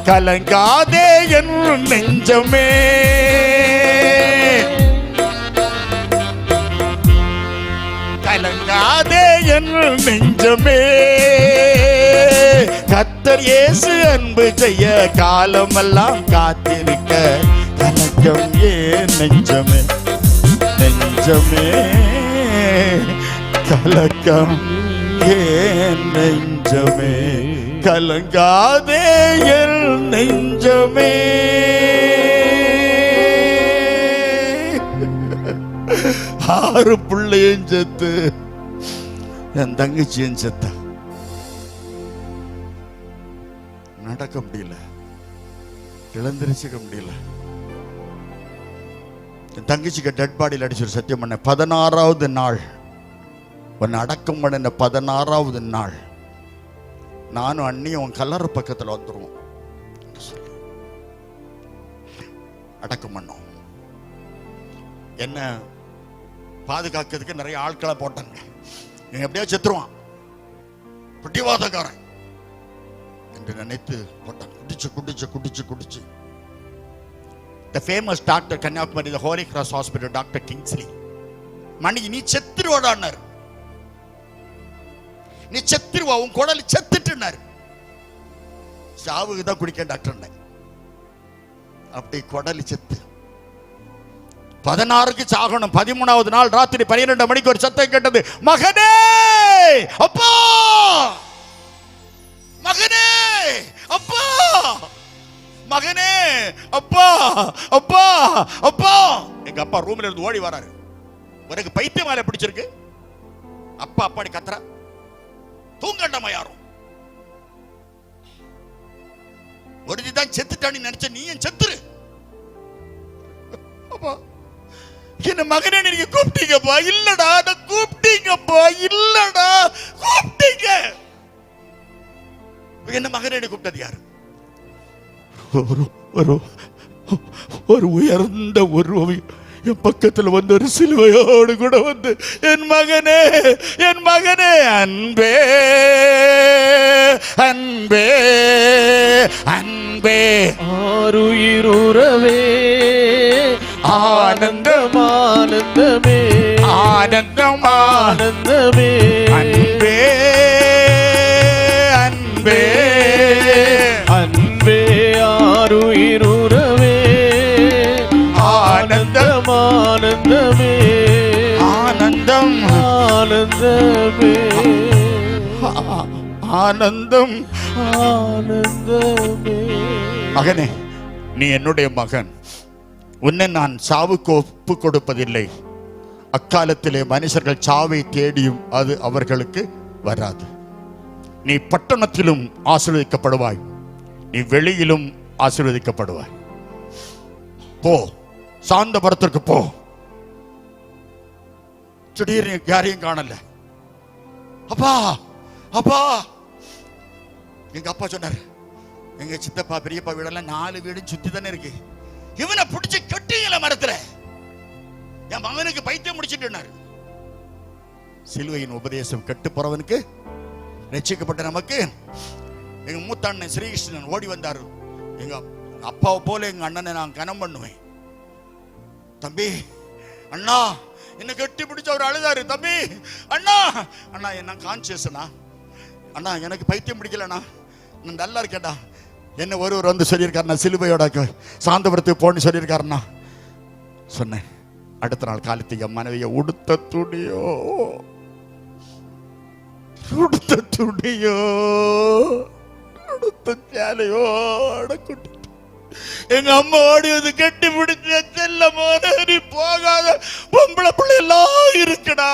கலங்காதே என் நெஞ்சமே, கலங்காதே என் நெஞ்சமே, கர்த்தர் இயேசு அன்பு செய்ய காலமெல்லாம் காத்திருக்க கலக்கம் ஏன் நெஞ்சமே, நெஞ்சமே கலக்கம் ஏன் நெஞ்சமே, கலங்காதே என் நெஞ்சமே. 6 பிள்ளையும் செத்து என் தங்கச்சியும் செத்த. நடக்க முடியல, எழுந்திருச்சிக்க முடியல. என் தங்கச்சிக்கு டெட் பாடியில் அடிச்சு சத்தியம் பண்ண 16வது நாள், உன்னை அடக்கம் பண்ணின 16வது நாள் நானும் அண்ணியும் உன் கல்லறை பக்கத்தில் வந்துருவோம், அடக்கம் பண்ணோம். என்ன பாதுகாக்கிறதுக்கு நிறைய ஆட்களை போட்டாங்க. எப்படியா செத்துருவான் பிடிவாதக்காரன் என்று நினைத்து போட்டான். குடிச்சு குடிச்சு குடிச்சு குடிச்சு the famous doctor Kanyakumari, the Holy Cross Hospital, Dr. Kingsley, மணி நீ செத்துருவாடான்னாரு. நீ செத்துருவா, உன் குடல் செத்துட்டுனாரு. சாவுக்கு தான் குடிக்க டாக்டர். அப்படி குடல் செத்து 16க்கு சாகணும். 13வது நாள் ராத்திரி 12 மணிக்கு ஒரு சத்தம் கேட்டது, மகனே அப்பா, மகனே அப்பா, மகனே அப்பா, அப்பா, அப்பா. எங்க அப்பா ரூம்ல இருந்து ஓடி வராரு. உனக்கு பைத்தியம் மேல பிடிச்சிருக்கு, அப்பா அப்பாடி கத்துற, தூங்கண்டமா யாரும். ஒருதிதான் செத்துட்டான்னு நினைச்ச, நீ ஏன் செத்துரு. அப்பா என்ன மகனே நீங்க கூப்பிட்டீங்கப்பா. இல்லடா நான் கூப்பிட்டீங்கப்பா, இல்லடா கூப்பிட்டீங்க. என்ன மகனே கூப்பிட்டது யாரு? ஒரு உயர்ந்த உருவம் என் பக்கத்தில் வந்து ஒரு சிலுவையோடு கூட வந்து, என் மகனே, என் மகனே, அன்பே அன்பே அன்பே, ஆருயிருவே, ஆனந்தம் ஆனந்தமே, ஆனந்தம் ஆனந்தமே, அன்பே அன்பே அன்பே, ஆருயிருவே, ஆனந்தம் ஆனந்தமே, ஆனந்தம் ஆனந்தமே, ஆனந்தம் ஆனந்தமே. மகனே, நீ என்னுடைய மகன். உன்னை நான் சாவுக்கு ஒப்பு கொடுப்பதில்லை. அக்காலத்திலே மனுஷர்கள் சாவை தேடியும் அது அவர்களுக்கு வராது. நீ பட்டணத்திலும் ஆசீர்வதிக்கப்படுவாய், நீ வெளியிலும் ஆசீர்வதிக்கப்படுவாய். போ, சாந்தபுரத்திற்கு போ. திடீர்னு யாரையும் காணல. அப்பா அப்பா, எங்க அப்பா சொன்னார், எங்க சித்தப்பா பெரியப்பா வீடெல்லாம் 4 வீடும் சுத்தி தானே இருக்கு, இவனை பிடிச்சு கட்டிங்கள மரத்துல, என் மகனுக்கு பைத்தியம் முடிச்சுட்டு. சிலுவையின் உபதேசம் கெட்டு போறவனுக்கு ரட்சிக்கப்பட்ட நமக்கு. எங்க மூத்த அண்ணன் ஸ்ரீகிருஷ்ணன் ஓடி வந்தார். எங்க அப்பாவை போல எங்க அண்ணனை நான் கனம் பண்ணுவேன். தம்பி அண்ணா என்ன கட்டி பிடிச்ச அவர் அழுதாரு. தம்பி அண்ணா, அண்ணா என்ன கான்சியஸ்னா, அண்ணா எனக்கு பைத்தியம் பிடிக்கலண்ணா, நான் நல்லா இருக்கேன்டா. என்ன ஒருவர் வந்து சொல்லியிருக்காருண்ணா, சிலுவையோட சாந்தபுரத்துக்கு போன்னு சொல்லியிருக்காருண்ணா. சொன்னேன். அடுத்த நாள் காலத்துக்கு என் மனைவியை உடுத்த துணியோ உடுத்த சேலையோட குட்டி எங்க அம்மா ஓடி வந்து கட்டி பிடிச்ச, செல்ல போன நீ போகாத, பொம்பளை பிள்ளை எல்லாம் இருக்குடா.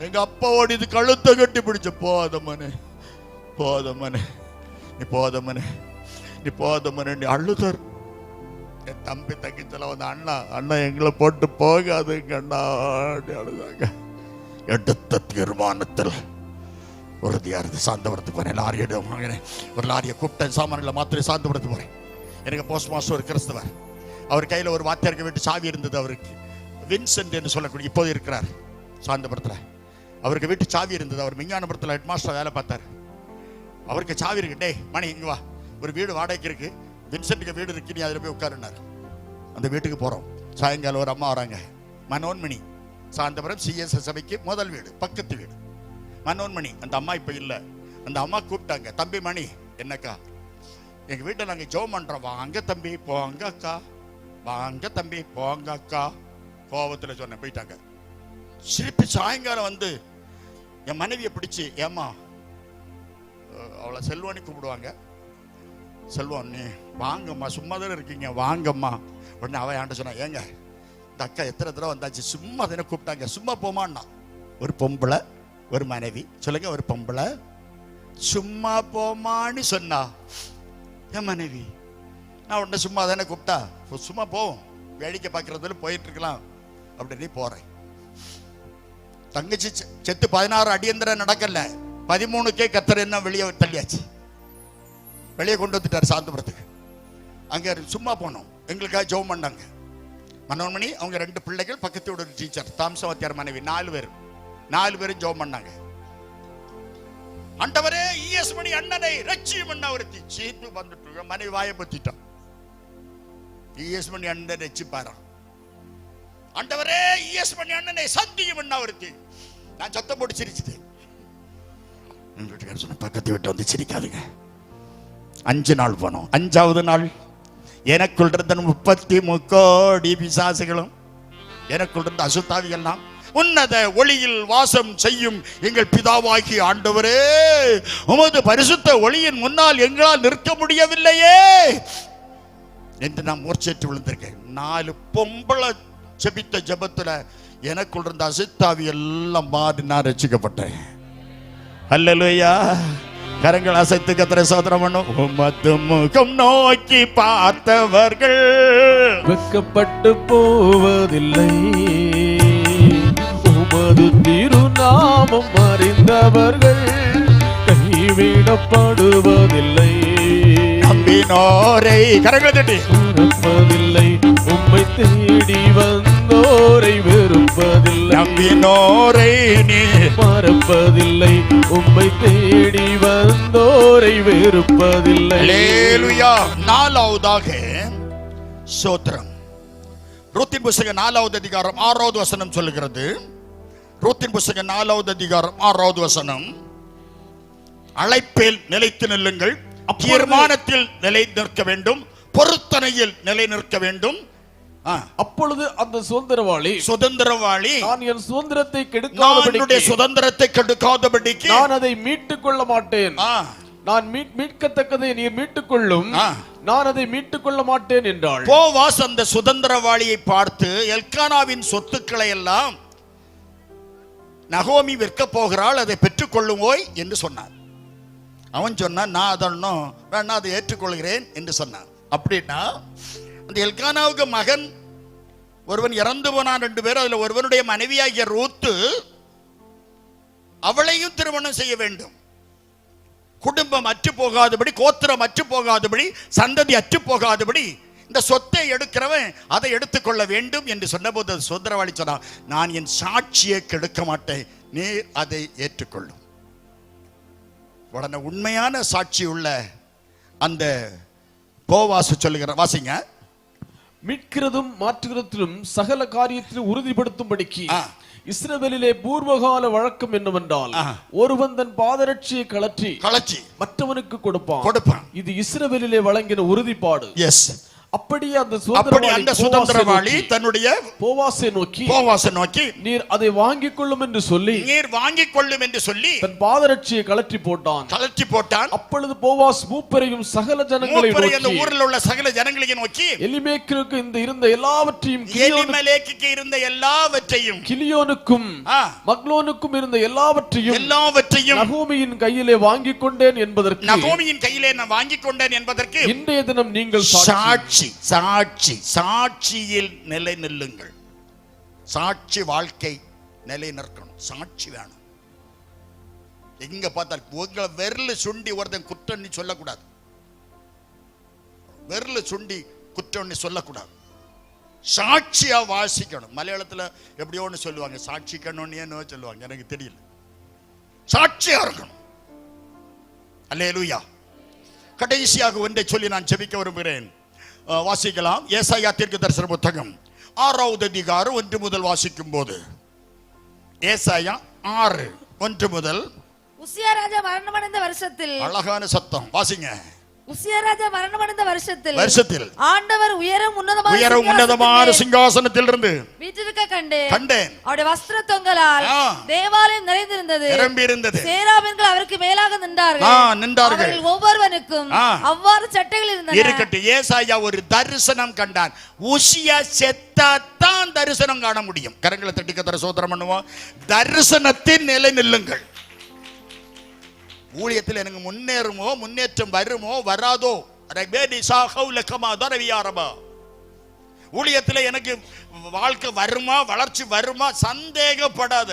எங்க அப்பா ஓடி இது கழுத்தை கட்டி பிடிச்ச, போதமனே போதமனே நீ போதமனே நீ போதமனே நீ அழுதார். என் தம்பி தங்கிச்சல வந்து, அண்ணா அண்ணா எங்களை போட்டு போகாதுங்க அண்ணா அழுதாங்க. எடுத்த தீர்மானத்தில் உறுதியா இருந்து சாந்தபுரத்துக்கு போறேன். ஒரு லாரியை கூப்பிட்டேன், சாமான்களை மாத்திரை சாந்தபுரத்துக்கு போறேன். எனக்கு போஸ்ட் மாஸ்டர் ஒரு கிறிஸ்தவர், அவர் கையில் ஒரு வாத்தியாருக்கு வீட்டு சாவி இருந்தது. அவருக்கு வின்சென்ட் என்று சொல்லக்கூடிய, இப்போது இருக்கிறார் சாந்தபுரத்தில், அவருக்கு வீட்டு சாவி இருந்தது. அவர் விஞ்ஞானபுரத்தில் ஹெட் மாஸ்டர் வேலை பார்த்தார். அவருக்கு சாவி இருக்கு. டே மணி இங்க வா, ஒரு வீடு வாடகைக்கு இருக்கு, வின்சென்ட்டுக்கு வீடு இருக்கு, நீ அதில் போய் உட்காருனார். அந்த வீட்டுக்கு போறோம். சாயங்காலம் ஒரு அம்மா வராங்க, மனோன்மணி, சாந்தபுரம் சிஎஸ் சபைக்கு முதல் வீடு, பக்கத்து வீடு, மனோன்மணி. அந்த அம்மா இப்ப இல்ல. அந்த அம்மா கூப்பிட்டாங்க, தம்பி மணி, என்னக்கா எங்க வீட்டில் நாங்க ஜெபம் பண்றோம், வாங்க தம்பி போங்க அக்கா, வாங்க தம்பி போங்க அக்கா. கோபத்துல சொன்னேன், போயிட்டாங்க. சிரிப்பு சாயங்காலம் வந்து என் மனைவியை பிடிச்சி, ஏமா அவளை செல்வனி கூப்பிடுவாங்க, செல்வம் நீ வாங்கம்மா, சும்மா தானே இருக்கீங்க வாங்கம்மா. உடனே அவன் என்கிட்ட சொன்னா, ஏங்க இந்த அக்கா எத்தனை தடவை வந்தாச்சு, சும்மா தானே கூப்பிட்டாங்க, சும்மா போமான்னா. ஒரு பொம்பளை ஒரு மனைவி, சொல்லுங்க, ஒரு பொம்பளை சும்மா போமான்னு சொன்னா என் மனைவி. நான் உடனே சும்மா தானே கூப்பிட்டா, சும்மா போவோம், வேடிக்கை பார்க்கறதுல போயிட்டு இருக்கலாம் அப்படின்னு போறேன். தங்கச்சி செத்து 16 அடியந்திரம் நடக்கல, 13க்கே கத்தர் என்ன வெளியே தள்ளியாச்சு, வெளியே கொண்டு வந்துட்டார் சாந்தபுரத்துக்கு. அங்க சும்மா போனோம், எங்களுக்காக ஜெபம் பண்ணாங்க. மனோன்மணி அவங்க 2 பிள்ளைகள், பக்கத்து வீடு டீச்சர், தாம்சவத்தியார் மனைவி, 4 பேரும் ஜெபம் பண்ணாங்க. ஆண்டவரே இஎஸ் மணி அண்ணனை ரட்சியும் அண்ணா ஒருத்தி சீட்டு வந்துட்டு மனைவி வாயை பத்திட்டான். இஎஸ் மணி அண்ணன் ரட்சிப்பாராம். ஆண்டவரே இஎஸ் மணி அண்ணனை சந்தியும் அண்ணா ஒருத்தி. நான் சத்தம் போட்டு சிரிச்சுட்டேன். சொன்ன பக்கத்து வீட்டை வந்து சிரிக்காதுங்க. 5 நாள் போனோம். 5வது நாள் எனக்குள் இருந்த 33 கோடி பிசாசுகளும் எனக்குள் இருந்த அசுத்தாவிகள்லாம் உன்னத ஒளியில் வாசம் செய்யும் எங்கள் பிதாவாகிய ஆண்டவரே, உமது பரிசுத்த ஒளியின் முன்னால் எங்களால் நிற்க முடியவில்லையே என்று நான் மூர்ச்சேற்று விழுந்திருக்கேன். 4 பொம்பளை ஜெபித்த ஜெபத்துல எனக்குள் இருந்த அசுத்தாவி எல்லாம் மாறி நான் ரட்சிக்கப்பட்டேன். அல்லேலூயா. கரங்கள் அசைத்து கர்த்தரை ஸ்தோத்திரம் பண்ணும். உமது முகம் நோக்கி பார்த்தவர்கள் வெட்கப்பட்டு போவதில்லை, உமது திருநாமம் அறிந்தவர்கள் கைவிடப்படுவதில்லை. நம்பினோரை கரங்களை தட்டி வெறுப்பதில்லை, உம்மை தேடி வந்தோரை வெறுப்பதில்லை. நம்பினோரை நீ மறப்பதில்லை, உம்மை தேடி வந்தோரை வெறுப்பதில்லை. அல்லேலூயா. 4வதாக ஸ்தோத்திரம். ரூத்தின் புத்தகம் 4வது அதிகாரம் 6வது வசனம் சொல்லுகிறது. ரூத்தின் புத்தகம் 4வது அதிகாரம் 6வது வசனம், அழைப்பில் நிலைத்து நில்லுங்கள், தீர்மானத்தில் நிலை நிற்க வேண்டும், பொருத்தனையில் நிலை நிற்க வேண்டும். அப்பொழுது அந்த சுதந்திரவாளி நான் என் சுதந்திரத்தை கெடுக்காதபடிக்கு நான் அதை மீட்டுக் கொள்ள மாட்டேன். நான் மீட்கத்தக்கதை நீர் மீட்டுக் கொள்ளும், நான் அதை மீட்டுக் கொள்ள மாட்டேன் என்றாள். போவாஸ் அந்த சுதந்திரவாளியை பார்த்து எல்கானாவின் சொத்துக்களை எல்லாம் நகோமி விற்க போகிறாள், அதை பெற்றுக் கொள்ளுவோய் என்று சொன்னார். அவன் சொன்னான், நான் அதனும் வேணா அதை ஏற்றுக்கொள்கிறேன் என்று சொன்னான். அப்படின்னா அந்த எல்கானாவுக்கு மகன் ஒருவன் இறந்து போனான், 2 பேர். அதுல ஒருவனுடைய மனைவியாகிய ரூத்து, அவளையும் திருமணம் செய்ய வேண்டும். குடும்பம் அற்று போகாதபடி, கோத்திரம் அற்று போகாதபடி, சந்ததி அற்று போகாதபடி இந்த சொத்தை எடுக்கிறவன் அதை எடுத்துக்கொள்ள வேண்டும் என்று சொன்னபோது சுதந்திரவாளி சொன்னான், நான் என் சாட்சியை கெடுக்க மாட்டேன், நீர் அதை ஏற்றுக்கொள்ளும். உடனே உண்மையான சாட்சி உள்ள அந்த போவாசு சொல்லுகிற வாசிங்க, மீட்கிறதும் மாற்றுகிறதிலும் சகல காரியத்திலும் உறுதிப்படுத்தும்படிக்கு இஸ்ரவேலிலே பூர்வகால வழக்கம் என்னவென்றால், ஒருவன் தன் பாதரட்சியை கழற்றி மற்றவனுக்கு கொடுப்பான். இது இஸ்ரவேலிலே வழங்கின உறுதிப்பாடு. எஸ். அப்படியே அந்த சுதந்திரவாளி தன்னுடைய போவாசை நோக்கி நீர் அதை வாங்கிக் கொள்ளும் என்று சொல்லி தன் பாதரட்சியை கழற்றி போட்டான். அப்பொழுது போவாஸ் மூப்பரையும் சகல ஜனங்களையும் நோக்கி, அந்த ஊரில் உள்ள சகல ஜனங்களையும் நோக்கி, எலிமேலுக்கு இருந்த எல்லாவற்றையும், கிலியோனுக்கும் மக்லோனுக்கும் இருந்த எல்லாவற்றையும் நகோமியின் கையிலே வாங்கிக் கொண்டேன் என்பதற்கு இன்றைய தினம் நீங்கள் சாட்சியில் நிலை நில்லுங்கள். சாட்சி வாழ்க்கை நிலை நிற்கணும். சாட்சி வேணும். எங்க பார்த்தால் உங்களை வெறுல சுண்டி ஒருத்தன் குற்றம் சொல்லக்கூடாது. வெறுல சுண்டி குற்றம் சொல்லக்கூடாது. சாட்சியா வாசிக்கணும். மலையாளத்துல எப்படியோ ஒன்று சொல்லுவாங்க, சாட்சிக்கணும்னு சொல்லுவாங்க, எனக்கு தெரியல. சாட்சியா இருக்கணும். அல்லேலூயா. கடைசியாக ஒன்றை சொல்லி நான் ஜெபிக்க விரும்புகிறேன். வாசிக்கலாம். ஏசாயா தீர்க்கதரிசன புத்தகம் 6வது அதிகாரம் 1 முதல் வாசிக்கும் போது, ஏசாயா 6:1 முதல். உசியா ராஜா மரணமடைந்த வருஷத்தில், அழகான சத்தம் வாசிங்க. உசியா ராஜா மரணமடைந்த வருஷத்தில் ஆண்டவர் உயரம் உன்னதமான சிங்காசனத்தில் இருந்து வீற்றிருக்க கண்டேன். அவருடைய வஸ்திர தொங்கலால் தேவாலயம் நிறைந்திருந்தது. சேராபீன்கள் அவருக்கு மேலாக நின்றார்கள். ஒவ்வொருவனுக்கும் அவ்வாறு சட்டைகள் இருந்தன. இருக்கட்டும். ஏசாயா ஒரு தரிசனம் கண்டான். உசியா செத்தான் தரிசனம் காண முடியும். கரங்களை தட்டி கர்த்தரை ஸ்தோத்திரம் பண்ணுவோம். தரிசனத்தின் நிலை நில்லுங்கள். ஊழியத்தில் எனக்கு முன்னேற்றம் வருமோ வராதோ, ஊழியத்தில் எனக்கு வாழ்க்கை வருமா, வளர்ச்சி வருமா, சந்தேகப்படாத.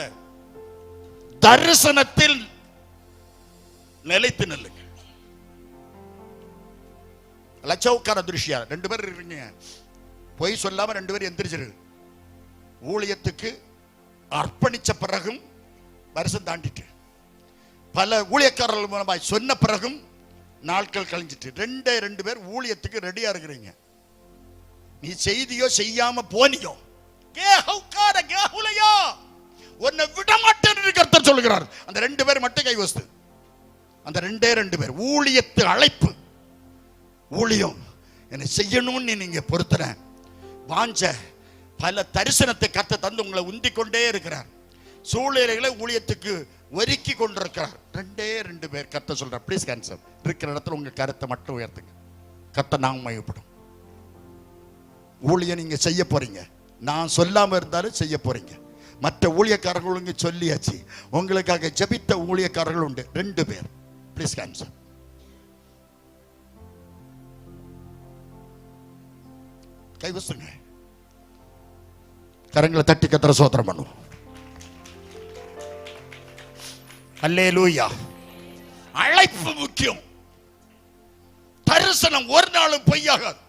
தரிசனத்தில் நிலைத்து நில்லுங்க. லட்சவுக்கார திருஷ்யா 2 பேர் இருக்கீங்க, பொய் சொல்லாம 2 பேர் எந்திரிச்சிரு. ஊழியத்துக்கு அர்ப்பணிச்ச பிறகும் வருஷம் தாண்டிட்டு, பல ஊழியக்காரர்கள் மூலமாய் சொன்ன பிறகும் நாட்கள் கழிஞ்சிட்டு, 2 பேர் ஊழியத்துக்கு ரெடியா இருக்கிறீங்க. நீ செய்தியோ செய்யாம போனியோ, உன்னை விட மாட்டேன் கர்த்தர் சொல்லுகிறார். அந்த 2 பேர் மட்டும் கை வஸ்து, அந்த 2 பேர் ஊழியத்து அழைப்பு, ஊழியம் என்ன செய்யணும்னு நீங்க பொறுத்துற வாஞ்ச பல தரிசனத்தை கர்த்தர் தந்து உங்களை உந்தி கொண்டே இருக்கிறார். சூழ்நிலைகளை ஊழியத்துக்கு ஒதுக்கி கொண்டிருக்கிறார். 2 பேர் கர்த்தர் சொல்றார். ப்ளீஸ் கேன்சல் இருக்கிற இடத்துல உங்க கருத்தை மட்டும் உயர்த்துங்க. கர்த்தர் நாம மையப்படும். ஊழியம் நீங்க செய்ய போறீங்க, நான் சொல்லாம இருந்தாலும் செய்ய போறீங்க. மற்ற ஊழியக்காரர்களுங்க சொல்லியாச்சு, உங்களுக்காக ஜெபித்த ஊழியக்காரர்கள் உண்டு 2 பேர். Please cancel. கைவசுங்க, கரங்களை தட்டி கத்திர சோத்திரம் பண்ணுவோம். அல்லேலூயா. அழைப்பு முக்கியம். தரிசனம் ஒரு நாளும் பொய்யாகாது.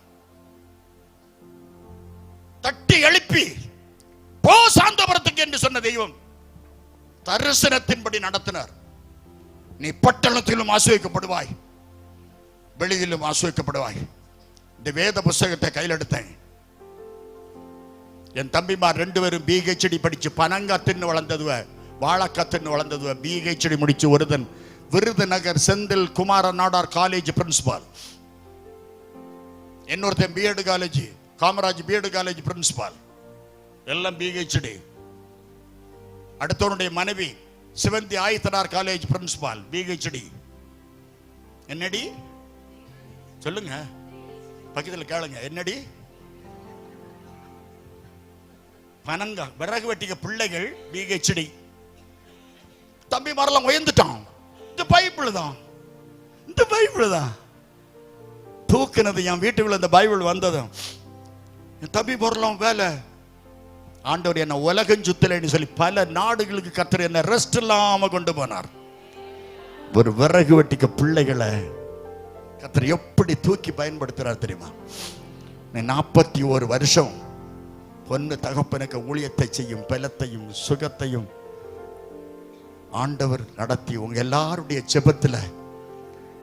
தட்டி எழுப்பி போ சாந்தபுரத்துக்கு என்று சொன்ன தெய்வம் தரிசனத்தின்படி நடத்தினார். நீ பட்டணத்திலும் ஆசீர்வதிக்கப்படுவாய், வெளியிலும் ஆசீர்வதிக்கப்படுவாய். இந்த வேத புஸ்தகத்தை கையில் எடுத்தேன். என் தம்பிமார் 2 பேரும் பிஹெச்டி படிச்சு பனங்காத்தின்னு வளர்ந்ததுவ, வாழக்காத்தின்னு வளர்ந்ததுவ. பிஹெச்டி முடிச்சு ஒருதன் விருதுநகர் செந்தில் குமார நாடார் காலேஜ் பிரின்சிபால், இன்னொருத்தன் BEd college Kamaraj BEd college principal, எல்லாம் பிஹெச்டி. அடுத்தவனுடைய மனைவி Sivanthi Adithanar college principal, PhD. என்னடி சொல்லுங்க, பக்கத்தில் கேளுங்க. என்னடி பனங்க விறகு வெட்டிக்க பிள்ளைகள் பிஹெச்டி. தம்பி மாரெல்லாம் உயர்ந்துட்டான். இந்த பைபிள் தான், இந்த பைபிள் தான் தூக்குனது. என் வீட்டுக்குள்ள இந்த பைபிள் வந்ததும் என் தம்பி போறலாம் வேலை. ஆண்டவர் என்ன உலகம் சுத்தலைன்னு சொல்லி பல நாடுகளுக்கு கர்த்தர் என்ன ரெஸ்ட் இல்லாம கொண்டு போனார். ஒரு விறகு வெட்டிக்க பிள்ளைகளை கர்த்தர் எப்படி தூக்கி பயன்படுத்துறார் தெரியுமா? 41 வருஷம் பொண்ணு தகப்பனுக்கு ஊழியத்தை செய்யும் பலத்தையும் சுகத்தையும் ஆண்டவர் நடத்தி உங்க எல்லாருடைய ஜெபத்துல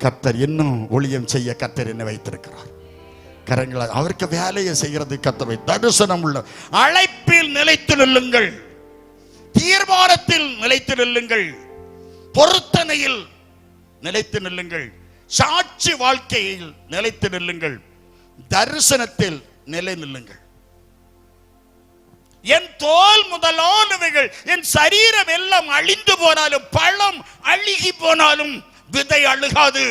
கர்த்தர் இன்னும் ஊழியம் செய்ய கர்த்தர் என்ன வைத்திருக்கிறார். கரங்களை அவருக்கு வேலையை செய்கிறது கர்த்தர். தரிசனம் உள்ள அழைப்பில் நிலைத்து நில்லுங்கள், தீர்மானத்தில் நிலைத்து நில்லுங்கள், பொருத்தனையில் நிலைத்து நில்லுங்கள், சாட்சி வாழ்க்கையில் நிலைத்து நில்லுங்கள், தரிசனத்தில் நிலை நில்லுங்கள். என் தோல் முதலானவைகள், என் சரீரம் எல்லாம் அழிந்து போனாலும், பழம் அழுகி போனாலும் விதை அழுகாது.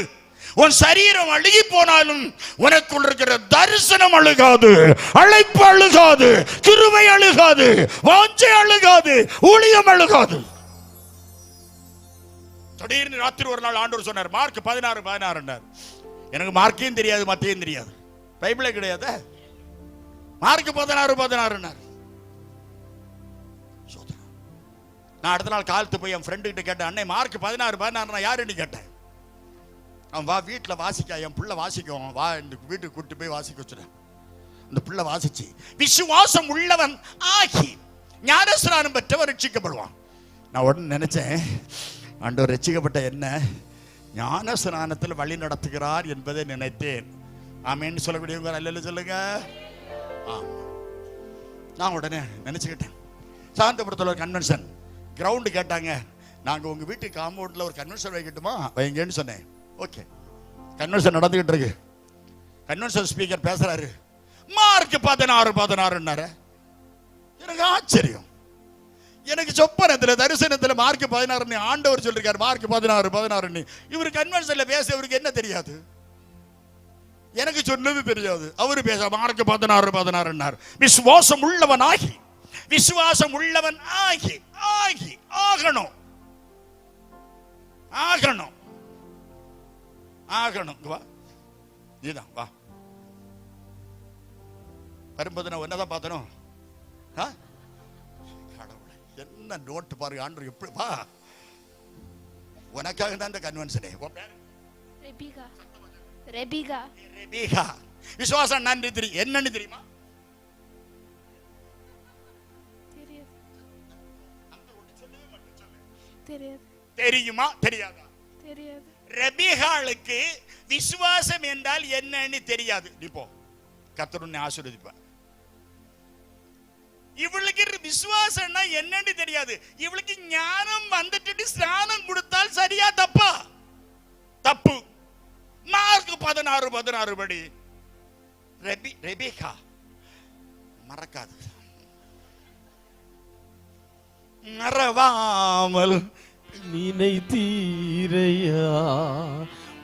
உன் சரீரம் அழுகி போனாலும் உனக்குள் இருக்கிற தரிசனம் அழுகாது, அழைப்பு அழுகாது, கிருபை அழுகாது, வாஞ்சை அழுகாது, ஊழியம் அழுகாது. திடீர்னு ராத்திரி ஒரு நாள் ஆண்டவர் சொன்னார், மார்க் 16:16. எனக்கு மார்க்கையும் தெரியாது, மத்தையும் தெரியாது, பைபிளே கிடையாது. மார்க் 16:16. நான் அடுத்த நாள் காலத்து போய் என் ஃப்ரெண்டு கிட்ட கேட்டேன், அண்ணே மார்க் 16:16 யாருன்னு கேட்டேன். அவன் வா வீட்டில் வாசிக்க, என் பிள்ளை வாசிக்கும், வா இந்த வீட்டுக்கு கூட்டு போய் வாசிக்க வச்சுட்டேன். இந்த பிள்ளை வாசிச்சு, விசுவாசம் உள்ளவன் ஆகி ஞானஸ்நானம் பெற்றவன் ரட்சிக்கப்படுவான். நான் உடனே நினைச்சேன், ஆண்டவர் ரட்சிக்கப்பட்ட என்ன ஞானஸ்நானத்தில் வழி நடத்துகிறார் என்பதை நினைத்தேன். ஆமேன்னு சொல்லக்கூடியவங்க அல்ல சொல்லுங்க. நான் உடனே நினைச்சுக்கிட்டேன். சாந்தபுரத்தில் ஒரு கன்வென்ஷன் கிரவுண்டு கேட்டாங்க, நாங்கள் உங்கள் வீட்டுக்கு காம்பவுண்டில் ஒரு கன்வென்ஷன் வைக்கட்டுமா வைங்கன்னு சொன்னேன். ஓகே, கன்வென்ஷன் நடந்துகிட்டு இருக்கு. கன்வென்ஷன் ஸ்பீக்கர் பேசுறாரு, மார்க் 16:16. எனக்கு ஆச்சரியம். எனக்கு சொப்பனத்தில் தரிசனத்தில் மார்க் 16 ஆண்டவர் சொல்லிருக்காரு, மார்க் 16:16. இவர் கன்வென்ஷன்ல பேச இவருக்கு என்ன தெரியாது? எனக்கு சொன்னது தெரியாது. அவரு பேச மார்க் 16:16. விசுவாசம் உள்ளவன் ஆகி, விசுவாசம் உள்ளவன் ஆகி ஆகி ஆகணும் ஆகணும் ஆகணும். வா நீதான் வா. வரும்போது நான் என்னதான் பார்த்தனும், கடவுளை என்ன நோட்டு பாருங்க, ஆண்டவர் எப்படி வா உனக்காக தான் இந்த கன்வென்ஷனே. ரெபிகா. ரெபிகா. ரெபிகா. விசுவாசம் என்னன்னு தெரியுமா? தெரியுமா தெரியாதா? தெரியாது. ரெபிகாளுக்கு விசுவாசம் என்றால் என்னன்னு தெரியாது. இப்போ கர்த்தர் உன்னை ஆசீர்வதிப்பார். இவளுக்கு விசுவாசம்னா என்னன்னு தெரியாது. இவளுக்கு ஞானம் வந்துட்டு ஸ்நானம் கொடுத்தால் சரியா தப்பா? தப்பு. மார்க் 16 படி ரெபிகா மறக்காது, மறவாமல் நினைத்தீரையா,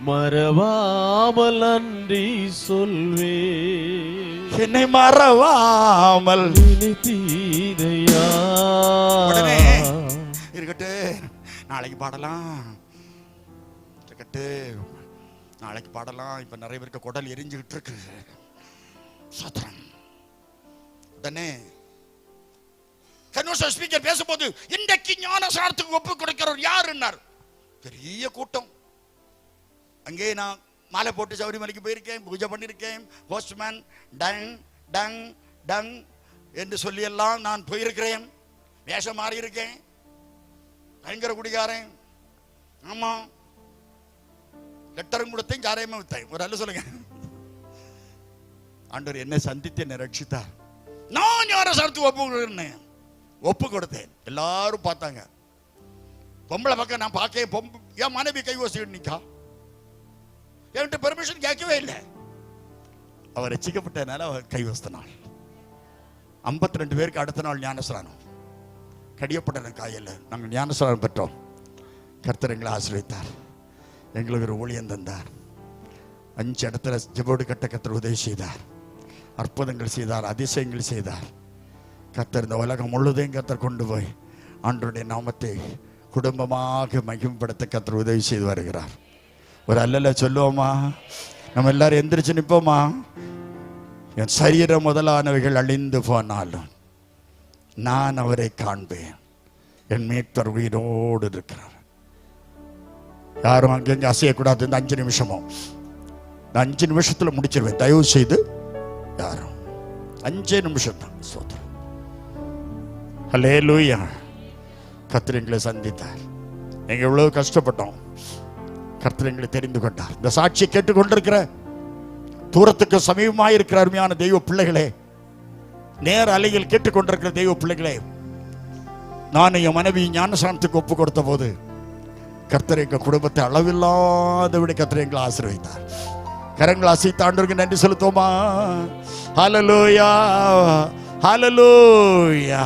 மறவாமல் நன்றி சொல்வே. என்னை மறவாமல் நினைத்தீரையா. இருக்கட்டு, நாளைக்கு பாடலாம். இருக்கட்டு, நாளைக்கு பாடலாம். இப்ப நிறைய பேருக்கு குடல் எரிஞ்சுக்கிட்டு இருக்கு. சத்திரம் உடனே கன்வென்ஷன் ஸ்பீக்கர் பேசும்போது இன்றைக்கு ஞானசாரத்துக்கு ஒப்பு கொடுக்கிறவர் யாருன்னார். பெரிய கூட்டம். அங்கே நான் மாலை போட்டு சபரிமலைக்கு போயிருக்கேன், பூஜை பண்ணியிருக்கேன். போஸ்ட்மேன் டங் டங் டங் என்று சொல்லி எல்லாம் நான் போயிருக்கிறேன். வேஷம் மாறி இருக்கேன். பயங்கர குடிகாரன். ஆமா, லெட்டரும் கொடுத்தேன், சாரையுமே வித்தேன். ஒரு அல்ல சொல்லுங்க. ஆண்டவர் என்னை சந்தித்து என்னை ரட்சித்தார். நான் ஞானசாரத்துக்கு ஒப்பு கொடுத்தேன். எல்லாரும் பார்த்தாங்க. பொம்பளை பக்கம் நான் பார்க்க என் மனைவி கை வசிக்கிட்டு நிக்கா. என்கிட்ட பெர்மிஷன் கேட்கவே இல்லை. அவர் ரட்சிக்கப்பட்டனால அவர் கை வசத்தினாள். 52 பேருக்கு அடுத்த நாள் ஞானஸ்நானம். கடியப்பட்ட காயில் நாங்கள் ஞானஸ்நானம் பெற்றோம். கர்த்தர் எங்களை ஆசீர்வதித்தார். எங்களுக்கு ஒரு ஊழியம் தந்தார். 5 இடத்துல ஜெபோடு கட்ட கர்த்தர் உதவி செய்தார். அற்புதங்கள் செய்தார், அதிசயங்கள் செய்தார். கர்த்தர் இந்த உலகம் முழுதையும் கர்த்தர் கொண்டு போய் ஆண்டவருடைய நாமத்தை குடும்பமாக மகிமைப்படுத்த கர்த்தர் உதவி செய்து வருகிறார். ஒரு அல்லல சொல்லுவோமா? நம்ம எல்லாரும் எந்திரிச்சு நிற்போமா? என் சரீரம் முதலானவைகள் அழிந்து போனாலும் நான் அவரை காண்பேன். என் மீட்பர் உயிரோடு இருக்கிறார். யாரும் அங்கங்க அசையக்கூடாது. இந்த 5 நிமிஷமும், இந்த 5 நிமிஷத்துல முடிச்சிருவேன். தயவு செய்து யாரும் 5 நிமிஷம் தான். சோதரம். ஹல்லேலூயா. கர்த்தர் எங்களை சந்தித்தார். எங்க எவ்வளவு கஷ்டப்பட்டோம். கர்த்தர் எங்களை தெரிந்து கொண்டார். இந்த சாட்சியை கேட்டுக்கொண்டிருக்கிற தூரத்துக்கு சமீபமாக இருக்கிற அருமையான தெய்வ பிள்ளைகளே, நேர அலையில் கேட்டுக்கொண்டிருக்கிற தெய்வ பிள்ளைகளே, நான் என் மனைவி ஞானஸ்நானத்துக்கு ஒப்பு கொடுத்த போது கர்த்தர் எங்க குடும்பத்தை அளவில்லாதபடி கர்த்தர் எங்களை ஆசீர்வதித்தார். கரங்களை அசைத்து ஆண்டவருக்கு நன்றி செலுத்துவோமா? ஹல்லேலூயா, ஹல்லேலூயா.